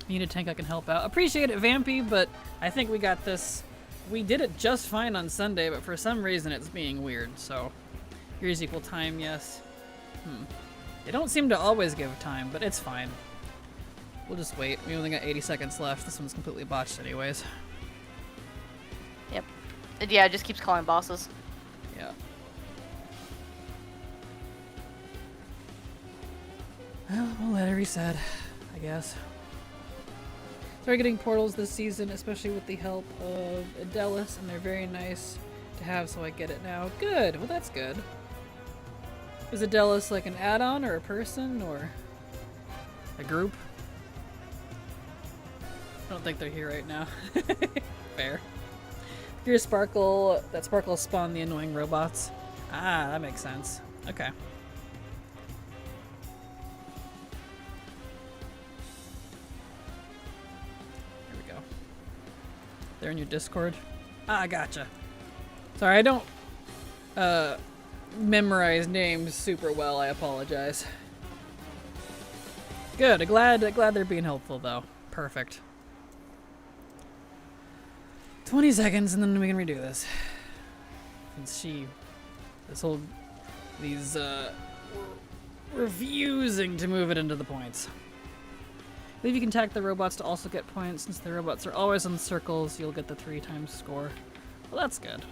You need a tank I can help out. Appreciate it, Vampy, but I think we got this. We did it just fine on Sunday, but for some reason it's being weird, so. Here's equal time, yes. They don't seem to always give time, but it's fine. We'll just wait. We only got 80 seconds left. This one's completely botched anyways. Yep. Yeah, it just keeps calling bosses. Yeah. Well, we'll let it reset, I guess. Started getting portals this season, especially with the help of Adelis, and they're very nice to have, so I get it now. Good! Well, that's good. Is Adelis like an add-on, or a person, or a group? I don't think they're here right now. Fair. Here's Sparkle. That Sparkle spawned the annoying robots. Ah, that makes sense. Okay. They're in your Discord? Ah, gotcha. Sorry, I don't memorize names super well. I apologize. Good. Glad they're being helpful, though. Perfect. 20 seconds, and then we can redo this. And these refusing to move it into the points. I believe you can tag the robots to also get points. Since the robots are always in circles, you'll get the 3 times score. Well, that's good.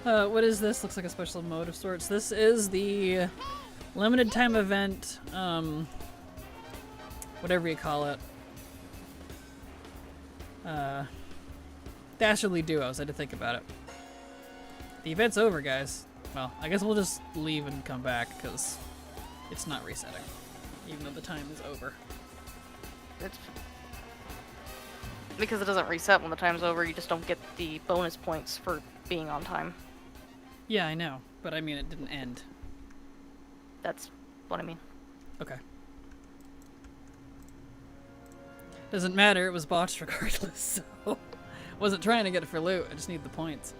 What is this? Looks like a special mode of sorts. This is the limited time event, whatever you call it. Dastardly Duos, I had to think about it. The event's over, guys. Well, I guess we'll just leave and come back, because it's not resetting, even though the time is over. It's because it doesn't reset when the time's over. You just don't get the bonus points for being on time. Yeah, I know, but I mean it didn't end. That's what I mean. Okay. Doesn't matter, it was botched regardless, so wasn't trying to get it for loot, I just need the points.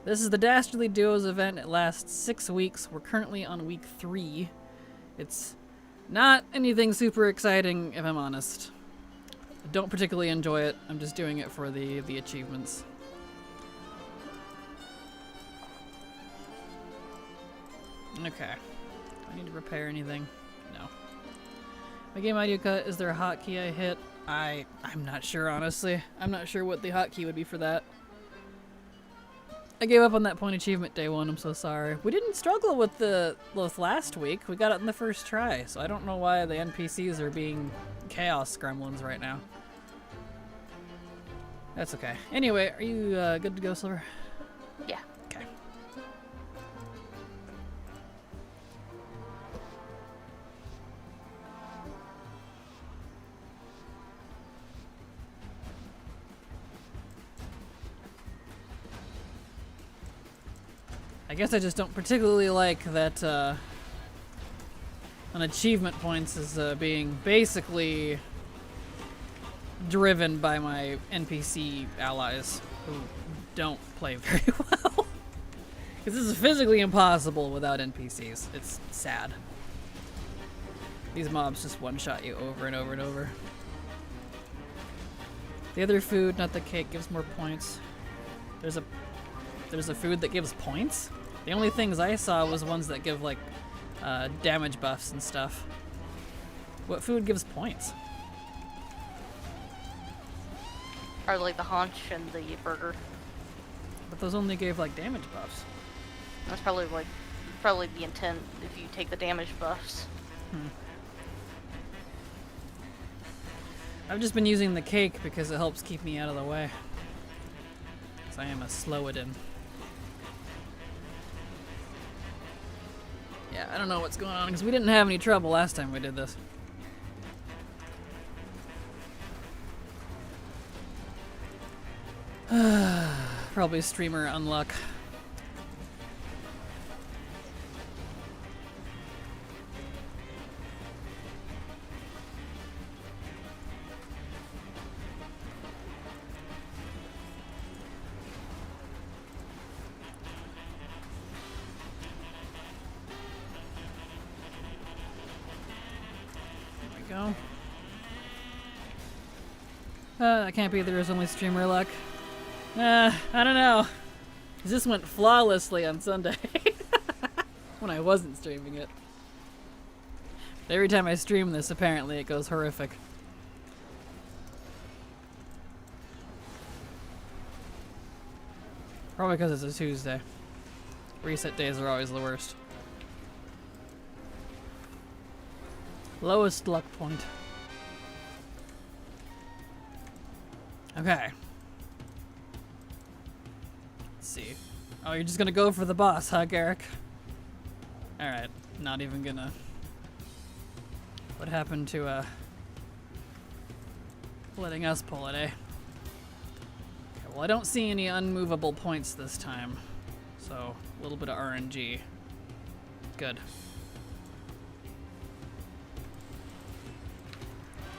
This is the Dastardly Duos event. It lasts 6 weeks. We're currently on week 3. It's not anything super exciting, if I'm honest. I don't particularly enjoy it. I'm just doing it for the achievements. Okay. Do I need to repair anything? No. My game audio cut. Is there a hotkey I hit? I'm not sure, honestly. I'm not sure what the hotkey would be for that. I gave up on that point achievement day 1, I'm so sorry. We didn't struggle with last week. We got it in the first try, so I don't know why the NPCs are being chaos gremlins right now. That's okay. Anyway, are you good to go, Silver? Yeah. Okay. I guess I just don't particularly like that an achievement points is being basically driven by my NPC allies who don't play very well. Because this is physically impossible without NPCs. It's sad. These mobs just one-shot you over and over and over. The other food, not the cake, gives more points. There's a food that gives points? The only things I saw was ones that give, like, damage buffs and stuff. What food gives points? Or like the haunch and the burger. But those only gave, like, damage buffs. That's probably the intent if you take the damage buffs. I've just been using the cake because it helps keep me out of the way. Because I am a slow-it-in. Yeah, I don't know what's going on because we didn't have any trouble last time we did this. Probably streamer unluck. There we go. That can't be there is only streamer luck. I don't know. This went flawlessly on Sunday. When I wasn't streaming it. But every time I stream this, apparently it goes horrific. Probably because it's a Tuesday. Reset days are always the worst. Lowest luck point. Okay. Let's see. Oh, you're just gonna go for the boss, huh, Garrick? Alright, not even gonna... What happened to, letting us pull it, eh? Okay, well, I don't see any unmovable points this time. So, a little bit of RNG. Good.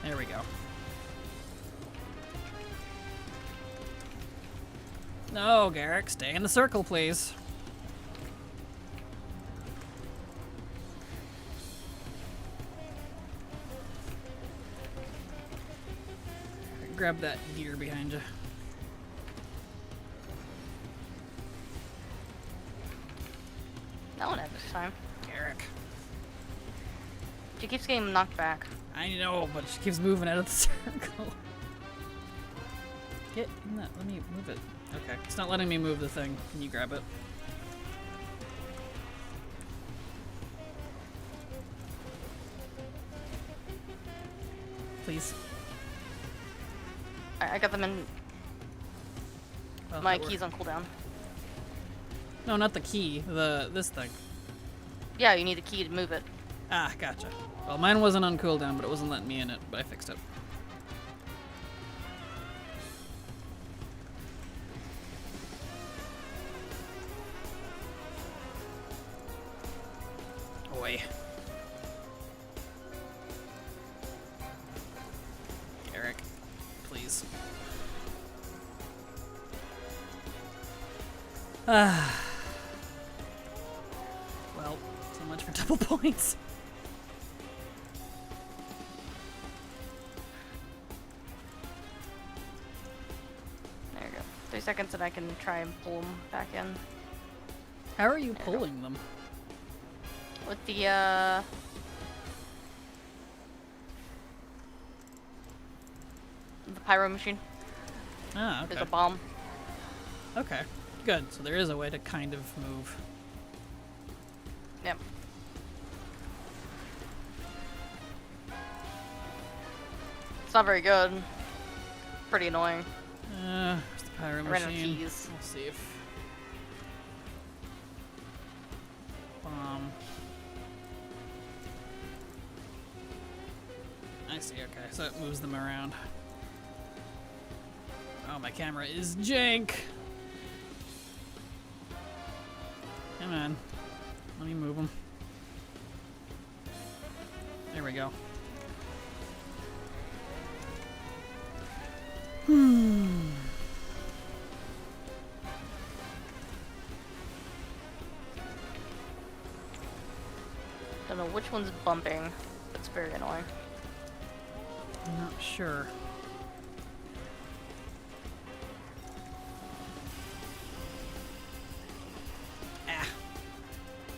There we go. No, Garrick, stay in the circle, please. Grab that gear behind you. That one had this time. Garrick. She keeps getting knocked back. I know, but she keeps moving out of the circle. Get in that. Let me move it. Okay. It's not letting me move the thing. Can you grab it? Please. I got them in. Well, My that key's on cooldown. No, not the key. This thing. Yeah, you need the key to move it. Ah, gotcha. Well, mine wasn't on cooldown, but it wasn't letting me in it, but I fixed it. Oi. Garrick, please. Ah. Well, so much for double points. There you go. 3 seconds and I can try and pull them back in. How are you pulling them? With the, pyro machine. Ah, okay. There's a bomb. Okay, good. So there is a way to kind of move. Yep. It's not very good. Pretty annoying. Where's the pyro I ran out of machine? keys. We'll see if... I see, okay. So it moves them around. Oh, my camera is jank! Come on. Let me move them. There we go. Don't know which one's bumping. That's very annoying. I'm not sure. Ah. I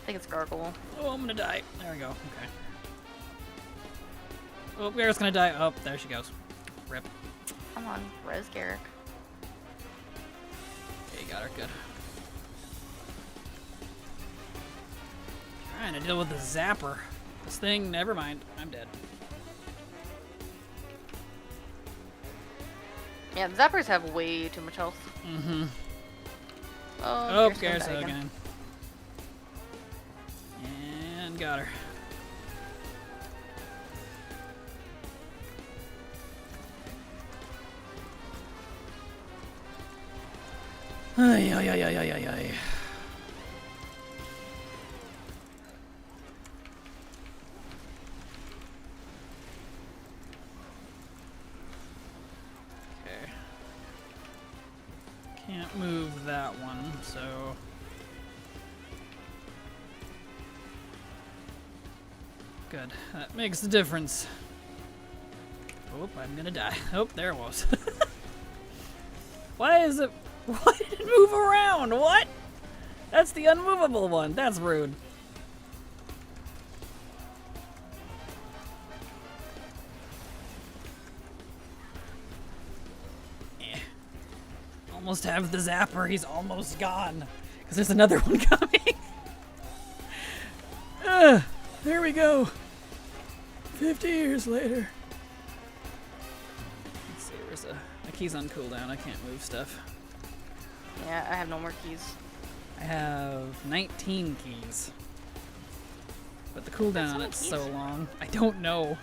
think it's Gargle. Oh, I'm gonna die. There we go. Okay. Oh, Garrett's gonna die. Oh, there she goes. Rip. Come on, Res Garrick. Okay, got her. Good. Trying to deal with the zapper. This thing, never mind. I'm dead. Yeah, the zappers have way too much health. Mm-hmm. Oh, Garrus again. And got her. Ay, ay, ay, ay, ay, ay, ay. Okay. Can't move that one, so... Good. That makes the difference. Oh, I'm gonna die. Oh, there it was. Why is it... Why did it move around? What? That's the unmovable one. That's rude. Eh. Almost have the zapper. He's almost gone. Because there's another one coming. There we go. 50 years later. Let's see, where's my key's on cooldown. I can't move stuff. Yeah, I have no more keys. I have 19 keys. But the cooldown on it's so long. I don't know.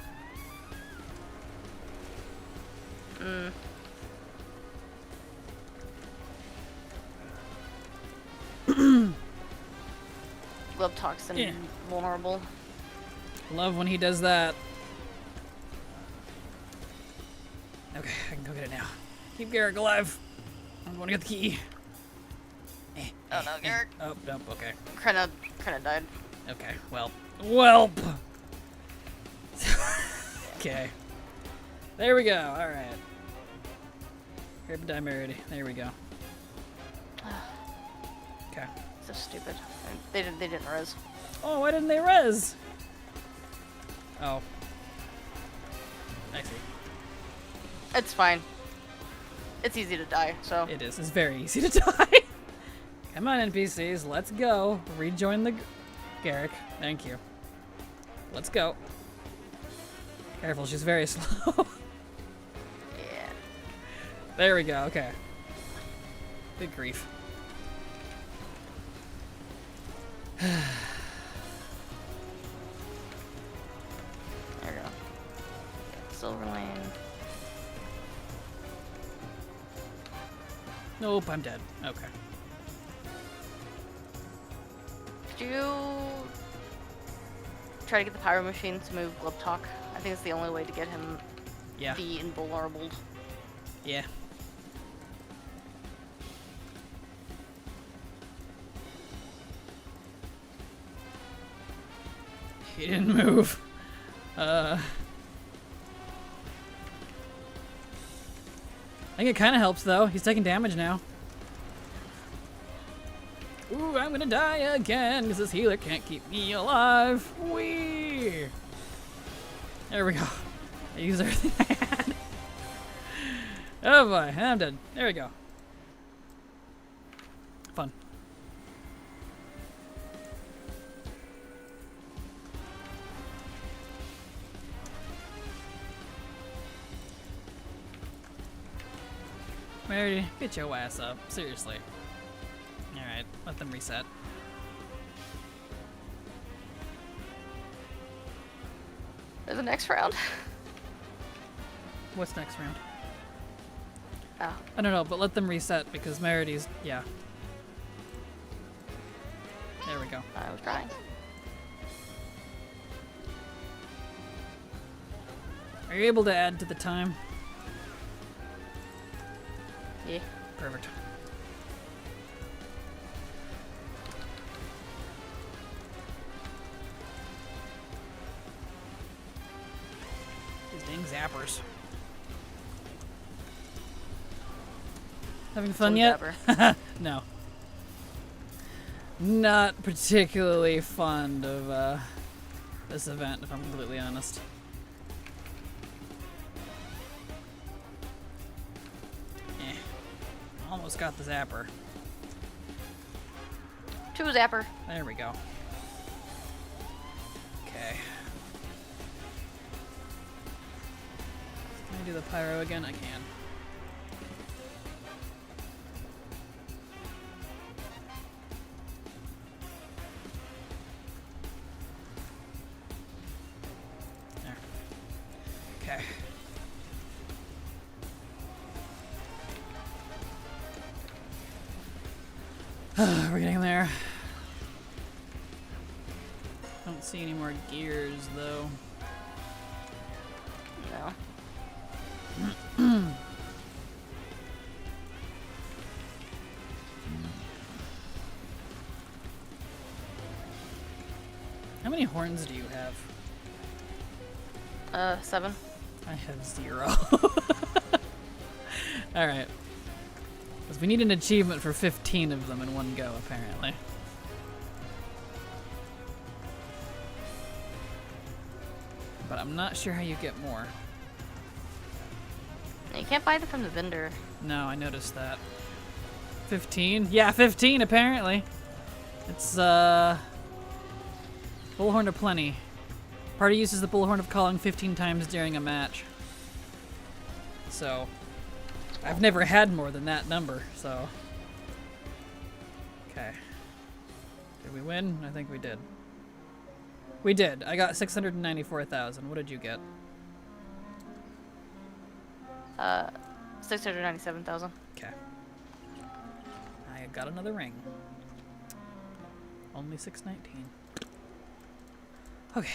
Glove toxin vulnerable. Love when he does that. Okay, I can go get it now. Keep Garrick alive. I'm going to get the key. Oh no, Garrick. Oh, nope, okay. Krenna died. Okay, well. Welp! Okay. There we go, alright. Grab Dimerity. There we go. Okay. So stupid. They didn't res. Oh, why didn't they res? Oh. I see. It's fine. It's easy to die, so. It is. It's very easy to die. Come on, NPCs. Let's go. Rejoin the Garrick. Thank you. Let's go. Careful, she's very slow. Yeah. There we go. Okay. Good grief. There we go. Silver Lane. Nope, I'm dead. Okay. Could you try to get the pyro machine to move Glove Talk? I think it's the only way to get him be invulnerable. Yeah. He didn't move. I think it kind of helps though. He's taking damage now. Ooh, I'm gonna die again because this healer can't keep me alive. Whee! There we go. I used everything I had. Oh boy, I'm dead. There we go. Fun. Mary, get your ass up. Seriously. Alright, let them reset. There's the next round. What's next round? Oh. I don't know, but let them reset because Merity's, yeah. There we go. I was trying. Are you able to add to the time? Yeah. Perfect. These dang zappers. Having fun yet? No. Not particularly fond of this event, if I'm completely honest. Almost got the zapper. To a zapper. There we go. Okay. Can I do the pyro again? I can. We're getting there. Don't see any more gears though. No. How many horns do you have? 7. I have 0. Alright. Because we need an achievement for 15 of them in one go, apparently. But I'm not sure how you get more. You can't buy them from the vendor. No, I noticed that. 15? Yeah, 15 apparently. It's bullhorn of plenty. Party uses the bullhorn of calling 15 times during a match. So I've never had more than that number, so. Okay. Did we win? I think we did. We did. I got 694,000. What did you get? 697,000. Okay. I got another ring. Only 619. Okay.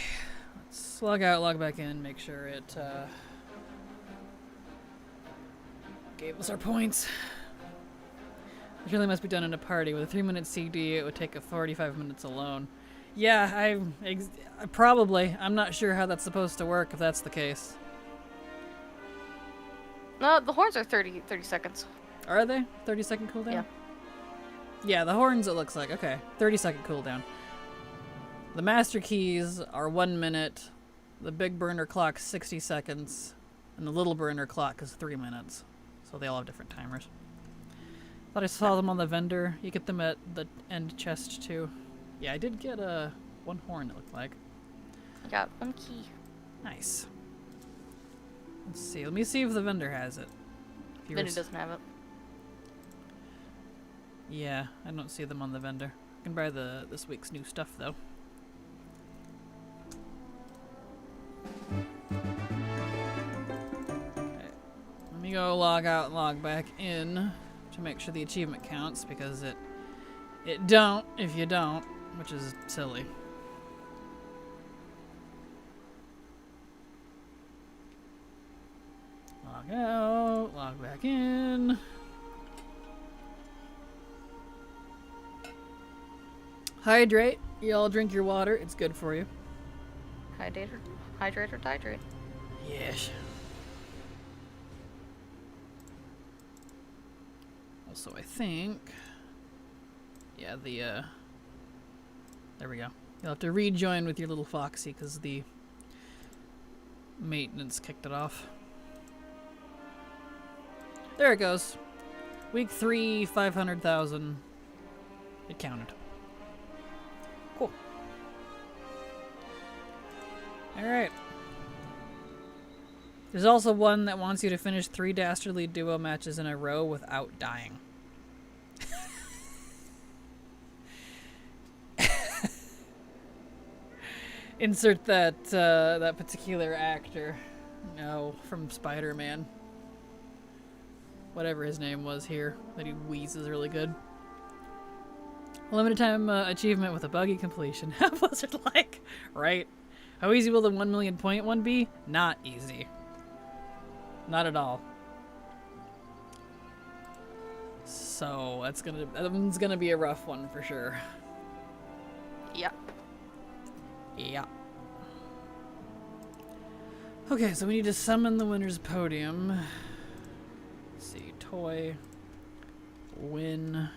Let's log out, log back in, make sure it gave us our points. This really must be done in a party. With a 3-minute CD, it would take 45 minutes alone. Yeah, probably. I'm not sure how that's supposed to work if that's the case. No, the horns are 30 seconds. Are they? 30-second cooldown? Yeah. Yeah, the horns it looks like. Okay, 30-second cooldown. The master keys are 1 minute. The big burner clock 60 seconds. And the little burner clock is 3 minutes. So they all have different timers. Thought I saw them on the vendor. You get them at the end chest too. Yeah, I did get one horn, it looked like. I got 1 key. Nice. Let's see. Let me see if the vendor has it. Vendor doesn't have it. Yeah, I don't see them on the vendor. I can buy this week's new stuff though. Okay. Let me go log out and log back in to make sure the achievement counts, because it don't if you don't, which is silly. Log out, log back in. Hydrate. Y'all drink your water. It's good for you. Hydrate or dihydrate. Yes. Also, I think... Yeah, there we go. You'll have to rejoin with your little Foxy because the maintenance kicked it off. There it goes. Week 3, 500,000. It counted. Cool. Alright. There's also one that wants you to finish 3 Dastardly Duo matches in a row without dying. Insert that that particular actor. No, from Spider-Man. Whatever his name was here. That he wheezes really good. Limited time achievement with a buggy completion. How was it like? Right? How easy will the 1 million point one be? Not easy. Not at all. So that one's gonna be a rough one for sure. Yep. Yeah. Okay, so we need to summon the winner's podium. Let's see, toy, win.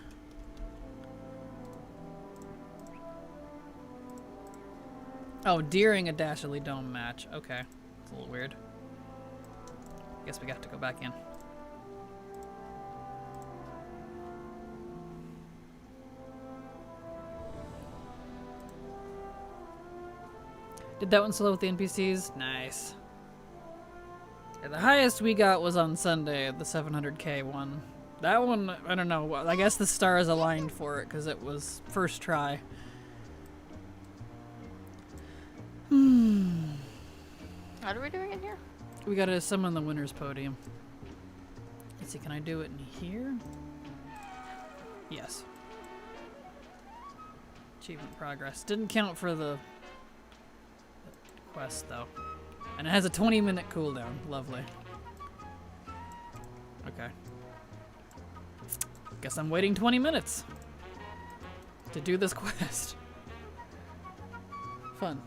Oh, during a Dastardly Dome match. Okay, it's a little weird. Guess we got to go back in. Did that one solo with the NPCs? Nice. Yeah, the highest we got was on Sunday, the 700k one. That one, I don't know. I guess the stars aligned for it because it was first try. How are we doing in here? We gotta summon the winner's podium. Let's see, can I do it in here? Yes. Achievement progress. Didn't count for the quest, though. And it has a 20-minute cooldown. Lovely. Okay. Guess I'm waiting 20 minutes to do this quest. Fun.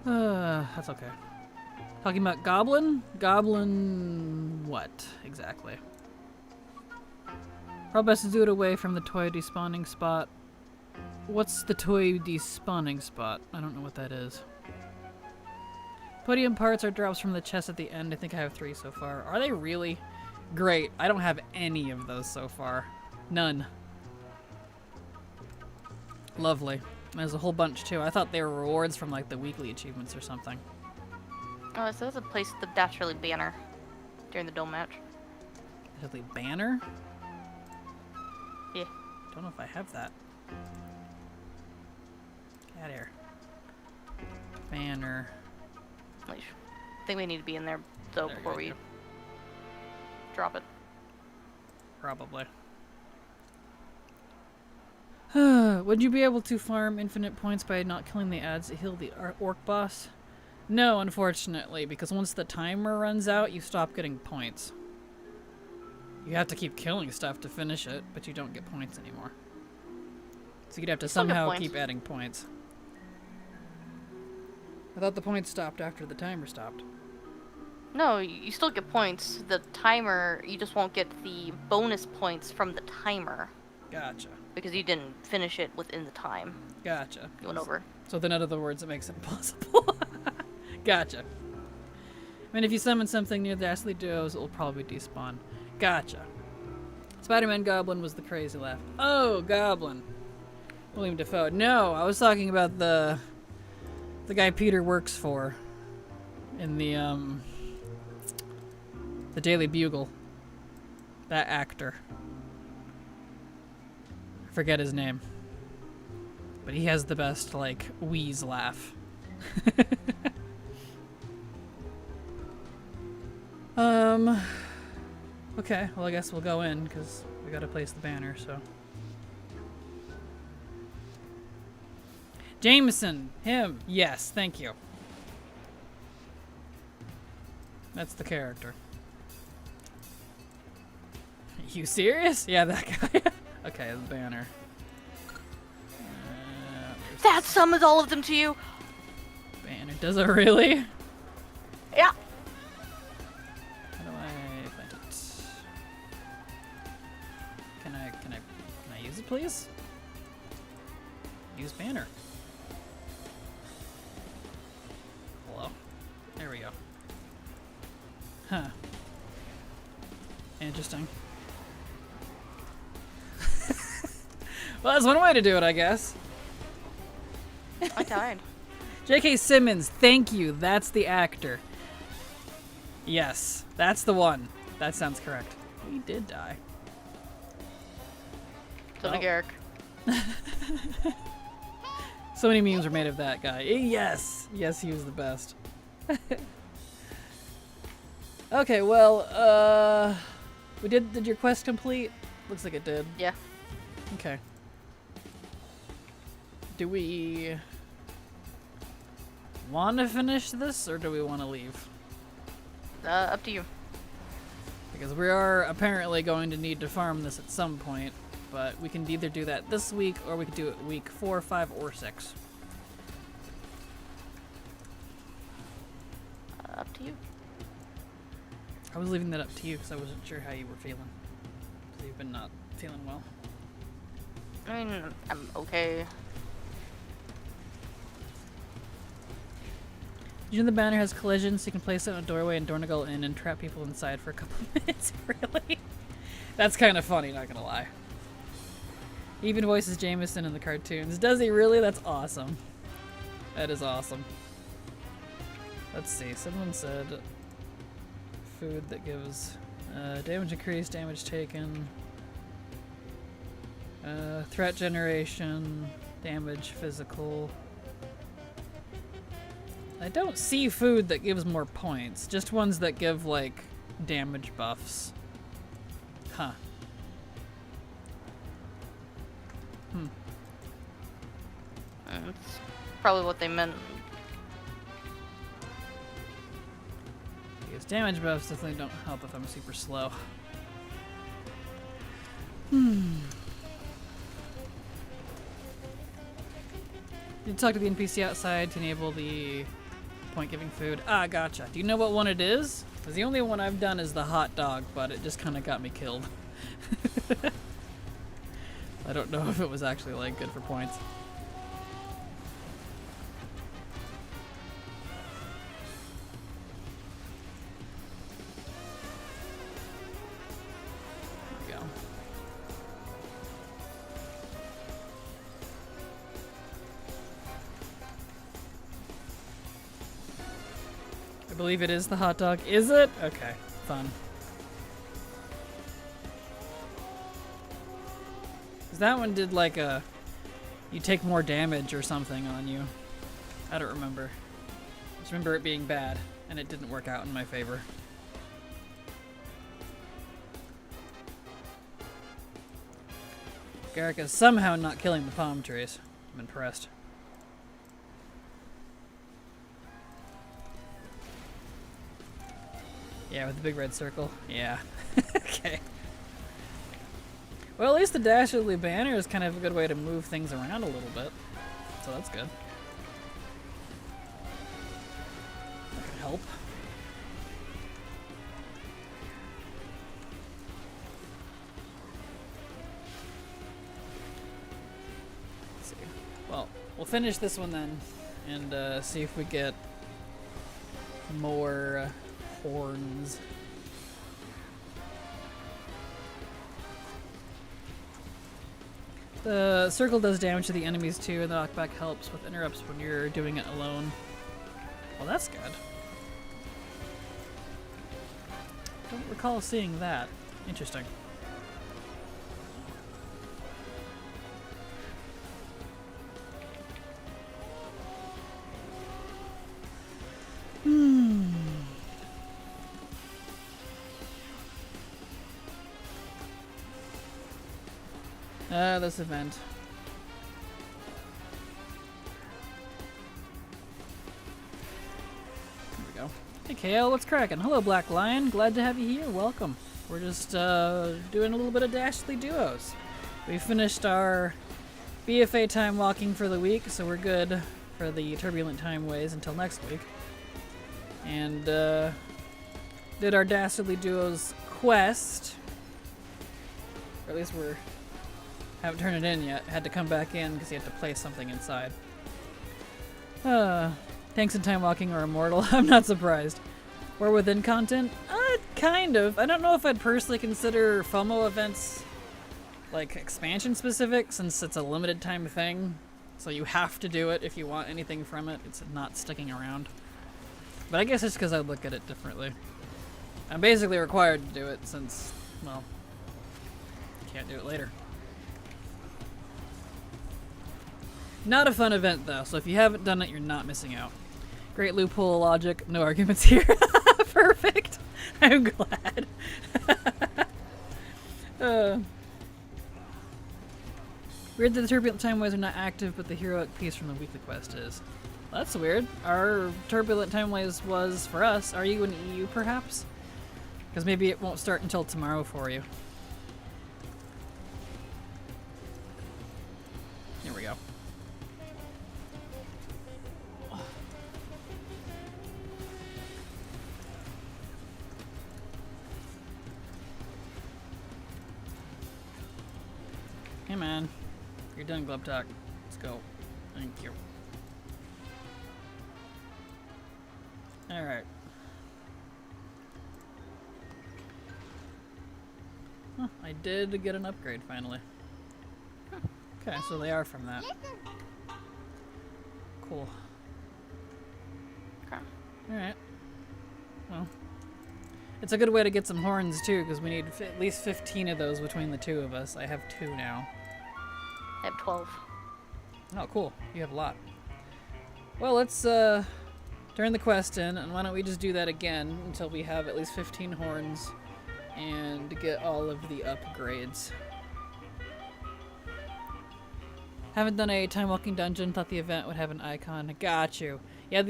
That's okay. Talking about Goblin? Goblin what, exactly? Probably best to do it away from the toy despawning spot. What's the toy despawning spot? I don't know what that is. Podium parts are drops from the chest at the end. I think I have 3 so far. Are they really? Great. I don't have any of those so far. None. Lovely. There's a whole bunch too. I thought they were rewards from like the weekly achievements or something. Oh, so there's a place, the Dasherly banner during the dome match. Deadly banner? Yeah. Don't know if I have that. Get out of here. Banner. I think we need to be in there though There before you we go. drop it. Probably. Would you be able to farm infinite points by not killing the ads to heal the orc boss? No, unfortunately, because once the timer runs out, you stop getting points. You have to keep killing stuff to finish it, but you don't get points anymore. So you'd have to Still get somehow points. keep adding points. I thought the points stopped after the timer stopped. No, you still get points. The timer, you just won't get the bonus points from the timer Gotcha. because you didn't finish it within the time. Gotcha. You went over. So then, in other words, it makes it impossible. Gotcha. I mean, if you summon something near the Ashley Duos, it will probably despawn. Gotcha. Spider-Man Goblin was the crazy laugh. Oh, Goblin. William Dafoe. No, I was talking about the guy Peter works for in the Daily Bugle. That actor. I forget his name. But he has the best, like, wheeze laugh. Okay, well, I guess we'll go in, because we gotta place the banner, so. Jameson! Him! Yes, thank you. That's the character. You serious? Yeah, that guy. Okay, the banner. That summons all of them to you! Banner. Does it really? Yeah! How do I plant it? Can I use it, please? Use banner. Hello. There we go. Huh. Interesting. Well, that's one way to do it, I guess. I died. J.K. Simmons, thank you. That's the actor. Yes, that's the one. That sounds correct. He did die. So did Oh. Garrick. So many memes were made of that guy. Yes! Yes, he was the best. Okay, well, did your quest complete? Looks like it did. Yeah. Okay. Do we want to finish this, or do we want to leave? Up to you. Because we are apparently going to need to farm this at some point, but we can either do that this week, or we could do it week 4, 5, or 6. Up to you. I was leaving that up to you because I wasn't sure how you were feeling. So you've been not feeling well. I mean, I'm okay. Did you know the banner has collisions, so you can place it in a doorway and Dornagle in and trap people inside for a couple minutes? Really? That's kind of funny, not gonna lie. He even voices Jameson in the cartoons. Does he really? That's awesome. That is awesome. Let's see, someone said food that gives damage increased, damage taken, threat generation, damage physical. I don't see food that gives more points, just ones that give like damage buffs. Huh. That's probably what they meant. Because damage buffs definitely don't help if I'm super slow. Need to talk to the NPC outside to enable the point-giving food. Ah, gotcha. Do you know what one it is? Because the only one I've done is the hot dog, but it just kind of got me killed. I don't know if it was actually, like, good for points. There we go. I believe it is the hot dog. Is it? Okay, fun. Cause that one did like a, you take more damage or something on you. I don't remember. I just remember it being bad, and it didn't work out in my favor. Garrick is somehow not killing the palm trees. I'm impressed. Yeah, with the big red circle. Yeah. Okay. Well, at least the dastardly banner is kind of a good way to move things around a little bit. So that's good. That could help. Let's see. Well, we'll finish this one then and see if we get more horns. The circle does damage to the enemies too, and the knockback helps with interrupts when you're doing it alone. Well, that's good. Don't recall seeing that. Interesting. This event. There we go. Hey Kale, what's cracking? Hello Black Lion, glad to have you here, welcome. We're just doing a little bit of Dastardly Duos. We finished our BFA time walking for the week, so we're good for the Turbulent Time Ways until next week. And did our Dastardly Duos quest. Or at least we're haven't turned it in yet. Had to come back in because you had to place something inside. Tanks and Time Walking are immortal. I'm not surprised. We're within content? Kind of. I don't know if I'd personally consider FOMO events like expansion specific, since it's a limited time thing. So you have to do it if you want anything from it. It's not sticking around. But I guess it's because I look at it differently. I'm basically required to do it since, well, can't do it later. Not a fun event though, so if you haven't done it, you're not missing out. Great loophole logic, no arguments here. Perfect. I'm glad. Weird that the Turbulent Time Ways are not active, but the heroic piece from the weekly quest is. Well, that's weird. Our Turbulent Time Ways was for us. Are you an EU perhaps? Because maybe it won't start until tomorrow for you. Here we go. Hey man, you're done Glub Talk. Let's go. Thank you. Alright. Huh, I did get an upgrade finally. Okay, so they are from that. Cool. Okay. Alright. Well, it's a good way to get some horns too, because we need at least 15 of those between the two of us. I have 2 now. I have 12. Oh, cool. You have a lot. Well, let's turn the quest in, and why don't we just do that again until we have at least 15 horns and get all of the upgrades. Haven't done a time walking dungeon. Thought the event would have an icon. Got you. Yeah,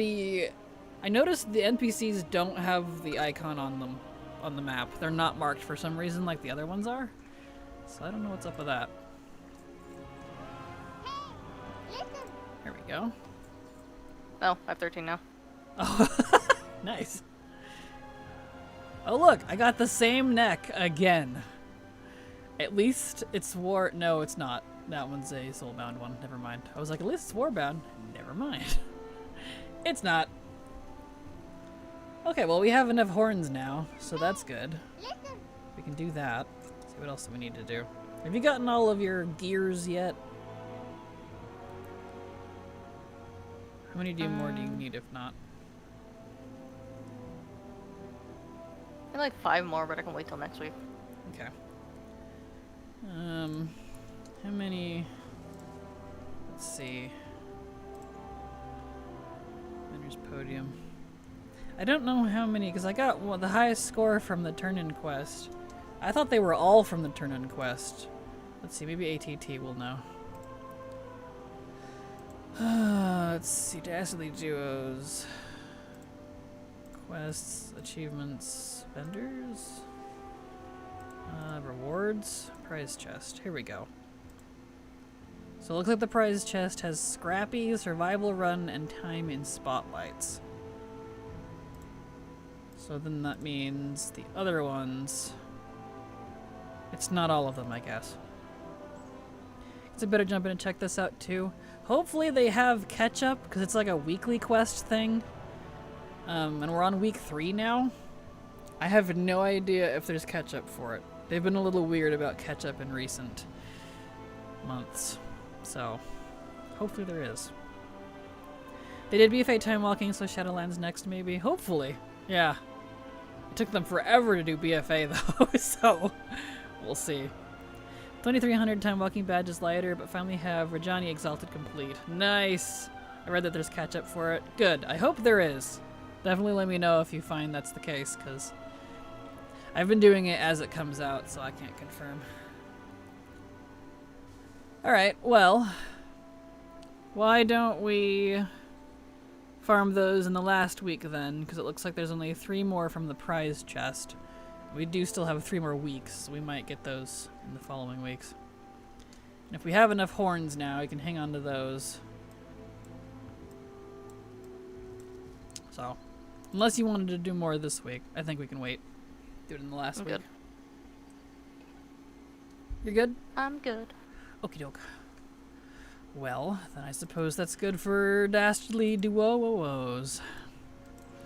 I noticed the NPCs don't have the icon on them on the map. They're not marked for some reason like the other ones are. So I don't know what's up with that. There we go. Oh, I have 13 now. Oh, nice. Oh look, I got the same neck again. At least it's war. No, it's not. That one's a soulbound one. Never mind. I was like, at least it's warbound. Never mind. It's not. Okay, well we have enough horns now, so that's good. We can do that. Let's see what else do we need to do. Have you gotten all of your gears yet? How many more do you need if not? I like 5 more, but I can wait till next week. Okay. How many? Let's see. Winner's podium. I don't know how many, because I got the highest score from the turn-in quest. I thought they were all from the turn-in quest. Let's see, maybe ATT will know. Let's see, Dastardly Duos. Quests, achievements, vendors. Rewards, prize chest. Here we go. So it looks like the prize chest has Scrappy, Survival Run, and Time in Spotlights. So then that means the other ones... It's not all of them, I guess. So I better jump in and check this out too. Hopefully they have catch-up, because it's like a weekly quest thing. And we're on week 3 now. I have no idea if there's catch-up for it. They've been a little weird about catch-up in recent months. So, hopefully there is. They did BFA time walking, so Shadowlands next maybe. Hopefully. Yeah. It took them forever to do BFA though, so we'll see. 2300 time walking badges lighter, but finally have Rajani Exalted complete. Nice! I read that there's catch-up for it. Good. I hope there is. Definitely let me know if you find that's the case, because I've been doing it as it comes out, so I can't confirm. Alright, well, why don't we farm those in the last week then, because it looks like there's only 3 more from the prize chest. We do still have 3 more weeks, so we might get those in the following weeks. And if we have enough horns now, we can hang on to those. So, unless you wanted to do more this week, I think we can wait. Do it in the last week. Good. You're good? I'm good. Okie doke. Well, then I suppose that's good for Dastardly Duos.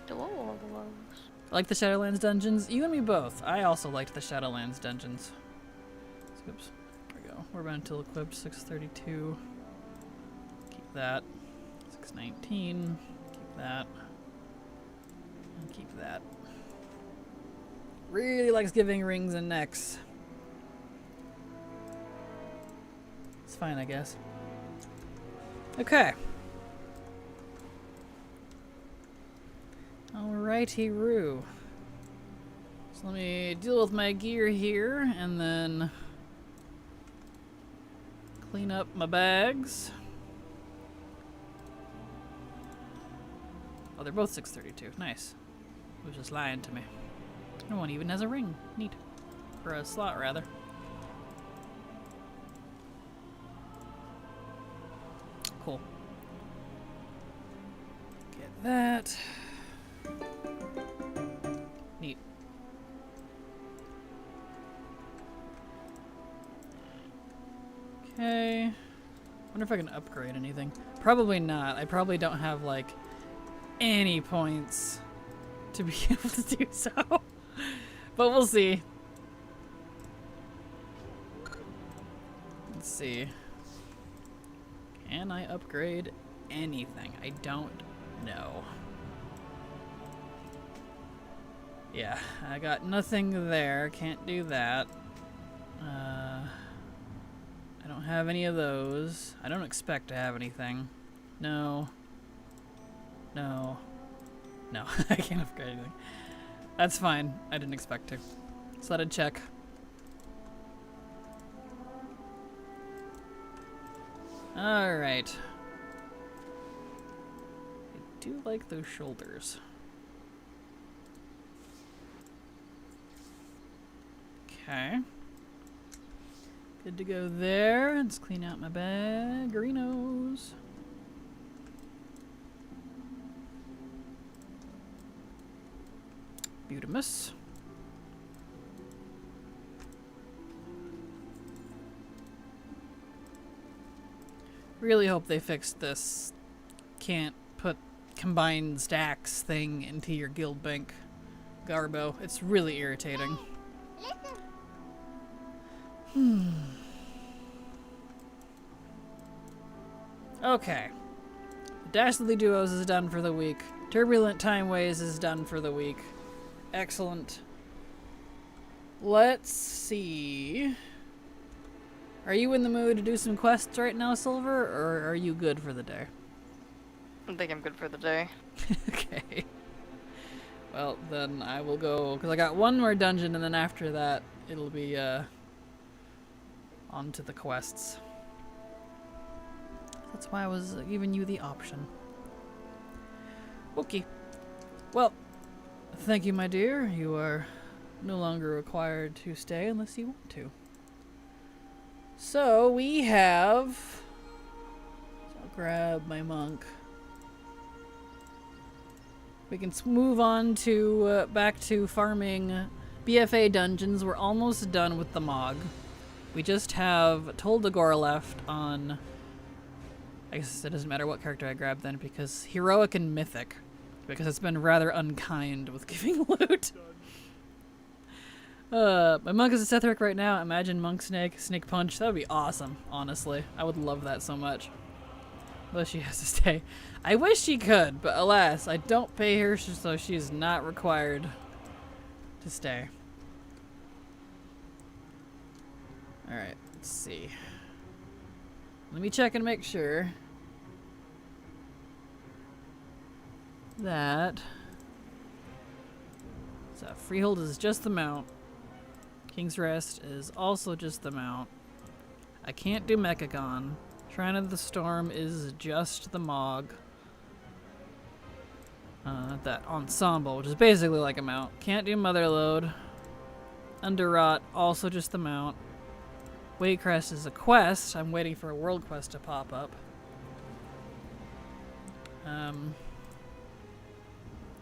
I like the Shadowlands dungeons. You and me both. I also liked the Shadowlands dungeons. Oops. There we go. We're about until equipped. 632. Keep that. 619. Keep that. And keep that. Really likes giving rings and necks. It's fine, I guess. Okay. Alrighty-roo. So let me deal with my gear here and then clean up my bags. Oh, they're both 632. Nice. It was just lying to me. No one even has a ring. Neat. Or a slot, rather. Cool. Get that. Neat. Okay. Wonder if I can upgrade anything. Probably not. I probably don't have, like, any points to be able to do so. But we'll see. Let's see. Can I upgrade anything? I don't know. Yeah, I got nothing there. Can't do that. I don't have any of those. I don't expect to have anything. No. No. No, I can't upgrade anything. That's fine. I didn't expect to. So that'd check. Alright. I do like those shoulders. Okay. Good to go there. Let's clean out my bag. Greenios. Beautimus. Really hope they fixed this can't put combined stacks thing into your guild bank garbo. It's really irritating. Okay. Dastardly Duos is done for the week. Turbulent Timeways is done for the week. Excellent. Let's see. Are you in the mood to do some quests right now, Silver, or are you good for the day? I think I'm good for the day. Okay. Well, then I will go, because I got one more dungeon, and then after that, it'll be, on to the quests. That's why I was giving you the option. Okay. Well, thank you, my dear. You are no longer required to stay unless you want to. So, we have... So I'll grab my monk. We can move on to back to farming BFA dungeons. We're almost done with the Mog. We just have Toldagor left on... I guess it doesn't matter what character I grab then, because Heroic and Mythic. Because it's been rather unkind with giving loot. My monk is a Sethric right now. Imagine Monk Snake, Snake Punch. That would be awesome, honestly. I would love that so much. But she has to stay. I wish she could, but alas, I don't pay her, so she is not required to stay. Alright, let's see. Let me check and make sure that... So, Freehold is just the mount. King's Rest is also just the mount. I can't do Mechagon. Shrine of the Storm is just the Mog. That ensemble, which is basically like a mount. Can't do Motherlode. Underrot, also just the mount. Waycrest is a quest. I'm waiting for a world quest to pop up. And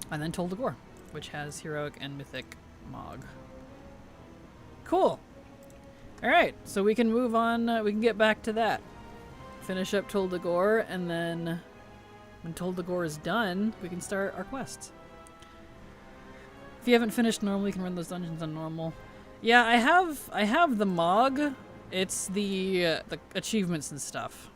then Toldagor, which has Heroic and Mythic Mog. Cool. Alright, so we can move on. We can get back to that. Finish up Toldagor, and then when Toldagor is done, we can start our quests. If you haven't finished normal, you can run those dungeons on normal. Yeah, I have the Mog. It's the achievements and stuff.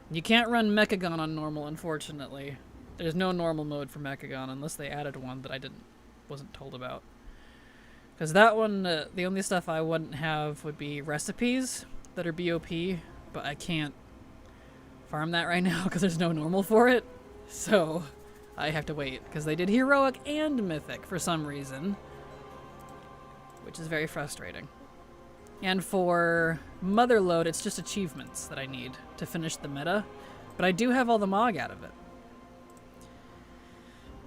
You can't run Mechagon on normal, unfortunately. There's no normal mode for Mechagon unless they added one that I wasn't told about. Because that one, the only stuff I wouldn't have would be recipes that are BOP, but I can't farm that right now because there's no normal for it. So I have to wait because they did Heroic and Mythic for some reason, which is very frustrating. And for Motherlode, it's just achievements that I need to finish the meta, but I do have all the Mog out of it.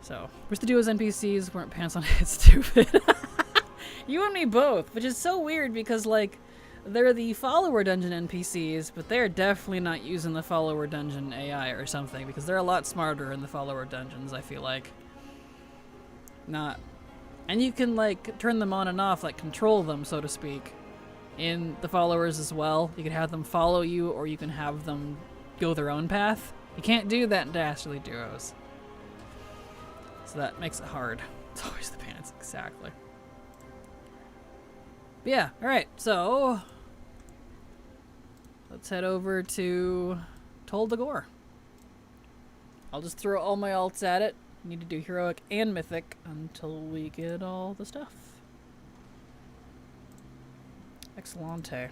So, wish to do as NPCs weren't pants on head stupid. You and me both, which is so weird because, like, they're the follower dungeon NPCs, but they're definitely not using the follower dungeon AI or something because they're a lot smarter in the follower dungeons, I feel like. Not. And you can, like, turn them on and off, like, control them, so to speak, in the followers as well. You can have them follow you, or you can have them go their own path. You can't do that in Dastardly Duos. So that makes it hard. It's always the pants, exactly. But yeah, alright, so let's head over to Toldagor. I'll just throw all my alts at it. Need to do Heroic and Mythic until we get all the stuff. Excellente.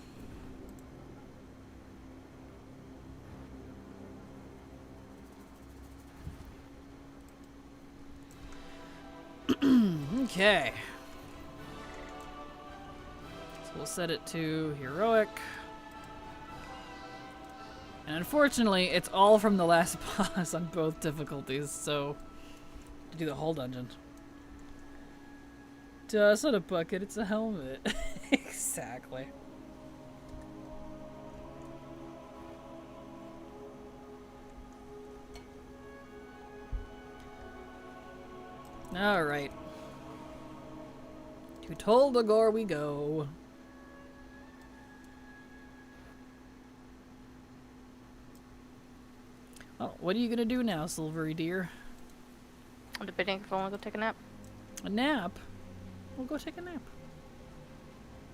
Okay. So we'll set it to Heroic. And unfortunately, it's all from the last boss on both difficulties, so to do the whole dungeon. Duh, it's not a bucket, it's a helmet. Exactly. Alright. To Toldagor we go. Oh, what are you gonna do now, Silvery dear? I'm debating if I want to go take a nap. A nap? We'll go take a nap.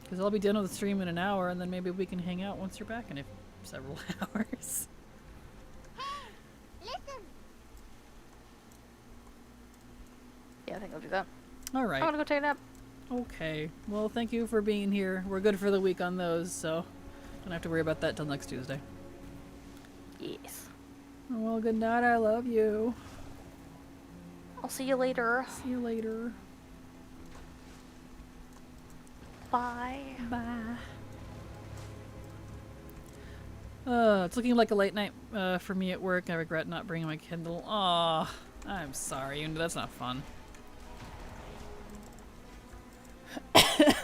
Because I'll be done with the stream in an hour, and then maybe we can hang out once you're back in several hours. Yeah, I think I'll do that. Alright. I want to go take a nap. Okay. Well, thank you for being here. We're good for the week on those, so don't have to worry about that till next Tuesday. Yes. Well, good night. I love you. I'll see you later. See you later. Bye. Bye. It's looking like a late night for me at work. I regret not bringing my Kindle. Aw, I'm sorry. That's not fun.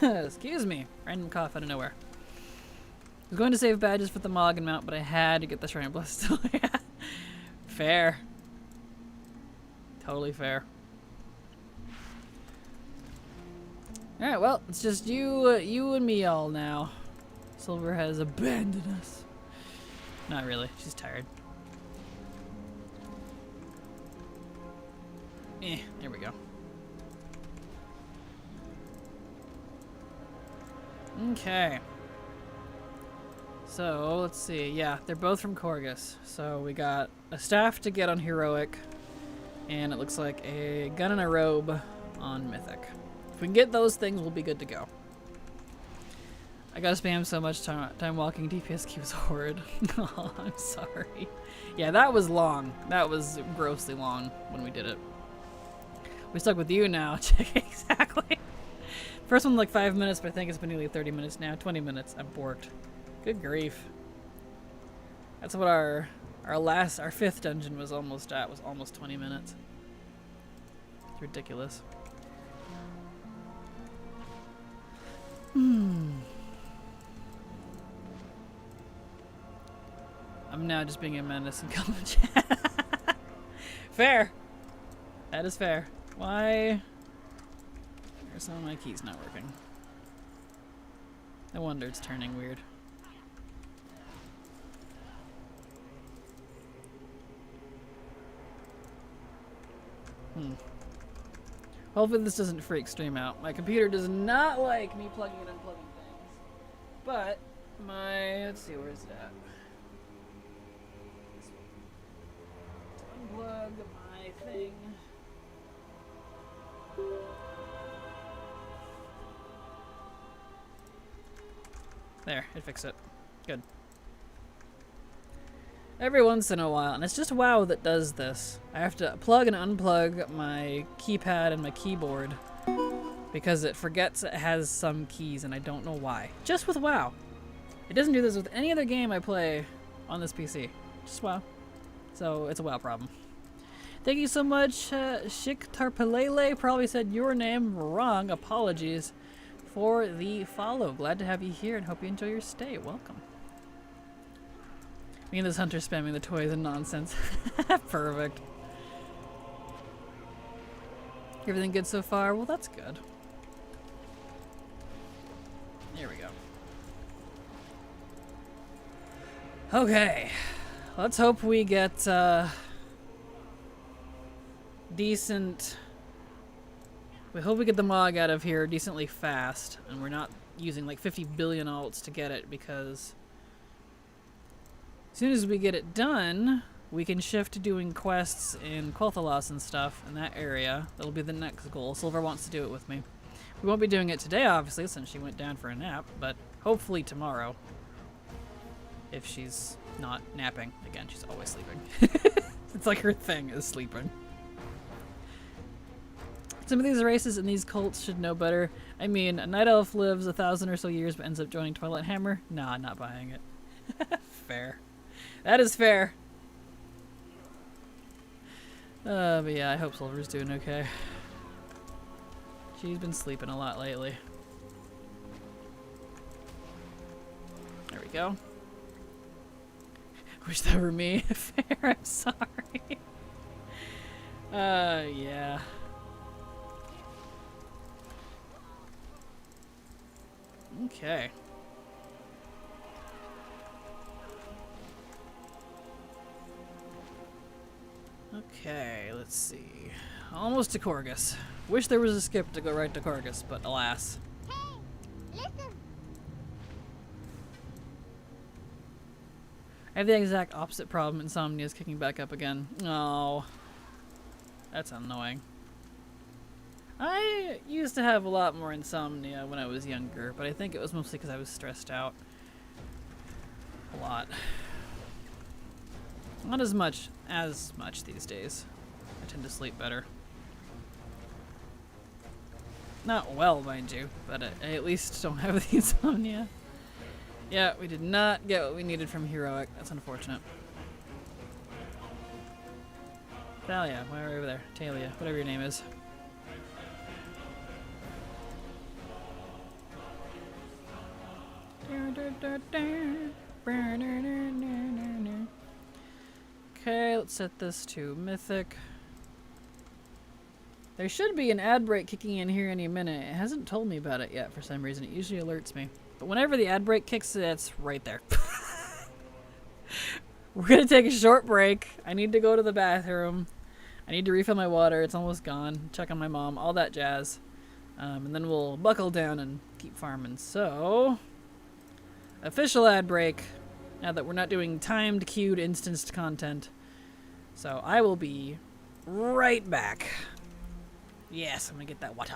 Excuse me. Random cough out of nowhere. I was going to save badges for the Moggen mount, but I had to get the Shrine of Blessed. Fair. Totally fair. Alright, well, it's just you and me all now. Silver has abandoned us. Not really. She's tired. There we go. Okay. So, let's see. Yeah, they're both from Corgus. So, we got a staff to get on Heroic, and it looks like a gun and a robe on Mythic. If we can get those things, we'll be good to go. I gotta spam so much time walking. DPS queue was horrid. Oh, I'm sorry. Yeah, that was long. That was grossly long when we did it. We stuck with you now. Exactly. First one like 5 minutes, but I think it's been nearly 30 minutes now. 20 minutes. I'm borked. Good grief. That's what our fifth dungeon was almost at. Was almost 20 minutes. It's ridiculous. I'm now just being a menace and coming to chat. Fair. That is fair. Why are some of my keys not working? No wonder it's turning weird. Hopefully this doesn't freak stream out. My computer does not like me plugging and unplugging things. But let's see, where's it at? Unplug my thing. There, it fixed it. Good. Every once in a while, and it's just WoW that does this. I have to plug and unplug my keypad and my keyboard because it forgets it has some keys and I don't know why. Just with WoW. It doesn't do this with any other game I play on this PC. Just WoW. So it's a WoW problem. Thank you so much, Shik Tarpalele. Probably said your name wrong. Apologies for the follow. Glad to have you here and hope you enjoy your stay. Welcome. Me and this hunter spamming the toys and nonsense. Perfect. Everything good so far? Well, that's good. There we go. Okay. Let's hope we get decent... We hope we get the Mog out of here decently fast, and we're not using like 50 billion alts to get it, because as soon as we get it done, we can shift to doing quests in Quel'Thalas and stuff in that area. That'll be the next goal. Silver wants to do it with me. We won't be doing it today, obviously, since she went down for a nap, but hopefully tomorrow. If she's not napping. Again, she's always sleeping. It's like her thing is sleeping. Some of these races and these cults should know better. I mean, a night elf lives 1,000 or so years but ends up joining Twilight Hammer. Nah, not buying it. Fair. That is fair. But yeah, I hope Silver's doing okay. She's been sleeping a lot lately. There we go. Wish that were me. Fair, I'm sorry. Yeah. Okay. Okay, let's see. Almost to Corgus. Wish there was a skip to go right to Corgus, but alas. Hey, listen. I have the exact opposite problem. Insomnia is kicking back up again. Oh. That's annoying. I used to have a lot more insomnia when I was younger, but I think it was mostly because I was stressed out. A lot. Not as much these days. I tend to sleep better. Not well, mind you, but I at least don't have the insomnia. Yeah, we did not get what we needed from Heroic. That's unfortunate. Thalia, why are we over there? Talia, whatever your name is. Okay, let's set this to Mythic. There should be an ad break kicking in here any minute. It hasn't told me about it yet for some reason. It usually alerts me. But whenever the ad break kicks, it's right there. We're gonna take a short break. I need to go to the bathroom. I need to refill my water. It's almost gone. Check on my mom. All that jazz. And then we'll buckle down and keep farming. So, official ad break. Now that we're not doing timed, queued, instanced content. So I will be right back. Yes, I'm gonna get that water.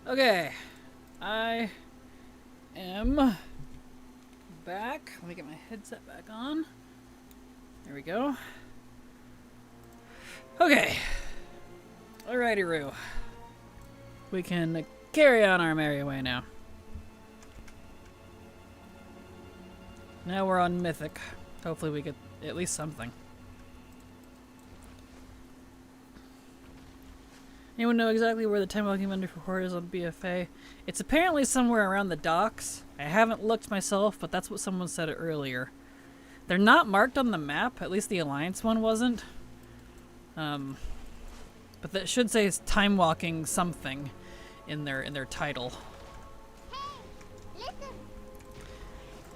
Okay. I am back. Let me get my headset back on. There we go. Okay. Alrighty, Roo. We can carry on our merry way now. Now we're on Mythic. Hopefully we get at least something. Anyone know exactly where the time walking vendor for horror is on BFA? It's apparently somewhere around the docks. I haven't looked myself, but that's what someone said earlier. They're not marked on the map, at least the Alliance one wasn't. But that should say time walking something in their title. Listen.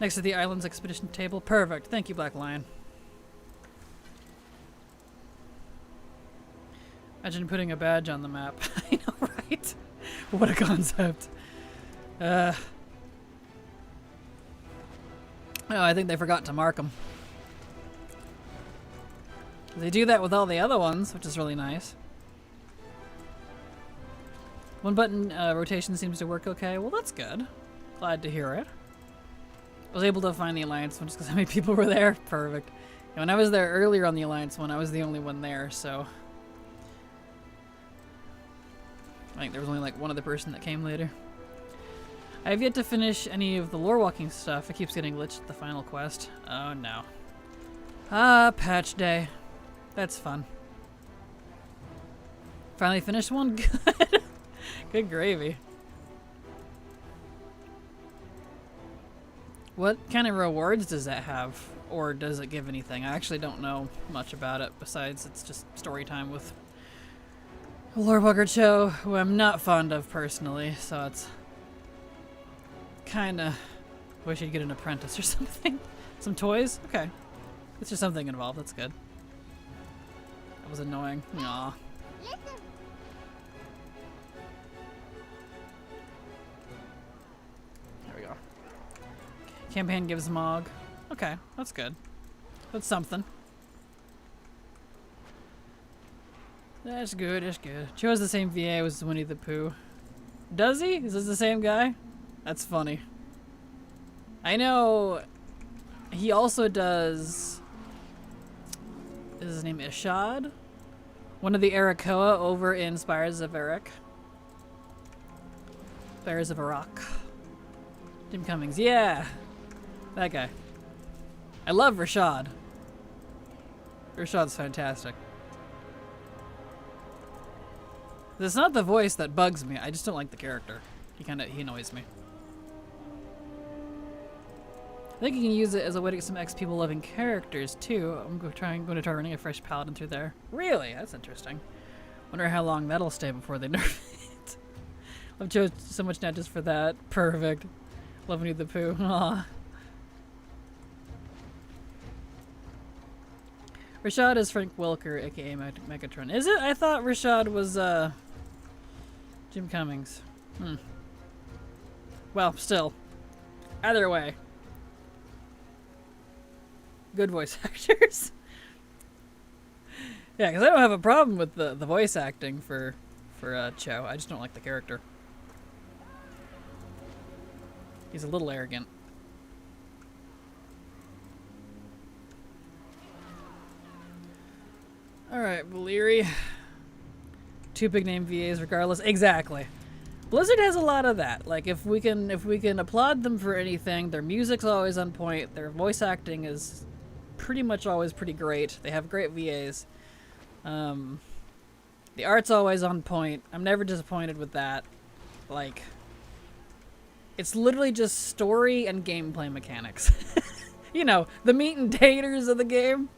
Next to the island's expedition table. Perfect. Thank you, Black Lion. Imagine putting a badge on the map. I know, right? What a concept. Oh, I think they forgot to mark them. They do that with all the other ones, which is really nice. One button rotation seems to work okay. Well, that's good. Glad to hear it. I was able to find the Alliance one just because how many people were there. Perfect. And when I was there earlier on the Alliance one, I was the only one there, so... I think there was only like one other person that came later. I have yet to finish any of the lore walking stuff. It keeps getting glitched at the final quest. Oh no. Ah, patch day. That's fun. Finally finished one? Good. Good gravy. What kind of rewards does that have? Or does it give anything? I actually don't know much about it besides it's just story time with a Lorewalker Cho, who I'm not fond of personally, so it's kinda wish he'd get an apprentice or something. Some toys? Okay. It's just something involved, that's good. That was annoying. Aw. Listen. There we go. Campaign gives Mog. Okay, that's good. That's something. That's good, that's good. Cho's the same VA as Winnie the Pooh. Does he? Is this the same guy? That's funny. I know he also does... Is his name Ishad? One of the Arakoa over in Spires of Eric. Spires of Iraq. Jim Cummings, yeah! That guy. I love Rashad. Rashad's fantastic. It's not the voice that bugs me, I just don't like the character. He annoys me. I think you can use it as a way to get some XP loving characters too. I'm going to try running a fresh paladin through there. Really? That's interesting. Wonder how long that'll stay before they nerf it. Love Joe so much now just for that. Perfect. Love Winnie the Pooh. Aww. Rashad is Frank Welker, aka Megatron. Is it? I thought Rashad was Jim Cummings. Well, still. Either way. Good voice actors. Yeah, because I don't have a problem with the voice acting for Cho. I just don't like the character. He's a little arrogant. Alright, Valeri. 2 big name VAs regardless. Exactly. Blizzard has a lot of that. Like if we can applaud them for anything, their music's always on point, their voice acting is pretty much always pretty great. They have great VAs. The art's always on point. I'm never disappointed with that. Like, it's literally just story and gameplay mechanics. You know, the meat and taters of the game.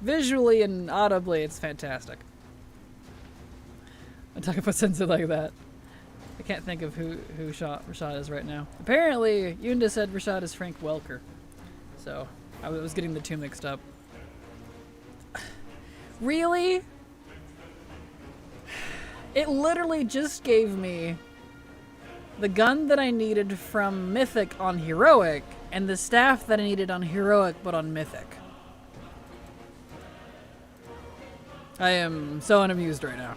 Visually and audibly, it's fantastic. I'm talking about Sensei like that. I can't think of who Rashad is right now. Apparently, Yunda said Rashad is Frank Welker. So, I was getting the two mixed up. Really? It literally just gave me the gun that I needed from Mythic on Heroic, and the staff that I needed on Heroic but on Mythic. I am so unamused right now.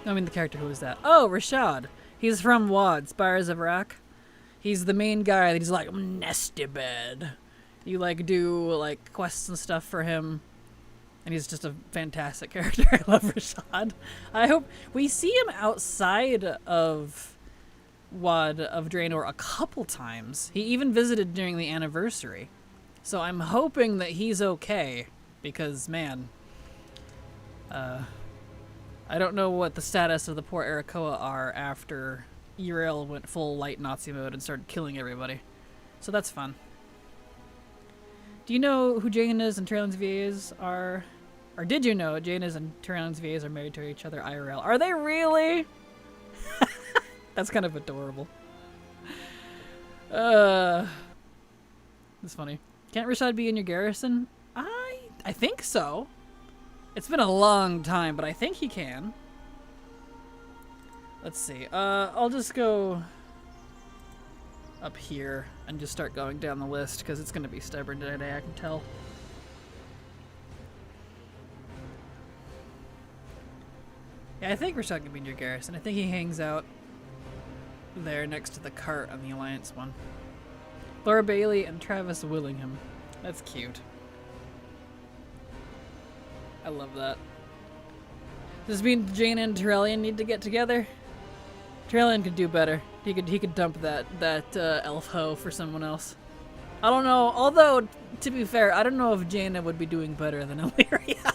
I mean, the character who was that? Oh, Rashad. He's from WoD, Spires of Iraq. He's the main guy. He's like nasty bed. You like do like quests and stuff for him, and he's just a fantastic character. I love Rashad. I hope we see him outside of WoD of Draenor a couple times. He even visited during the anniversary, so I'm hoping that he's okay. Because man, I don't know what the status of the poor Arakoa are after Uriel went full light Nazi mode and started killing everybody. So that's fun. Do you know who Jaina's and Tyrion's VAs are? Or did you know Jaina's and Tyrion's VAs are married to each other IRL? Are they really? That's kind of adorable. That's funny. Can't Rashad be in your garrison? I think so. It's been a long time, but I think he can. Let's see. I'll just go up here and just start going down the list because it's going to be stubborn today, I can tell. Yeah, I think Rashad can be in your garrison. I think he hangs out there next to the cart on the Alliance one. Laura Bailey and Travis Willingham. That's cute. I love that. Does this mean Jane and Tyrellian need to get together? Tyrellian could do better. He could dump that elf hoe for someone else. I don't know. Although, to be fair, I don't know if Jaina would be doing better than Illyria.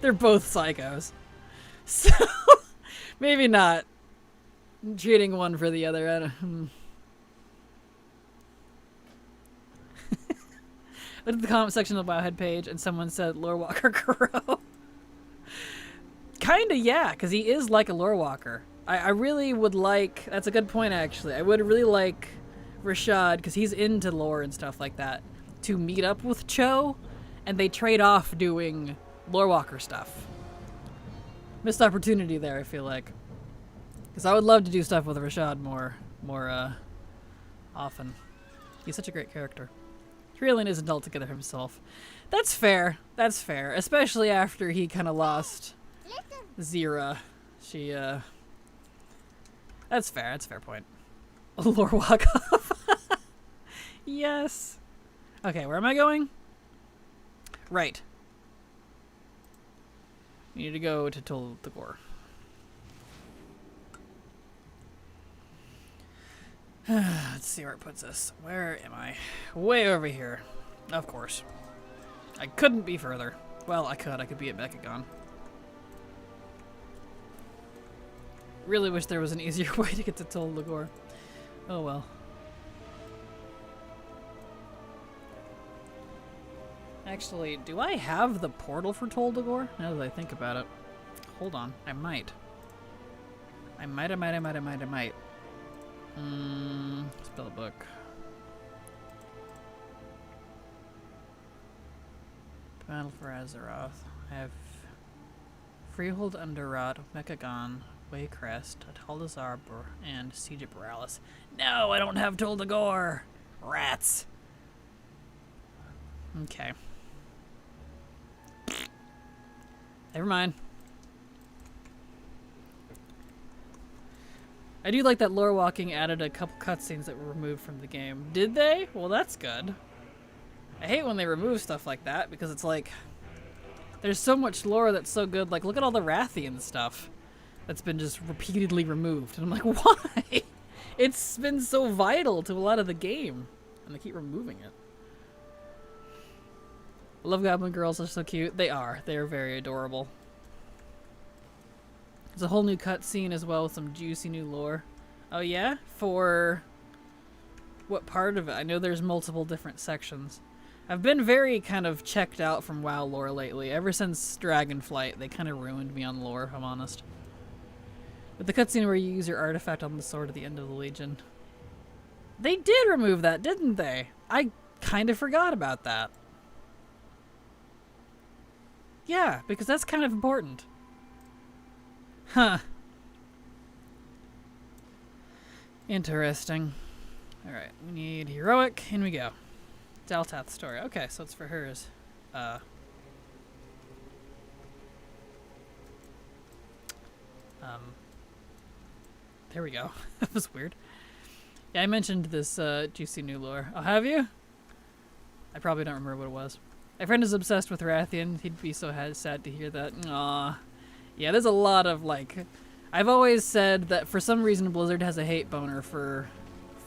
They're both psychos. So, maybe not. Trading one for the other. I don't... Looked at the comment section of the Wowhead page, and someone said Lore Walker Crow. Kinda, yeah, because he is like a Lore Walker. I really would like... That's a good point, actually. I would really like Rashad, because he's into lore and stuff like that, to meet up with Cho, and they trade off doing Lore Walker stuff. Missed opportunity there, I feel like. Because I would love to do stuff with Rashad more often. He's such a great character. Tyrellian isn't altogether himself. That's fair. That's fair. Especially after he kind of lost Zira. She, That's fair. That's a fair point. Lore walk off. Yes. Okay, where am I going? Right. We need to go to Tol Thagor. Let's see where it puts us. Where am I? Way over here. Of course. I couldn't be further. Well, I could be at Mechagon. Really wish there was an easier way to get to Tol Thagor. Oh well. Actually, do I have the portal for Tol Thagor? Now that I think about it. Hold on. I might. I might. Spell book. Battle for Azeroth. I have Freehold Underrot, Mechagon, Waycrest, Ataldazar, and Siege of Borealis. No, I don't have Tol Thagor! Rats! Okay. Never mind. I do like that lore walking added a couple cutscenes that were removed from the game. Did they? Well, that's good. I hate when they remove stuff like that because it's like there's so much lore that's so good. Like, look at all the Rathian stuff that's been just repeatedly removed. And I'm like, why? It's been so vital to a lot of the game. And they keep removing it. Love Goblin Girls are so cute. They are. They are very adorable. There's a whole new cutscene as well with some juicy new lore. Oh yeah? For what part of it? I know there's multiple different sections. I've been very kind of checked out from WoW lore lately. Ever since Dragonflight, they kind of ruined me on lore, if I'm honest. But the cutscene where you use your artifact on the sword at the end of the Legion. They did remove that, didn't they? I kind of forgot about that. Yeah, because that's kind of important. Huh. Interesting. Alright, we need heroic. In we go. Daltath's story. Okay, so it's for hers. There we go. That was weird. Yeah, I mentioned this juicy new lore. Oh, have you? I probably don't remember what it was. My friend is obsessed with Rathian. He'd be so sad to hear that. Aww. Yeah, there's a lot of, like... I've always said that for some reason Blizzard has a hate boner for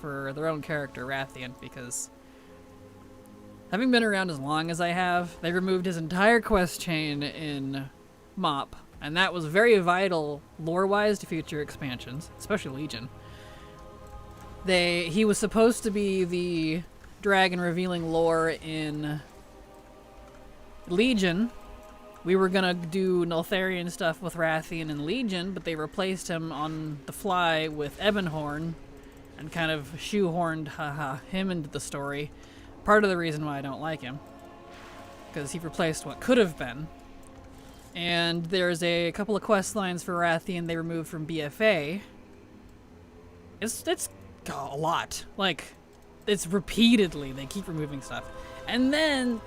their own character, Rathian, because... Having been around as long as I have, they removed his entire quest chain in MoP. And that was very vital, lore-wise, to future expansions, especially Legion. He was supposed to be the dragon revealing lore in Legion. We were gonna do Neltharion stuff with Rathian in Legion, but they replaced him on the fly with Ebonhorn and kind of shoehorned him into the story. Part of the reason why I don't like him, because he replaced what could have been. And there's a couple of quest lines for Rathian they removed from BFA. It's a lot. Like, it's repeatedly they keep removing stuff. And then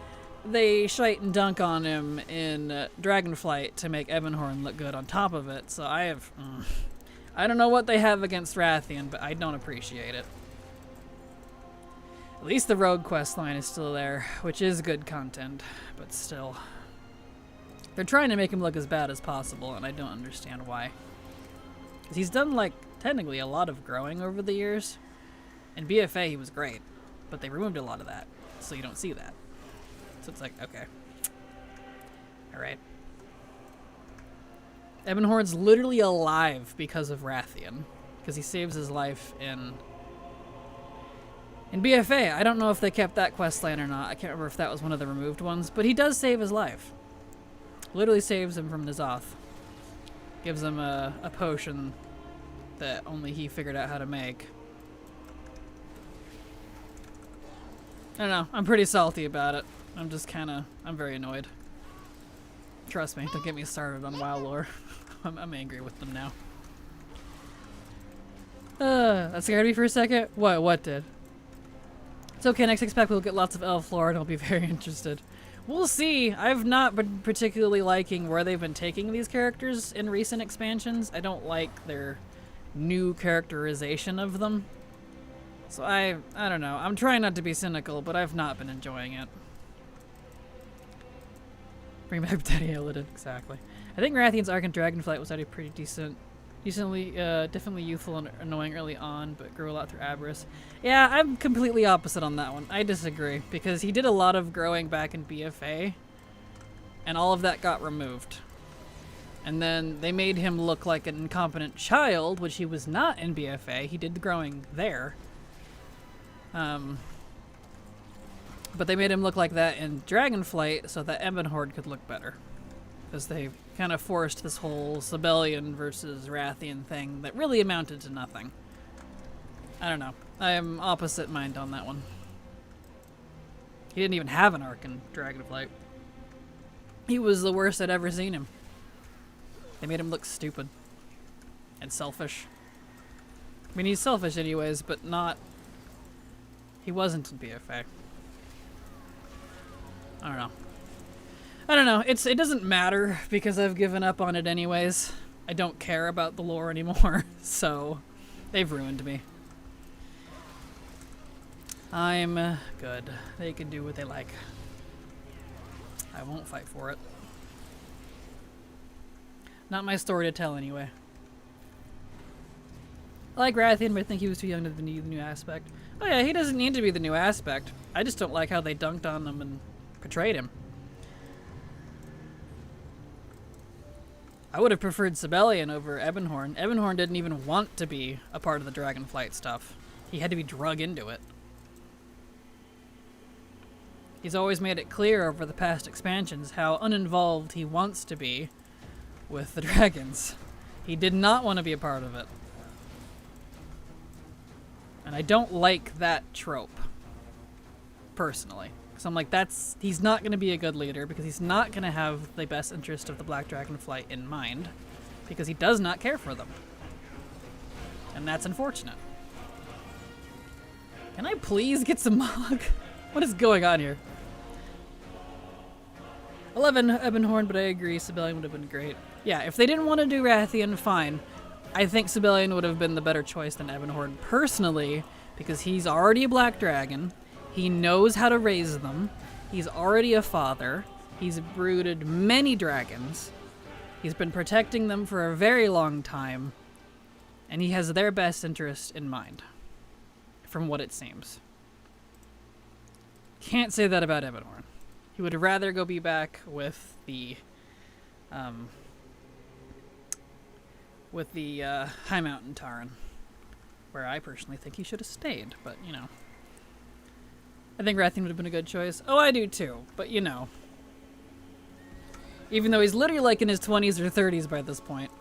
they shite and dunk on him in Dragonflight to make Ebonhorn look good on top of it. So I don't know what they have against Rathian, but I don't appreciate it. At least the rogue quest line is still there, which is good content, but still. They're trying to make him look as bad as possible, and I don't understand why. 'Cause he's done, like, technically a lot of growing over the years. In BFA, he was great, but they removed a lot of that, so you don't see that. So it's like, okay. Alright. Ebonhorn's literally alive because of Rathian, because he saves his life in BFA. I don't know if they kept that quest line or not. I can't remember if that was one of the removed ones, but he does save his life. Literally saves him from N'Zoth. Gives him a potion that only he figured out how to make. I don't know. I'm pretty salty about it. I'm very annoyed. Trust me, don't get me started on WoW lore. I'm angry with them now. That scared me for a second. What did? It's okay, next expect we'll get lots of elf lore and I'll be very interested. We'll see. I've not been particularly liking where they've been taking these characters in recent expansions. I don't like their new characterization of them. So I don't know. I'm trying not to be cynical, but I've not been enjoying it. Bring back Daddy Illidan, exactly. I think Rathian's arc in Dragonflight was already pretty definitely youthful and annoying early on, but grew a lot through Aberrus. Yeah, I'm completely opposite on that one. I disagree, because he did a lot of growing back in BFA, and all of that got removed. And then they made him look like an incompetent child, which he was not in BFA. He did the growing there. But they made him look like that in Dragonflight so that Ebonhorn could look better. Because they kind of forced this whole Sibelian versus Rathian thing that really amounted to nothing. I don't know. I am opposite mind on that one. He didn't even have an arc in Dragonflight. He was the worst I'd ever seen him. They made him look stupid. And selfish. I mean, he's selfish anyways, but not... He wasn't in BFA. I don't know. It doesn't matter because I've given up on it anyways. I don't care about the lore anymore, so they've ruined me. I'm good. They can do what they like. I won't fight for it. Not my story to tell anyway. I like Rathian, but I think he was too young to be the new aspect. Oh yeah, he doesn't need to be the new aspect. I just don't like how they dunked on him and portrayed him. I would have preferred Sibelian over Ebonhorn. Ebonhorn didn't even want to be a part of the Dragonflight stuff. He had to be drug into it. He's always made it clear over the past expansions how uninvolved he wants to be with the dragons. He did not want to be a part of it. And I don't like that trope, personally. So I'm like, he's not going to be a good leader because he's not going to have the best interest of the Black Dragonflight in mind because he does not care for them. And that's unfortunate. Can I please get some mog? What is going on here? I love Ebonhorn, but I agree Sibelian would have been great. Yeah, if they didn't want to do Rathian, fine. I think Sibelian would have been the better choice than Ebonhorn personally, because he's already a black dragon. He knows how to raise them. He's already a father. He's brooded many dragons. He's been protecting them for a very long time. And he has their best interest in mind, from what it seems. Can't say that about Ebonhorn. He would rather go be back with the High Mountain Taran, where I personally think he should have stayed, but you know. I think Rathian would have been a good choice. Oh, I do too, but you know. Even though he's literally like in his 20s or 30s by this point,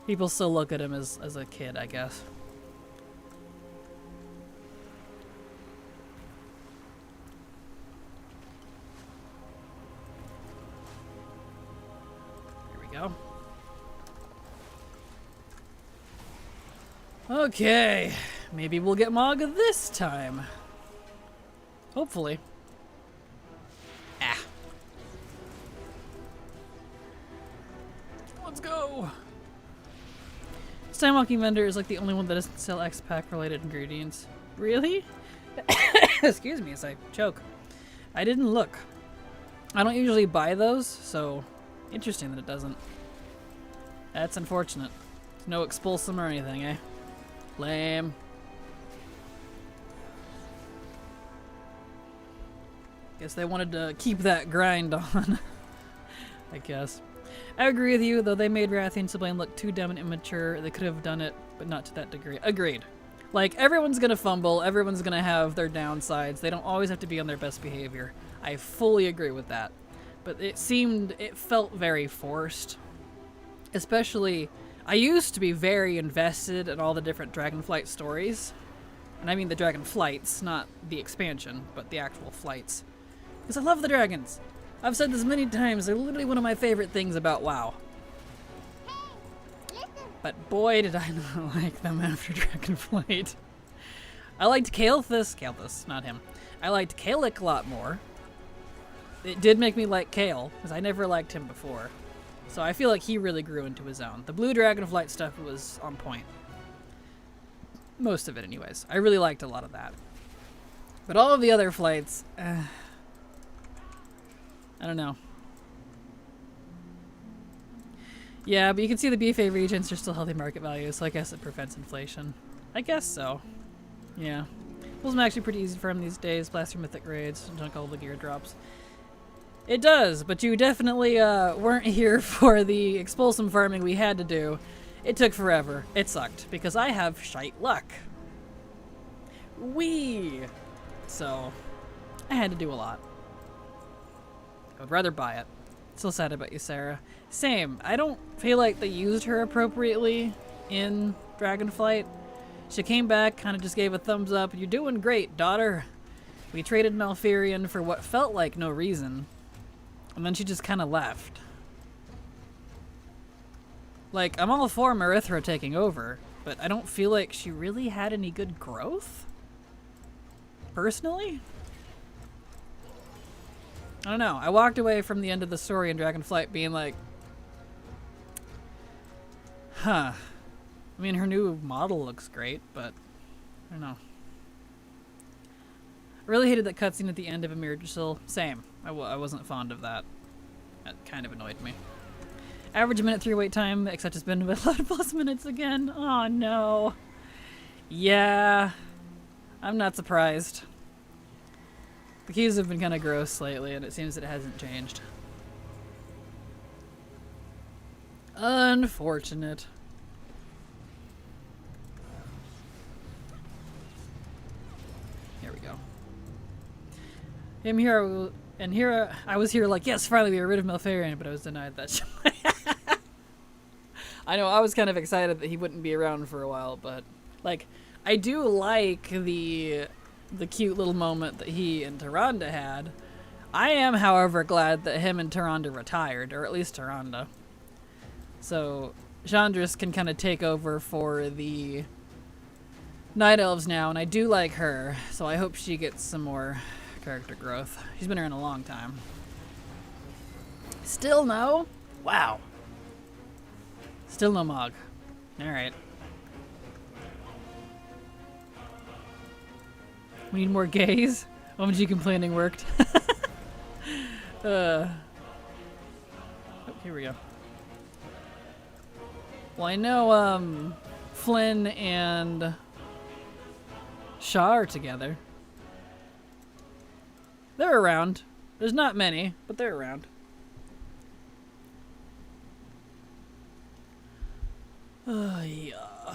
people still look at him as a kid, I guess. Here we go. Okay, maybe we'll get Mog this time. Hopefully. Ah. Let's go. This time walking vendor is like the only one that doesn't sell X-Pack related ingredients. Really? Excuse me as I choke. I didn't look. I don't usually buy those, so interesting that it doesn't. That's unfortunate. No expulsum or anything, eh? Lame. Guess they wanted to keep that grind on. I guess. I agree with you, though they made Rathian and Sibelian look too dumb and immature. They could have done it, but not to that degree. Agreed. Like, everyone's gonna fumble, everyone's gonna have their downsides. They don't always have to be on their best behavior. I fully agree with that. But it felt very forced. Especially, I used to be very invested in all the different Dragonflight stories. And I mean the Dragonflights, not the expansion, but the actual flights. Because I love the dragons. I've said this many times, they're literally one of my favorite things about WoW. But boy, did I not like them after Dragonflight. I liked Kael'thas, not him. I liked Kael'ik a lot more. It did make me like Kael, because I never liked him before. So I feel like he really grew into his own. The blue Dragonflight stuff was on point. Most of it anyways. I really liked a lot of that. But all of the other flights, I don't know. Yeah, but you can see the BFA regions are still healthy market value, so I guess it prevents inflation. I guess so. Yeah. Pulls them actually pretty easy to farm these days. Blast through mythic raids, junk all the gear drops. It does, but you definitely weren't here for the expulsum farming we had to do. It took forever. It sucked, because I have shite luck. Whee! So, I had to do a lot. I would rather buy it. Still sad about you, Sarah. Same. I don't feel like they used her appropriately in Dragonflight. She came back, kind of just gave a thumbs up. You're doing great, daughter. We traded Malfurion for what felt like no reason. And then she just kind of left. Like, I'm all for Marithra taking over, but I don't feel like she really had any good growth. Personally? I don't know. I walked away from the end of the story in Dragonflight being like, huh. I mean, her new model looks great, but I don't know. I really hated that cutscene at the end of Emirgil. Same. I wasn't fond of that. That kind of annoyed me. Average minute 3 wait time, except it's been about 11 plus minutes again. Oh no. Yeah. I'm not surprised. The keys have been kind of gross lately, and it seems that it hasn't changed. Unfortunate. Here we go. I was here like, yes, finally we were rid of Malfurion, but I was denied that shit. I know, I was kind of excited that he wouldn't be around for a while, but, like, I do like the cute little moment that he and Tyrande had. I am, however, glad that him and Tyrande retired, or at least Tyrande. So, Chandris can kind of take over for the Night Elves now, and I do like her, so I hope she gets some more character growth. She's been around a long time. Still no? Wow. Still no Mog. Alright. We need more gays? OMG complaining worked. Oh, here we go. Well, I know, Flynn and Shaw are together. They're around. There's not many, but they're around. Yeah.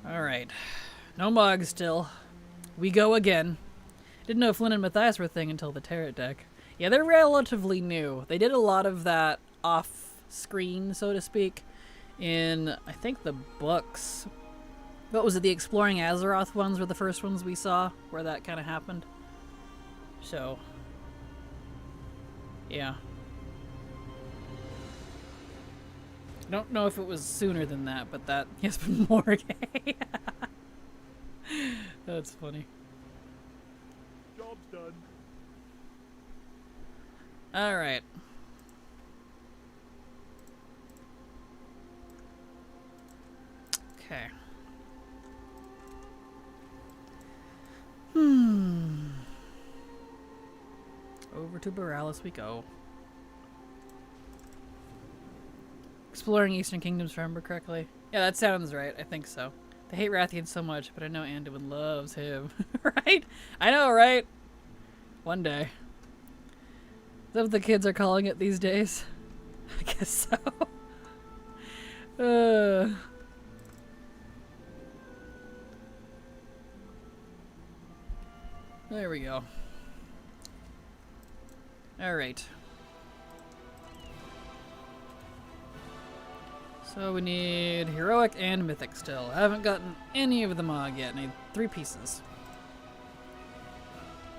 Alright. No Mog still. We go again. Didn't know Flynn and Matthias were a thing until the Tarot deck. Yeah, they're relatively new. They did a lot of that off-screen, so to speak, in, I think, the books. What was it? The Exploring Azeroth ones were the first ones we saw where that kind of happened. So, yeah. I don't know if it was sooner than that, but that has been more gay. That's funny. Job's done. Alright. Okay. Over to Borealis we go. Exploring Eastern Kingdoms, if I remember correctly. Yeah, that sounds right. I think so. They hate Rathian so much, but I know Anduin loves him. Right? I know, right? One day. Is that what the kids are calling it these days? I guess so. There we go. Alright. So we need Heroic and Mythic still. I haven't gotten any of the Mog yet. I need 3 pieces.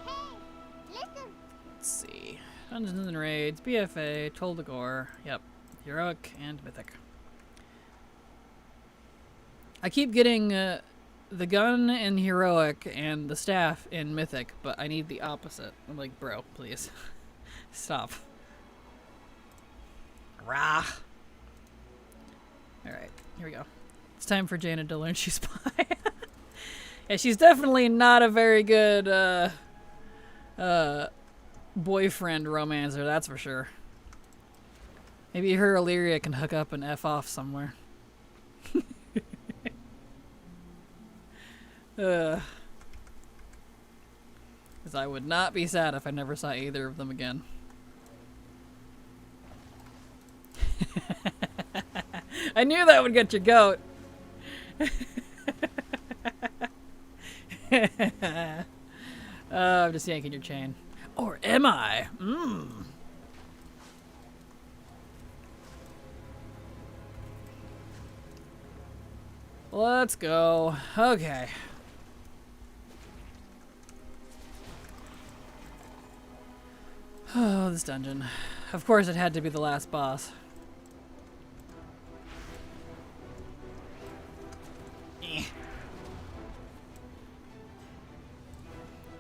Hey, listen. Let's see. Dungeons and Raids, BFA, Toll de Gore. Yep. Heroic and Mythic. I keep getting the gun in Heroic and the staff in Mythic, but I need the opposite. I'm like, bro, please. Stop. Rah. Alright, here we go. It's time for Jaina to learn she's spy. Yeah, she's definitely not a very good boyfriend romancer, that's for sure. Maybe her Illyria can hook up and F off somewhere. Because I would not be sad if I never saw either of them again. I knew that would get your goat. I'm just yanking your chain. Or am I? Let's go. Okay. Oh, this dungeon. Of course it had to be the last boss.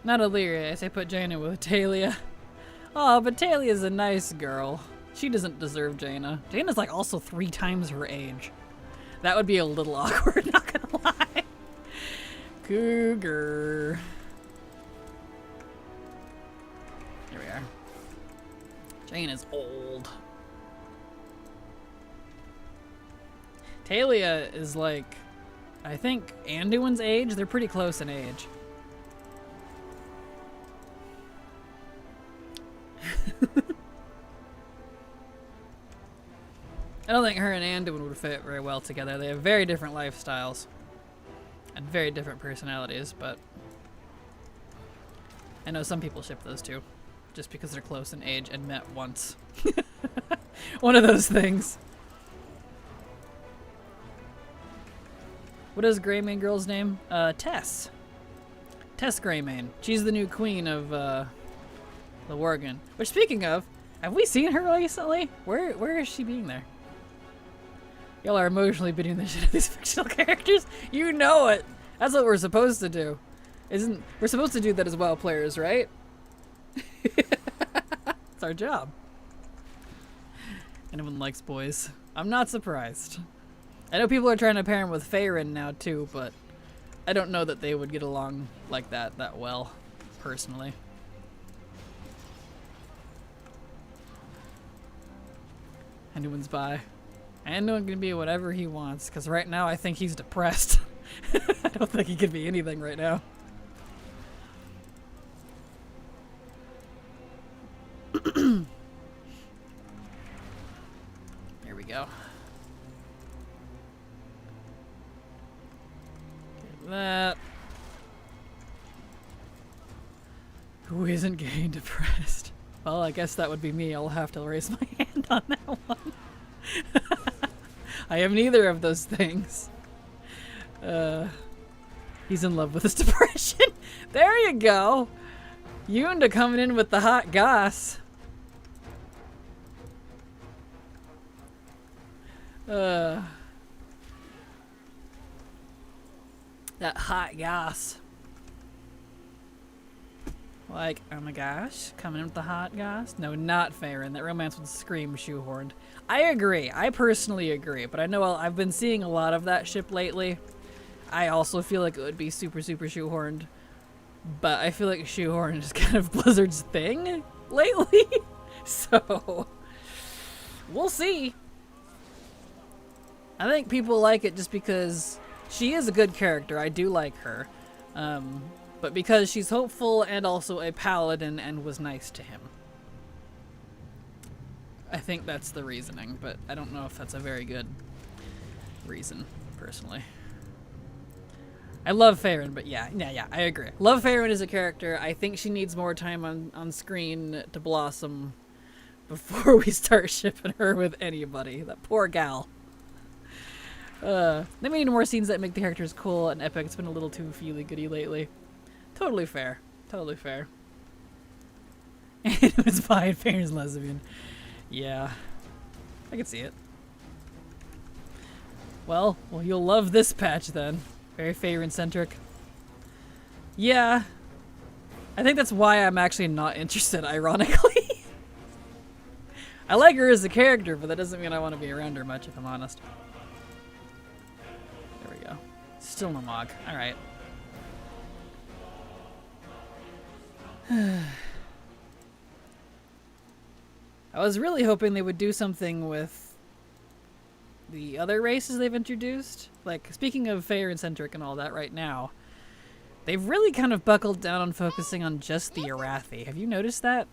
Not Illyria, I say put Jaina with Talia. Oh, but Talia's a nice girl. She doesn't deserve Jaina. Jaina's like also 3 times her age. That would be a little awkward, not gonna lie. Cougar. Here we are. Jaina's old. Talia is like, I think Anduin's age. They're pretty close in age. I don't think her and Anduin would fit very well together. They have very different lifestyles and very different personalities, but I know some people ship those two just because they're close in age and met once. One of those things. What is Greymane girl's name? Tess. Tess Greymane. She's the new queen of the Worgen. Which, speaking of, have we seen her recently? Where is she being there? Y'all are emotionally beating the shit out of these fictional characters. You know it. That's what we're supposed to do. We're supposed to do that as well, players, right? It's our job. Anyone likes boys. I'm not surprised. I know people are trying to pair him with Faerun now too, but I don't know that they would get along like that well, personally. Anyone's by. Anyone can be whatever he wants, because right now I think he's depressed. I don't think he can be anything right now. Here we go. Get that. Who isn't getting depressed? Well, I guess that would be me. I'll have to raise my hand on that one. I am neither of those things. He's in love with his depression. There you go. Yunda coming in with the hot goss. That hot goss. Like, oh my gosh, coming in with the hot goss? No, not Faerun. That romance would scream shoehorned. I agree. I personally agree, but I know I've been seeing a lot of that ship lately. I also feel like it would be super, super shoehorned, but I feel like shoehorn is kind of Blizzard's thing lately. So, we'll see. I think people like it just because she is a good character. I do like her. But because she's hopeful and also a paladin and was nice to him. I think that's the reasoning, but I don't know if that's a very good reason, personally. I love Faerun, but yeah, I agree. Love Faerun as a character. I think she needs more time on screen to blossom before we start shipping her with anybody. That poor gal. They need more scenes that make the characters cool and epic. It's been a little too feely-goody lately. Totally fair. Totally fair. And it was fine. Faerun's lesbian. Yeah. I can see it. Well, you'll love this patch then. Very Faerun-centric. Yeah. I think that's why I'm actually not interested, ironically. I like her as a character, but that doesn't mean I want to be around her much, if I'm honest. There we go. Still no Mog. Alright. I was really hoping they would do something with the other races they've introduced. Like, speaking of Faerun-centric and all that right now, they've really kind of buckled down on focusing on just the Arathi. Have you noticed that?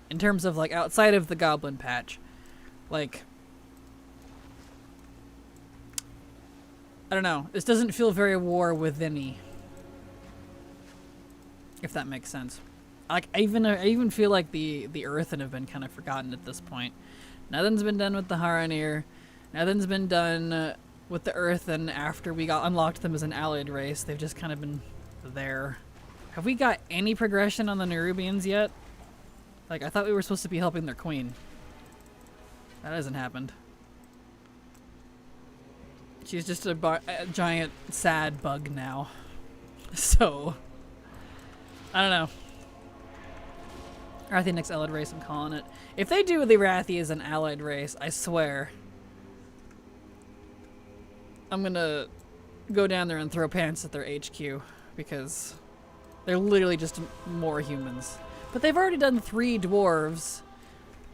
In terms of, like, outside of the Goblin patch. Like, I don't know. This doesn't feel very war within-y. If that makes sense. Like, I even feel like the Earthen have been kind of forgotten at this point. Nothing's been done with the Haranir. Nothing's been done with the Earthen after we unlocked them as an allied race. They've just kind of been there. Have we got any progression on the Nerubians yet? Like, I thought we were supposed to be helping their queen. That hasn't happened. She's just a giant sad bug now. So, I don't know. Arathi next allied race, I'm calling it. If they do the Arathi as an allied race, I swear, I'm gonna go down there and throw pants at their HQ, because they're literally just more humans. But they've already done 3 dwarves,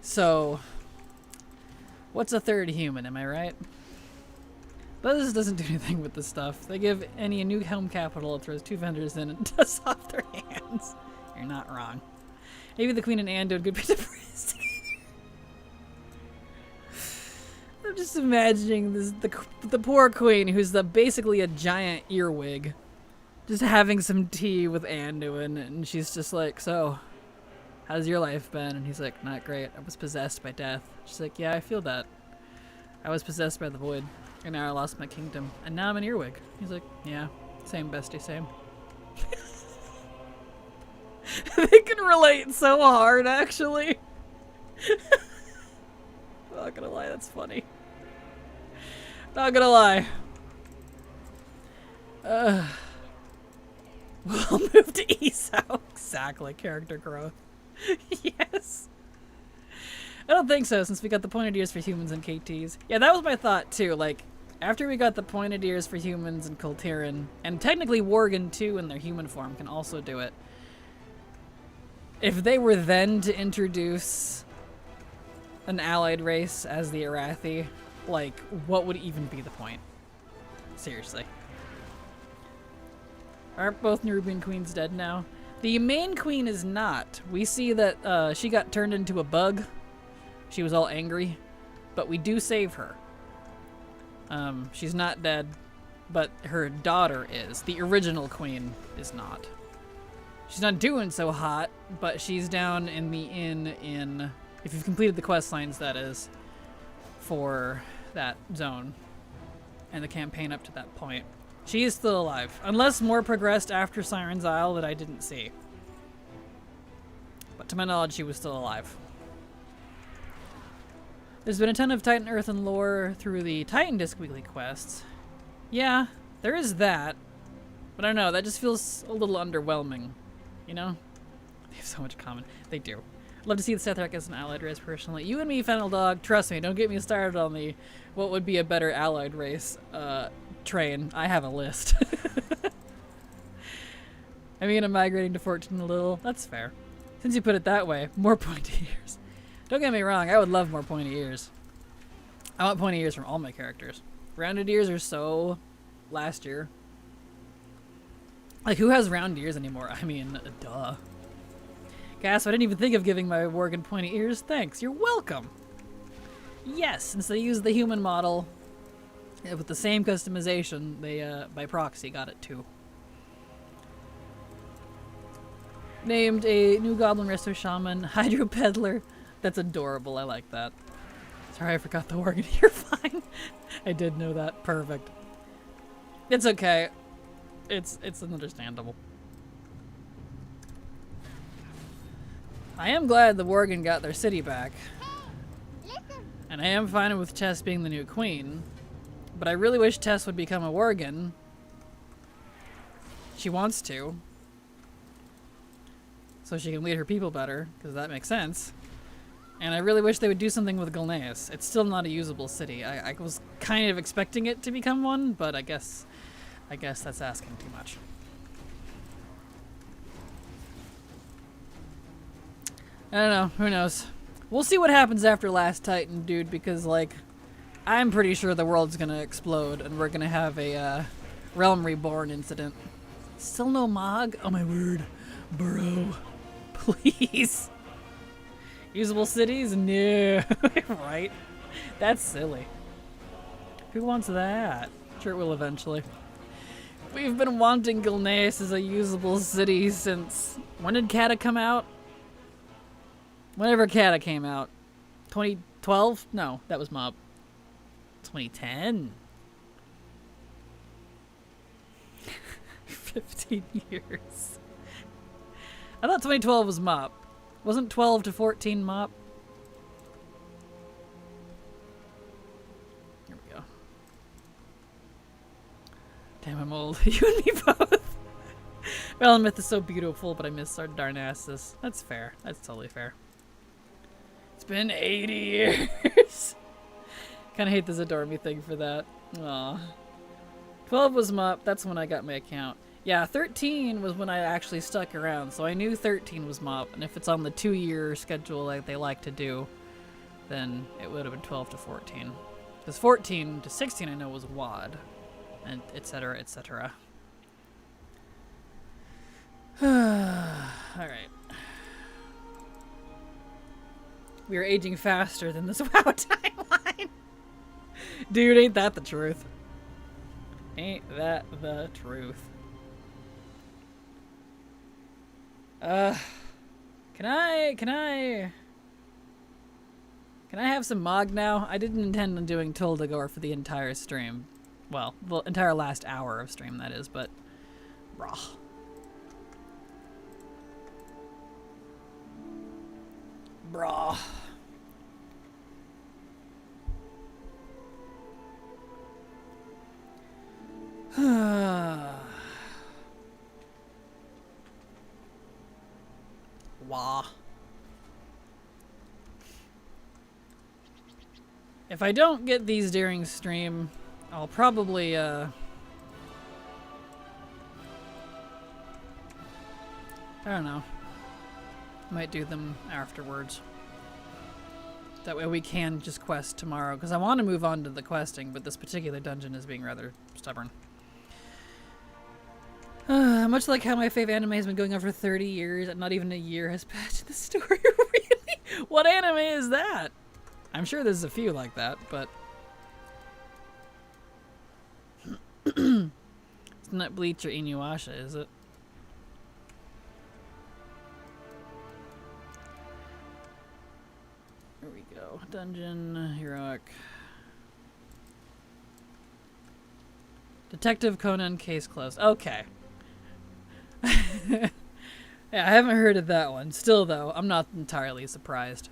so what's a third human, am I right? But this doesn't do anything with the stuff. They give any a new home capital, it throws 2 vendors in and dusts off their hands. You're not wrong. Maybe the Queen and Anduin could be depressed. I'm just imagining this, the poor Queen, who's basically a giant earwig, just having some tea with Anduin, and she's just like, so, how's your life been? And he's like, not great. I was possessed by death. She's like, yeah, I feel that. I was possessed by the void, and now I lost my kingdom, and now I'm an earwig. He's like, yeah, same bestie, same. They can relate so hard, actually. Not gonna lie, that's funny. Not gonna lie. We'll move to ESO. Exactly, character growth. Yes. I don't think so, since we got the pointed ears for humans and KTs. Yeah, that was my thought too. Like, after we got the pointed ears for humans and Kultiran, and technically Worgen too in their human form can also do it. If they were then to introduce an allied race as the Arathi, like, what would even be the point? Seriously. Aren't both Nerubian queens dead now? The main queen is not. We see that she got turned into a bug. She was all angry, but we do save her. She's not dead, but her daughter is. The original queen is not. She's not doing so hot, but she's down in the inn in... If you've completed the quest lines, that is, for that zone and the campaign up to that point. She is still alive, unless more progressed after Siren's Isle that I didn't see. But to my knowledge, she was still alive. There's been a ton of Titan Earth and lore through the Titan Disc weekly quests. Yeah, there is that. But I don't know, that just feels a little underwhelming. You know? They have so much in common. They do. I'd love to see the Sethrak as an allied race personally. You and me, Fennel Dog, trust me, don't get me started on the what would be a better allied race train. I have a list. I mean, I'm migrating to 14 a little. That's fair. Since you put it that way, more pointy ears. Don't get me wrong, I would love more pointy ears. I want pointy ears from all my characters. Rounded ears are so last year. Like, who has round ears anymore? I mean, duh. Gasp, I didn't even think of giving my Worgen pointy ears. Thanks, you're welcome. Yes, since they used the human model with the same customization, they, by proxy, got it too. Named a new Goblin Resto Shaman, Hydro Peddler. That's adorable, I like that. Sorry, I forgot the Worgen. You're fine. I did know that. Perfect. It's okay. It's understandable. I am glad the Worgen got their city back. Listen. And I am fine with Tess being the new queen. But I really wish Tess would become a Worgen. She wants to. So she can lead her people better, because that makes sense. And I really wish they would do something with Gulneas. It's still not a usable city. I was kind of expecting it to become one, but I guess that's asking too much. I don't know. Who knows? We'll see what happens after Last Titan, dude, because, like, I'm pretty sure the world's gonna explode and we're gonna have a Realm Reborn incident. Still no Mog? Oh my word. Bro. Please. Usable cities? No. Right? That's silly. Who wants that? Sure it will eventually. We've been wanting Gulneas as a usable city since... When did Kata come out? Whenever Kata came out. 2012? No, that was Mob. 2010. 15 years. I thought 2012 was Mop. Wasn't 12 to 14 Mop? Here we go. Damn, I'm old. You and me both. Myth is so beautiful, but I miss our Darnassus. That's fair. That's totally fair. It's been 80 years. Kinda hate this Adore Me thing for that. Aw. 12 was Mop. That's when I got my account. Yeah, 13 was when I actually stuck around, so I knew 13 was MOP, and if it's on the 2-year schedule like they like to do, then it would have been 12 to 14. Because 14 to 16 I know was WAD, and etc, etc. Alright. We are aging faster than this WoW timeline! Dude, ain't that the truth? Ain't that the truth? Can I have some Mog now? I didn't intend on doing Toldagor for the entire stream. Well, the entire last hour of stream, that is, but... Raw. Brah. Wah. If I don't get these during stream, I'll probably, I don't know. Might do them afterwards. That way we can just quest tomorrow, because I want to move on to the questing, but this particular dungeon is being rather stubborn. Much like how my fave anime has been going on for 30 years, and not even a year has passed in the story. Really? What anime is that? I'm sure there's a few like that, but... It's not Bleach or Inuyasha, is it? Here we go. Dungeon, heroic. Detective Conan, case closed. Okay. Yeah, I haven't heard of that one. Still, though, I'm not entirely surprised.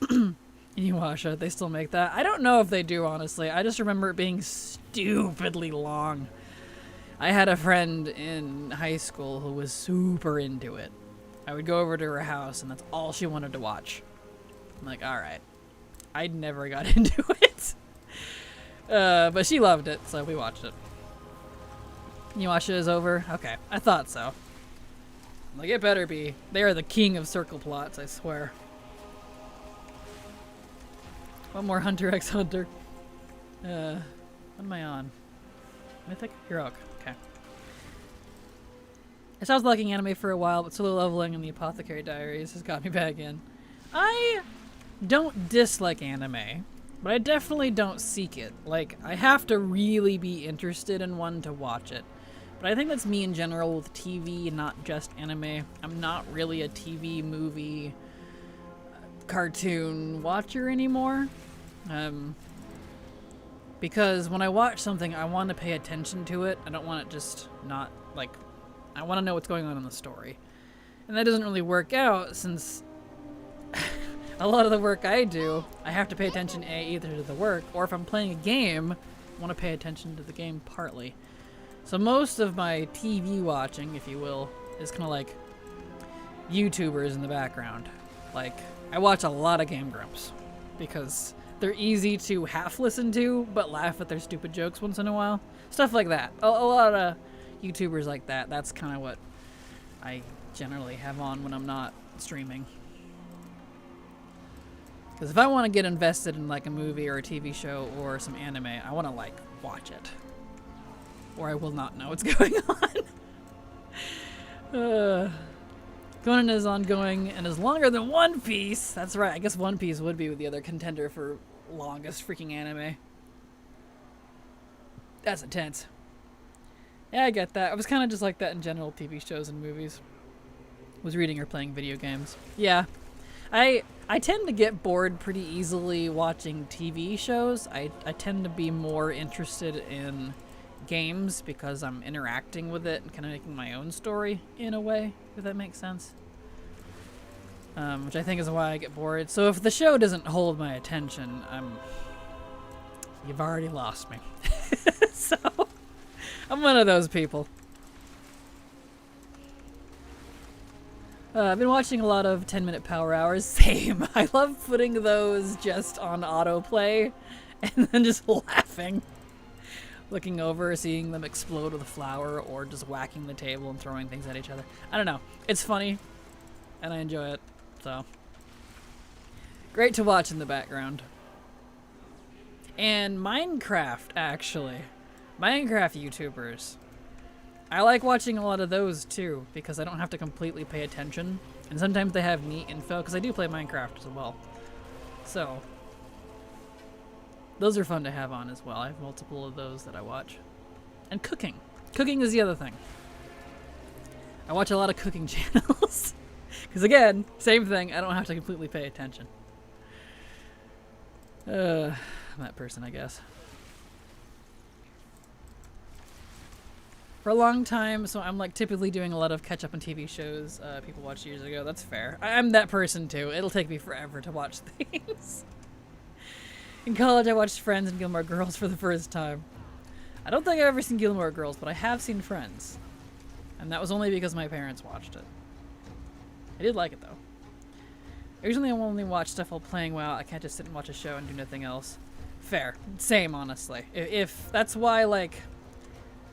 Inuyasha, they still make that? I don't know if they do, honestly. I just remember it being stupidly long. I had a friend in high school who was super into it. I would go over to her house, and that's all she wanted to watch. I'm like, alright. I never got into it. But she loved it, so we watched it. Inuyasha is over? Okay, I thought so. Like, it better be. They are the king of circle plots, I swear. One more Hunter x Hunter. What am I on? Mythic? Heroic. Okay. I stopped liking anime for a while, but solo leveling in the Apothecary Diaries has got me back in. I don't dislike anime, but I definitely don't seek it. Like, I have to really be interested in one to watch it. But I think that's me in general with TV, not just anime. I'm not really a TV, movie, cartoon watcher anymore. Because when I watch something, I want to pay attention to it. I don't want it just not, like, I want to know what's going on in the story. And that doesn't really work out since a lot of the work I do, I have to pay attention either to the work, or if I'm playing a game, I want to pay attention to the game partly. So most of my TV watching, if you will, is kind of like YouTubers in the background. Like, I watch a lot of Game Grumps because they're easy to half listen to, but laugh at their stupid jokes once in a while. Stuff like that. A lot of YouTubers like that. That's kind of what I generally have on when I'm not streaming. Because if I want to get invested in like a movie or a TV show or some anime, I want to like watch it. Or I will not know what's going on. Conan is ongoing and is longer than One Piece. That's right. I guess One Piece would be the other contender for longest freaking anime. That's intense. Yeah, I get that. I was kind of just like that in general TV shows and movies. Was reading or playing video games. Yeah. I tend to get bored pretty easily watching TV shows. I tend to be more interested in games because I'm interacting with it and kind of making my own story in a way, if that makes sense. Which I think is why I get bored. So if the show doesn't hold my attention, you've already lost me. So I'm one of those people. I've been watching a lot of 10-minute power hours. Same. I love putting those just on autoplay and then just laughing. Looking over, seeing them explode with a flower, or just whacking the table and throwing things at each other. I don't know. It's funny, and I enjoy it, so. Great to watch in the background. And Minecraft, actually. Minecraft YouTubers. I like watching a lot of those, too, because I don't have to completely pay attention. And sometimes they have neat info, because I do play Minecraft as well. So, those are fun to have on as well. I have multiple of those that I watch. And cooking. Cooking is the other thing. I watch a lot of cooking channels. Because again, same thing, I don't have to completely pay attention. I'm that person, I guess. For a long time, so I'm like typically doing a lot of catch up on TV shows people watched years ago. That's fair. I'm that person too. It'll take me forever to watch things. In college, I watched Friends and Gilmore Girls for the first time. I don't think I've ever seen Gilmore Girls, but I have seen Friends. And that was only because my parents watched it. I did like it though. I usually only watch stuff while playing WoW. I can't just sit and watch a show and do nothing else. Fair. Same, honestly. If that's why, like,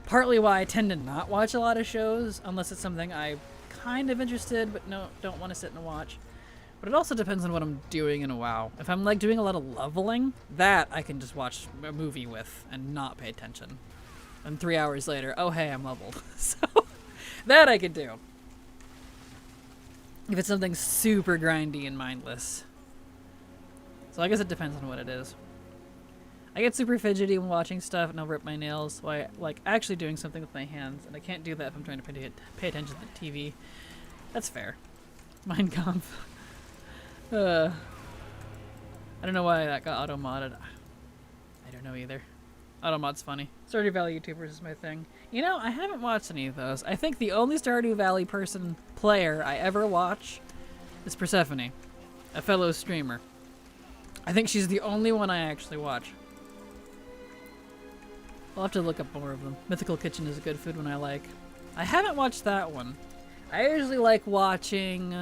partly why I tend to not watch a lot of shows, unless it's something I'm kind of interested, but don't want to sit and watch. But it also depends on what I'm doing in a WoW. If I'm, like, doing a lot of leveling, that I can just watch a movie with and not pay attention. And 3 hours later, oh, hey, I'm leveled. So, that I could do. If it's something super grindy and mindless. So I guess it depends on what it is. I get super fidgety when watching stuff and I'll rip my nails while I like actually doing something with my hands, and I can't do that if I'm trying to pay attention to the TV. That's fair. Mind comp. I don't know why that got auto-modded. I don't know either. Auto-mod's funny. Stardew Valley YouTubers is my thing. You know, I haven't watched any of those. I think the only Stardew Valley player I ever watch is Persephone, a fellow streamer. I think she's the only one I actually watch. I'll have to look up more of them. Mythical Kitchen is a good food one I like. I haven't watched that one. I usually like watching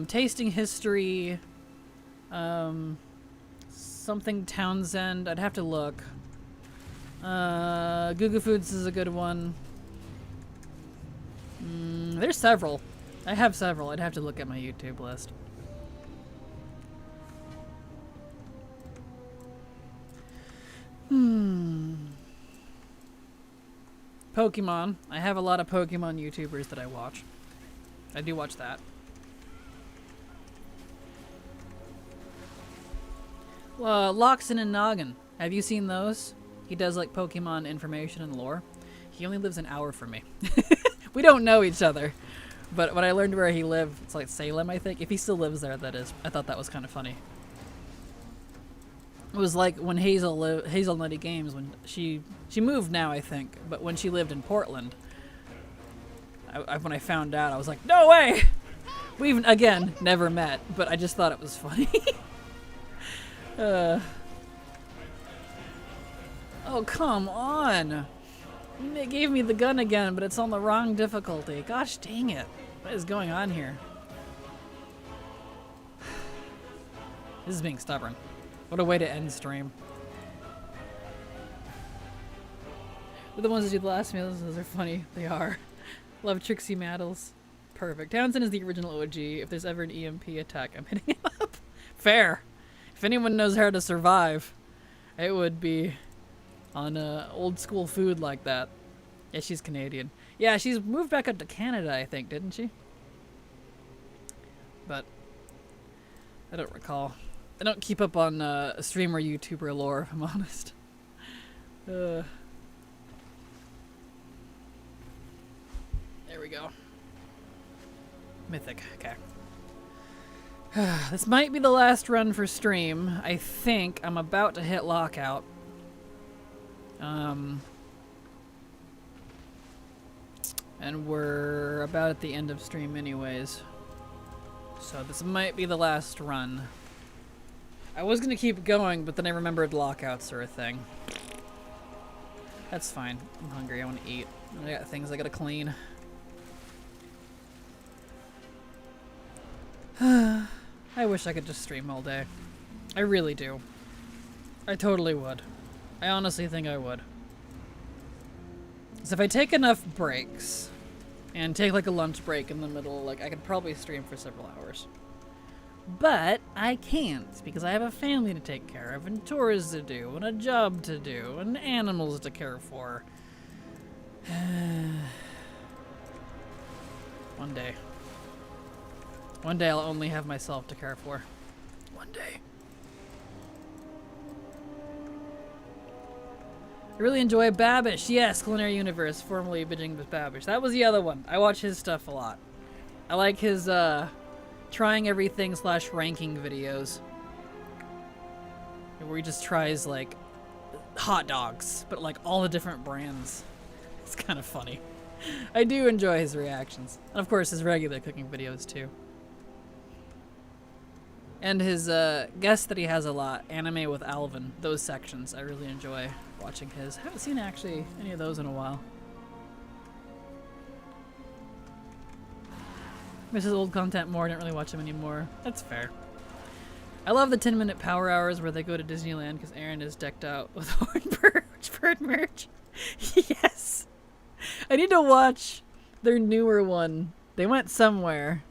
Tasting History, something Townsend. I'd have to look. Gugu Foods is a good one. There's several. I have several. I'd have to look at my YouTube list. Pokemon. I have a lot of Pokemon YouTubers that I watch. I do watch that. Loxin and Noggin. Have you seen those? He does like Pokemon information and lore. He only lives an hour from me. We don't know each other. But when I learned where he lived, it's like Salem, I think. If he still lives there, that is. I thought that was kind of funny. It was like when Hazel Nutty Games, when she moved now, I think. But when she lived in Portland, when I found out, I was like, no way! We've, again, never met. But I just thought it was funny. Oh, come on. They gave me the gun again, but it's on the wrong difficulty. Gosh dang it. What is going on here? This is being stubborn. What a way to end stream. They're the ones that do the last meals. Those are funny. They are. Love Trixie Maddles. Perfect. Townsend is the original OG. If there's ever an EMP attack, I'm hitting him up. Fair. If anyone knows how to survive, it would be on old school food like that. Yeah, she's Canadian. Yeah, she's moved back up to Canada, I think, didn't she? But I don't recall. I don't keep up on streamer YouTuber lore, if I'm honest. There we go. Mythic. Okay. This might be the last run for stream. I think I'm about to hit lockout. And we're about at the end of stream anyways. So this might be the last run. I was gonna keep going, but then I remembered lockouts are a thing. That's fine. I'm hungry. I want to eat. I got things I gotta clean. I wish I could just stream all day. I really do. I totally would. I honestly think I would. So if I take enough breaks and take like a lunch break in the middle, like I could probably stream for several hours. But I can't because I have a family to take care of and chores to do and a job to do and animals to care for. One day. One day I'll only have myself to care for. One day. I really enjoy Babish. Yes, Culinary Universe, formerly Binging with Babish. That was the other one. I watch his stuff a lot. I like his trying everything / ranking videos. Where he just tries like hot dogs, but like all the different brands. It's kind of funny. I do enjoy his reactions. And of course his regular cooking videos too. And his guests that he has a lot, Anime with Alvin, those sections, I really enjoy watching his. I haven't seen actually any of those in a while. Misses old content more. I don't really watch them anymore. That's fair. I love the 10-minute power hours where they go to Disneyland because Aaron is decked out with bird merch. Yes. I need to watch their newer one. They went somewhere.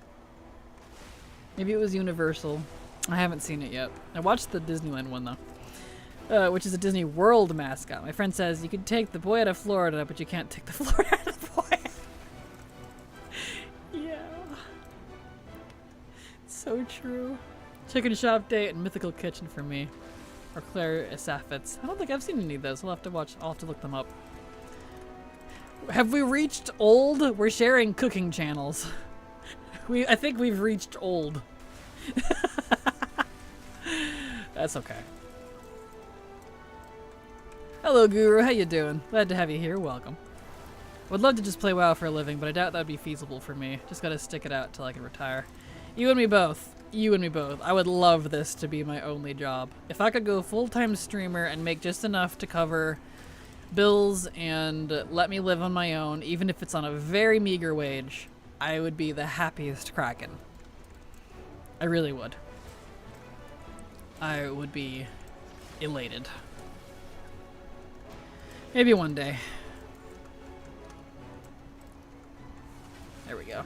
Maybe it was Universal. I haven't seen it yet. I watched the Disneyland one though, which is a Disney World mascot. My friend says you could take the boy out of Florida, but you can't take the Florida out of the boy. Yeah. So true. Chicken Shop Date and Mythical Kitchen for me. Or Claire Saffitz. I don't think I've seen any of those. I'll have to look them up. Have we reached old? We're sharing cooking channels. I think we've reached old. That's okay. Hello, Guru. How you doing? Glad to have you here. Welcome. Would love to just play WoW for a living, but I doubt that'd be feasible for me. Just gotta stick it out till I can retire. You and me both. You and me both. I would love this to be my only job. If I could go full-time streamer and make just enough to cover bills and let me live on my own, even if it's on a very meager wage, I would be the happiest Kraken. I really would. I would be elated. Maybe one day. There we go.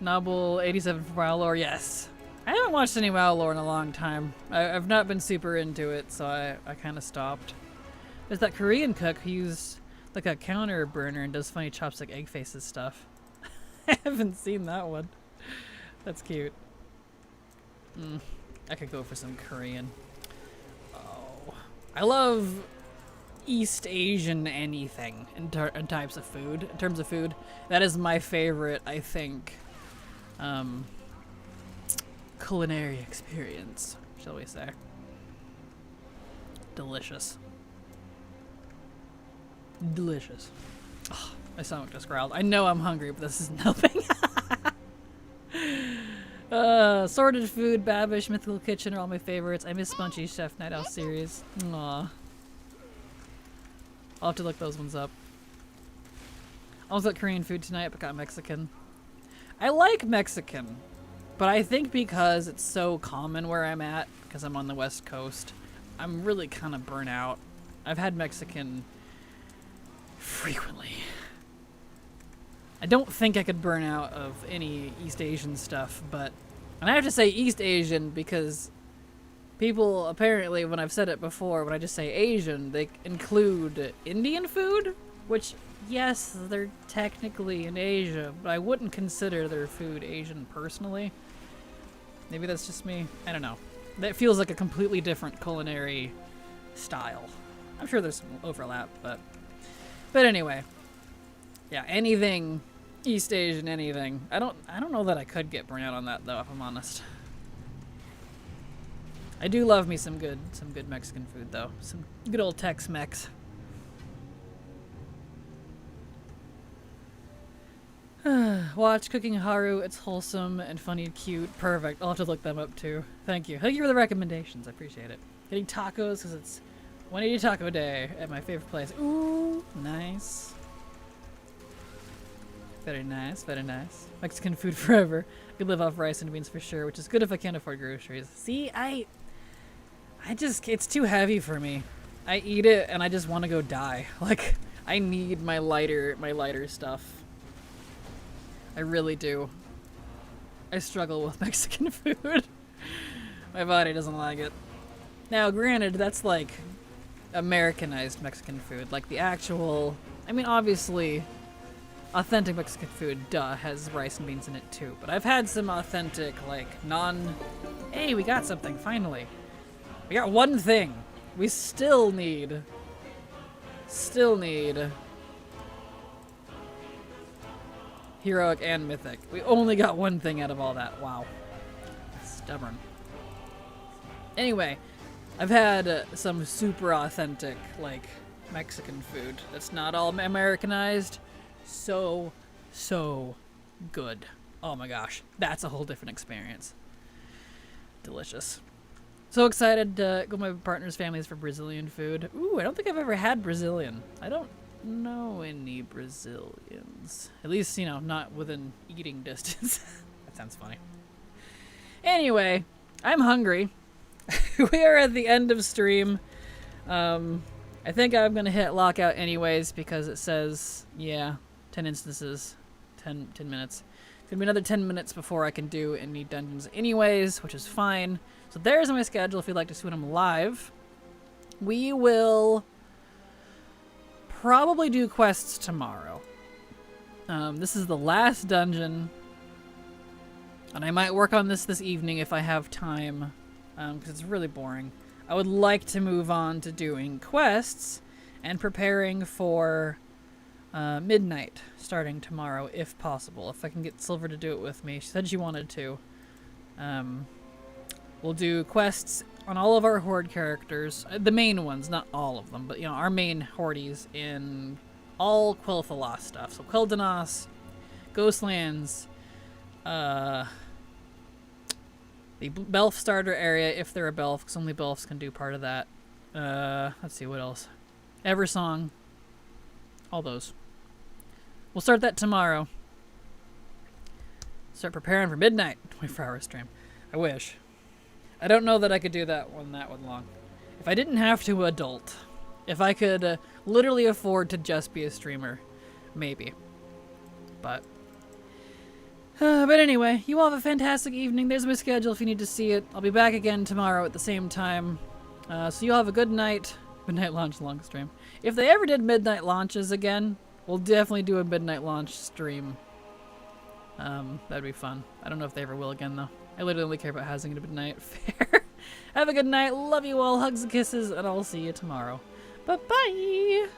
Noble 87 for WoW lore, yes. I haven't watched any WoW lore in a long time. I've not been super into it, so I kind of stopped. There's that Korean cook who used like a counter burner and does funny chopstick egg faces stuff. I haven't seen that one. That's cute. I could go for some Korean. Oh, I love East Asian anything in types of food. In terms of food, that is my favorite, I think, culinary experience, shall we say. Delicious. Delicious. Oh, my stomach just growled. I know I'm hungry, but this isn't helping. Sorted Food, Babish, Mythical Kitchen are all my favorites. I miss Spongy's Chef Night Owl series. Aw. I'll have to look those ones up. I almost got Korean food tonight, but got Mexican. I like Mexican, but I think because it's so common where I'm at, because I'm on the West Coast, I'm really kind of burnt out. I've had Mexican frequently. I don't think I could burn out of any East Asian stuff, but... And I have to say East Asian because people, apparently, when I've said it before, when I just say Asian, they include Indian food, which, yes, they're technically in Asia, but I wouldn't consider their food Asian personally. Maybe that's just me. I don't know. That feels like a completely different culinary style. I'm sure there's some overlap, but anyway. Yeah, anything East Asian, anything. I don't know that I could get burnt out on that though, if I'm honest. I do love me some good Mexican food though. Some good old Tex-Mex. Watch Cooking Haru. It's wholesome and funny and cute. Perfect. I'll have to look them up too. Thank you. Thank you for the recommendations. I appreciate it. Getting tacos because it's 180 taco day at my favorite place. Ooh, nice. Very nice, very nice. Mexican food forever. I could live off rice and beans for sure, which is good if I can't afford groceries. See, I just, it's too heavy for me. I eat it and I just want to go die. Like, I need my lighter stuff. I really do. I struggle with Mexican food. My body doesn't like it. Now, granted, that's like Americanized Mexican food. Like the actual, I mean, obviously, authentic Mexican food, has rice and beans in it too. But I've had some authentic, like, Hey, we got something, finally. We got one thing. We still need... Heroic and Mythic. We only got one thing out of all that. Wow. Stubborn. Anyway, I've had some super authentic, like, Mexican food that's not all Americanized. So good. Oh my gosh. That's a whole different experience. Delicious. So excited to go with my partner's families for Brazilian food. Ooh, I don't think I've ever had Brazilian. I don't know any Brazilians. At least, you know, not within eating distance. That sounds funny. Anyway, I'm hungry. We are at the end of stream. I think I'm going to hit lockout anyways because it says, yeah, 10 instances, 10 minutes. It's going to be another 10 minutes before I can do any dungeons anyways, which is fine. So there's my schedule if you'd like to see when I'm live. We will probably do quests tomorrow. This is the last dungeon. And I might work on this evening if I have time, because it's really boring. I would like to move on to doing quests and preparing for midnight starting tomorrow, if possible. If I can get Silver to do it with me. She said she wanted to. We'll do quests on all of our Horde characters. The main ones, not all of them, but, you know, our main Hordes in all Quel'Thalas stuff. So Quel'Danas, Ghostlands, the Belf starter area, if they're a Belf, because only Belfs can do part of that. Let's see, what else? Eversong. All those. We'll start that tomorrow. Start preparing for midnight. 24-hour stream. I wish. I don't know that I could do that one long. If I didn't have to adult. If I could literally afford to just be a streamer. Maybe. But anyway, you all have a fantastic evening. There's my schedule if you need to see it. I'll be back again tomorrow at the same time. So you all have a good night. Midnight launch long stream. If they ever did midnight launches again, we'll definitely do a midnight launch stream. That'd be fun. I don't know if they ever will again, though. I literally only care about housing at midnight. Fair. Have a good night. Love you all. Hugs and kisses, and I'll see you tomorrow. Bye-bye.